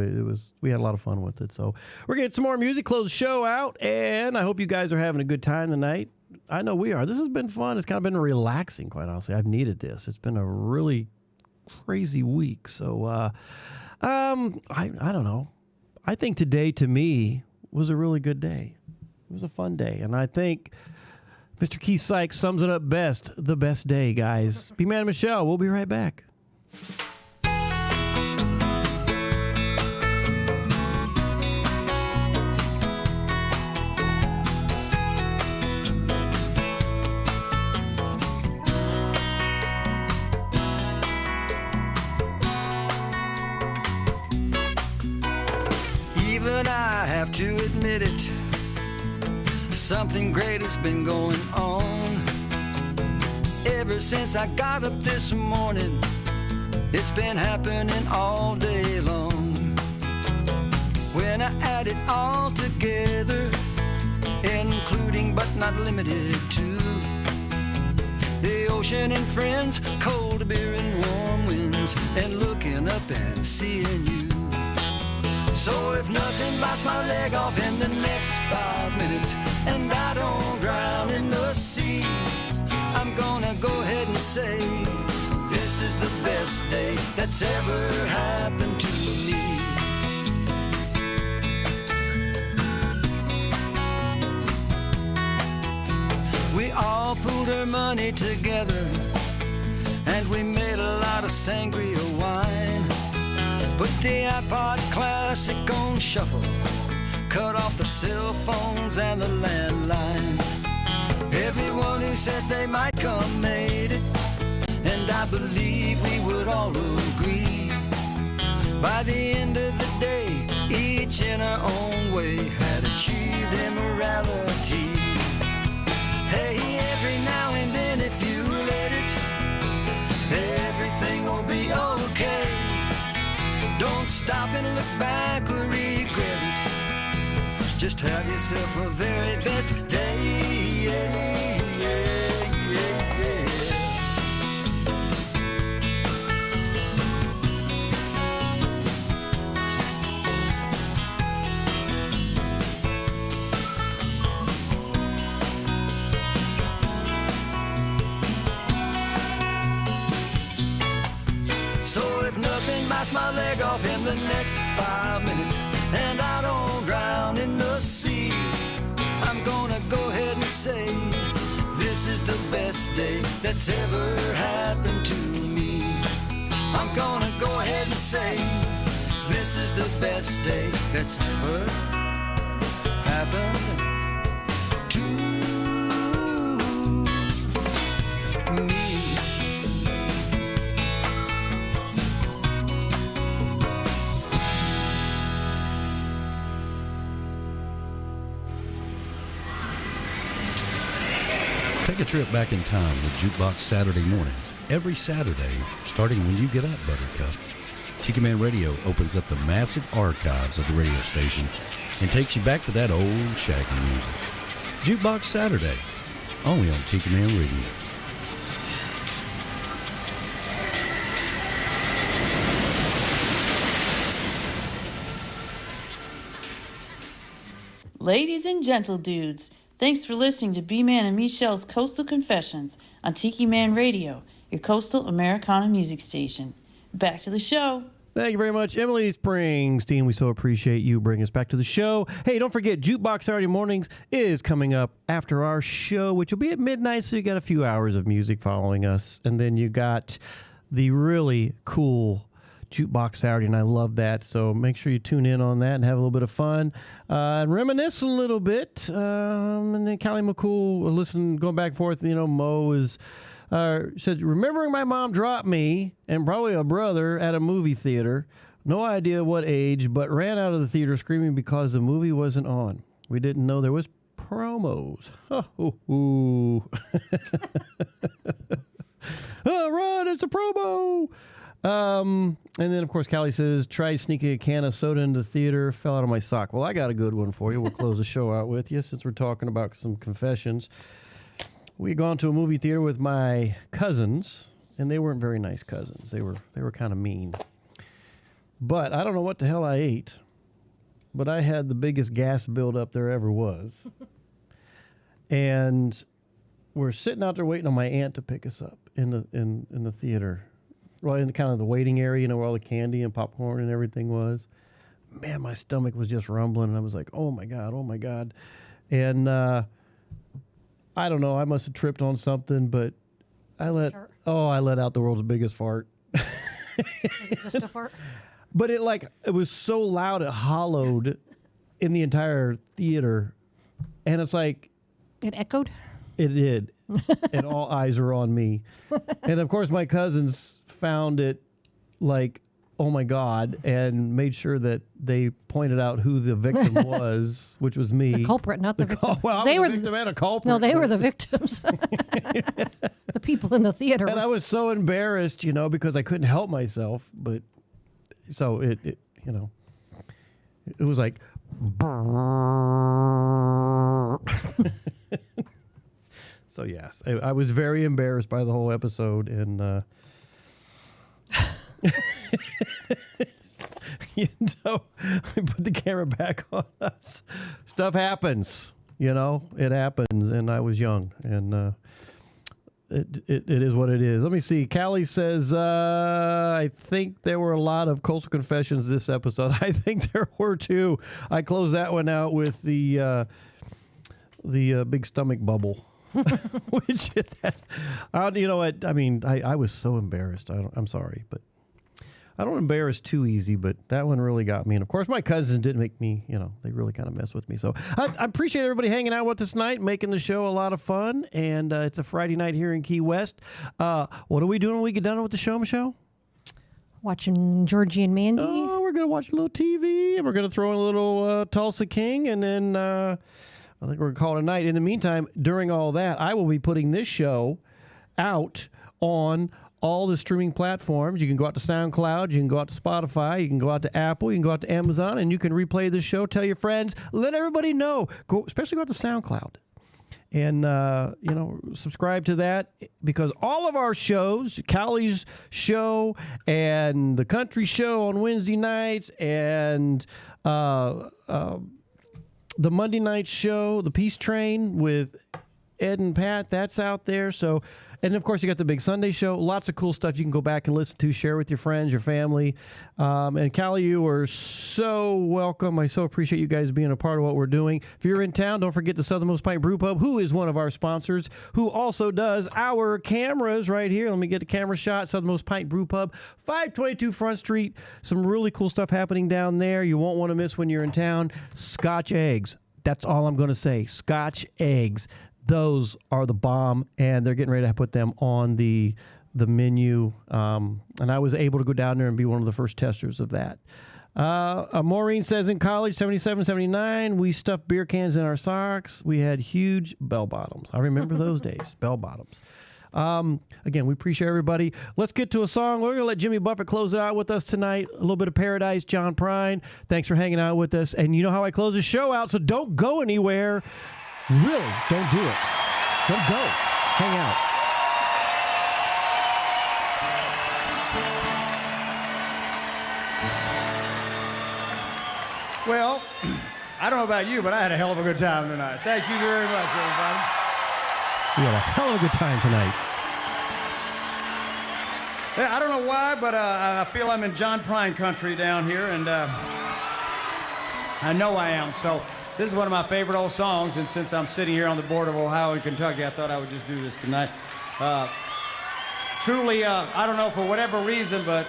we had a lot of fun with it. So we're going to get some more music, close the show out, and I hope you guys are having a good time tonight. I know we are. This has been fun. It's kind of been relaxing, quite honestly. I've needed this. It's been a really crazy week. So, I don't know. I think today, to me, was a really good day. It was a fun day. And I think Mr. Keith Sykes sums it up best. The best day, guys. B-Man and Michelle, we'll be right back. I have to admit it, something great has been going on. Ever since I got up this morning, it's been happening all day long. When I add it all together, including but not limited to the ocean and friends, cold beer and warm winds, and looking up and seeing you. So if nothing bites my leg off in the next 5 minutes, and I don't drown in the sea, I'm gonna go ahead and say this is the best day that's ever happened to me. We all pooled our money together, and we made a lot of sangria wine. Put the iPod Classic on shuffle, cut off the cell phones and the landlines. Everyone who said they might come made it, and I believe we would all agree. By the end of the day, each in our own way had achieved immorality. Hey, every now and then if you let it, everything will be okay. Don't stop and look back or regret it. Just have yourself a very best day. So if nothing bites my leg off in the next 5 minutes, and I don't drown in the sea, I'm gonna go ahead and say this is the best day that's ever happened to me. I'm gonna go ahead and say this is the best day that's ever happened to me. Take a trip back in time with Jukebox Saturday mornings. Every Saturday, starting when you get up, Buttercup. Tiki Man Radio opens up the massive archives of the radio station and takes you back to that old shaggy music. Jukebox Saturdays, only on Tiki Man Radio. Ladies and gentle dudes, thanks for listening to B-Man and Michelle's Coastal Confessions on Tiki Man Radio, your coastal Americana music station. Back to the show. Thank you very much, Emily Springsteen. We so appreciate you bringing us back to the show. Hey, don't forget, Jukebox Saturday Mornings is coming up after our show, which will be at midnight, so you got a few hours of music following us. And then you got the really cool Jukebox Saturday, and I love that. So make sure you tune in on that and have a little bit of fun and reminisce a little bit. And then Callie McCool, going back and forth, Mo is... said, remembering my mom dropped me and probably a brother at a movie theater. No idea what age, but ran out of the theater screaming because the movie wasn't on. We didn't know there was promos. Oh, run, it's a promo. And then, of course, Callie says, tried sneaking a can of soda into the theater, fell out of my sock. Well, I got a good one for you. We'll close the show out with you since we're talking about some confessions. We had gone to a movie theater with my cousins, and they weren't very nice cousins. They were kind of mean. But I don't know what the hell I ate, but I had the biggest gas buildup there ever was. And we're sitting out there waiting on my aunt to pick us up in the theater, right in kind of the waiting area, where all the candy and popcorn and everything was. Man, my stomach was just rumbling, and I was like, oh my God. And I don't know. I must have tripped on something, but I let out the world's biggest fart. Was it just a fart? But it was so loud it hollowed in the entire theater, and it's like it echoed. It did, and all eyes were on me. And of course, my cousins found it oh my God, and made sure that they pointed out who the victim was, which was me. The culprit, not the victim. Well, I was the victim and a culprit. No, they were the victims. The people in the theater. And I was so embarrassed, because I couldn't help myself. But so it was like. So yes, I was very embarrassed by the whole episode, and. We put the camera back on us. Stuff happens, it happens, and I was young, and it is what it is. Let me see. Callie says, I think there were a lot of coastal confessions this episode. I think there were too. I closed that one out with the big stomach bubble. Which is that, you know what? I mean, I was so embarrassed. I'm sorry, but I don't embarrass too easy, but that one really got me. And of course, my cousins didn't make me, they really kind of messed with me. So I appreciate everybody hanging out with us tonight, making the show a lot of fun. And it's a Friday night here in Key West. What are we doing when we get done with the show, Michelle? Watching Georgie and Mandy. Oh, we're going to watch a little TV, and we're going to throw in a little Tulsa King, and then I think we're going to call it a night. In the meantime, during all that, I will be putting this show out on all the streaming platforms. You can go out to SoundCloud, you can go out to Spotify, you can go out to Apple, you can go out to Amazon, and you can replay the show, tell your friends, let everybody know. Especially go out to SoundCloud. And, subscribe to that, because all of our shows, Callie's show and the country show on Wednesday nights, and the Monday night show, the Peace Train with Ed and Pat, that's out there. So, and of course, you got the big Sunday show. Lots of cool stuff you can go back and listen to, share with your friends, your family. And Callie, you are so welcome. I so appreciate you guys being a part of what we're doing. If you're in town, don't forget the Southernmost Pint Brewpub, who is one of our sponsors, who also does our cameras right here. Let me get the camera shot. Southernmost Pint Brewpub, 522 Front Street. Some really cool stuff happening down there. You won't want to miss when you're in town. Scotch eggs. That's all I'm going to say. Scotch eggs. Those are the bomb, and they're getting ready to put them on the menu. And I was able to go down there and be one of the first testers of that. Maureen says, in college, 77, 79, we stuffed beer cans in our socks. We had huge bell bottoms. I remember those days, bell bottoms. Again, we appreciate everybody. Let's get to a song. We're going to let Jimmy Buffett close it out with us tonight. A little bit of Paradise, John Prine. Thanks for hanging out with us. And you know how I close the show out, so don't go anywhere. Really, don't do it. Don't go. Hang out. Well, I don't know about you, but I had a hell of a good time tonight. Thank you very much, everybody. We had a hell of a good time tonight. Yeah, I don't know why, but I feel I'm in John Prine country down here, and I know I am. So this is one of my favorite old songs, and since I'm sitting here on the border of Ohio and Kentucky, I thought I would just do this tonight. Truly, I don't know, for whatever reason, but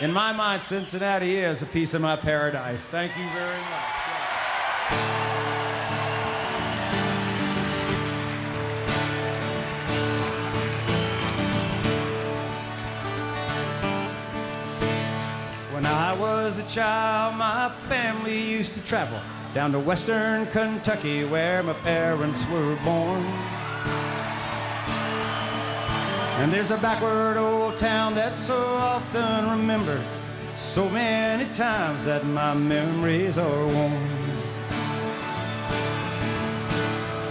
in my mind, Cincinnati is a piece of my paradise. Thank you very much. When I was a child, my family used to travel down to western Kentucky where my parents were born. And there's a backward old town that's so often remembered, so many times that my memories are worn.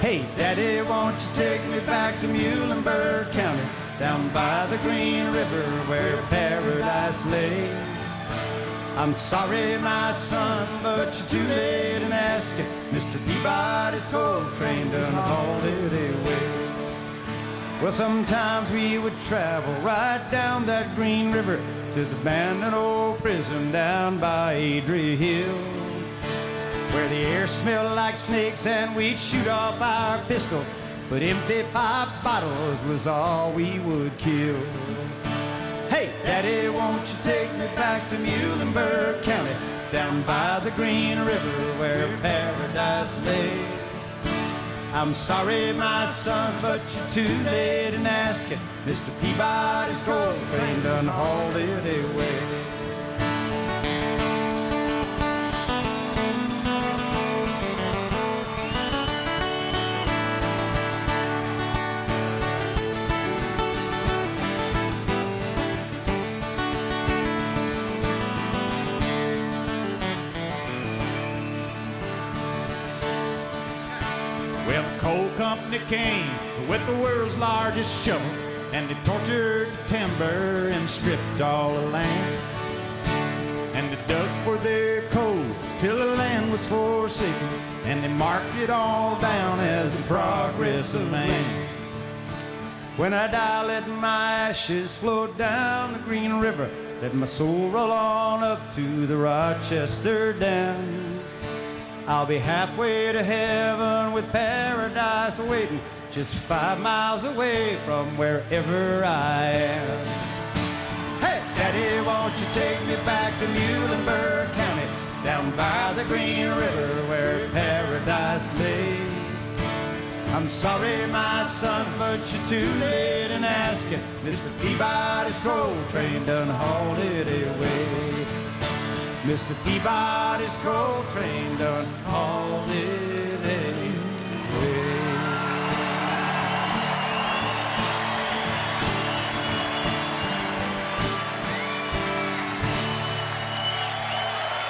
Hey, Daddy, won't you take me back to Muhlenberg County, down by the Green River where paradise lay? I'm sorry, my son, but you're too late in asking. Mr. Peabody's coal train done hauled it away. Well, sometimes we would travel right down that Green River to the abandoned old prison down by Adrie Hill, where the air smelled like snakes and we'd shoot off our pistols, but empty pop bottles was all we would kill. Hey, Daddy, won't you take me back to Muhlenberg County, down by the Green River where paradise lay? I'm sorry, my son, but you're too late in asking. Mr. Peabody's coal train done hauled it away. Well, the coal company came with the world's largest shovel, and they tortured the timber and stripped all the land. And they dug for their coal till the land was forsaken, and they marked it all down as the progress of man. When I die, let my ashes float down the Green River, let my soul roll on up to the Rochester Dam. I'll be halfway to heaven with paradise awaiting, just 5 miles away from wherever I am. Hey, Daddy, won't you take me back to Muhlenberg County, down by the Green River where paradise lay? I'm sorry, my son, but you're too late in asking. Mr. Peabody's coal train done hauled it away. Mr. Peabody's coal train done hauled it away.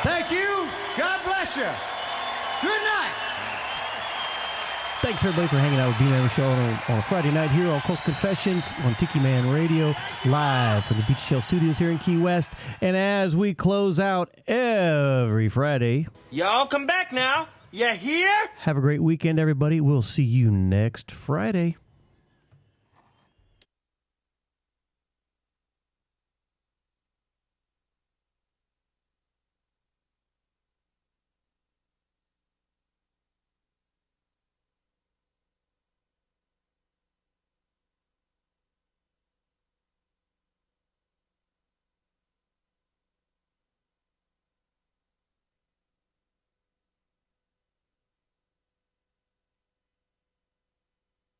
Thank you. God bless you. Good night. Thanks, everybody, for hanging out with Beer Man Show on a Friday night here on Coastal Confessions on Tiki Man Radio, live from the Beach Shell Studios here in Key West. And as we close out every Friday, y'all come back now. You hear? Have a great weekend, everybody. We'll see you next Friday.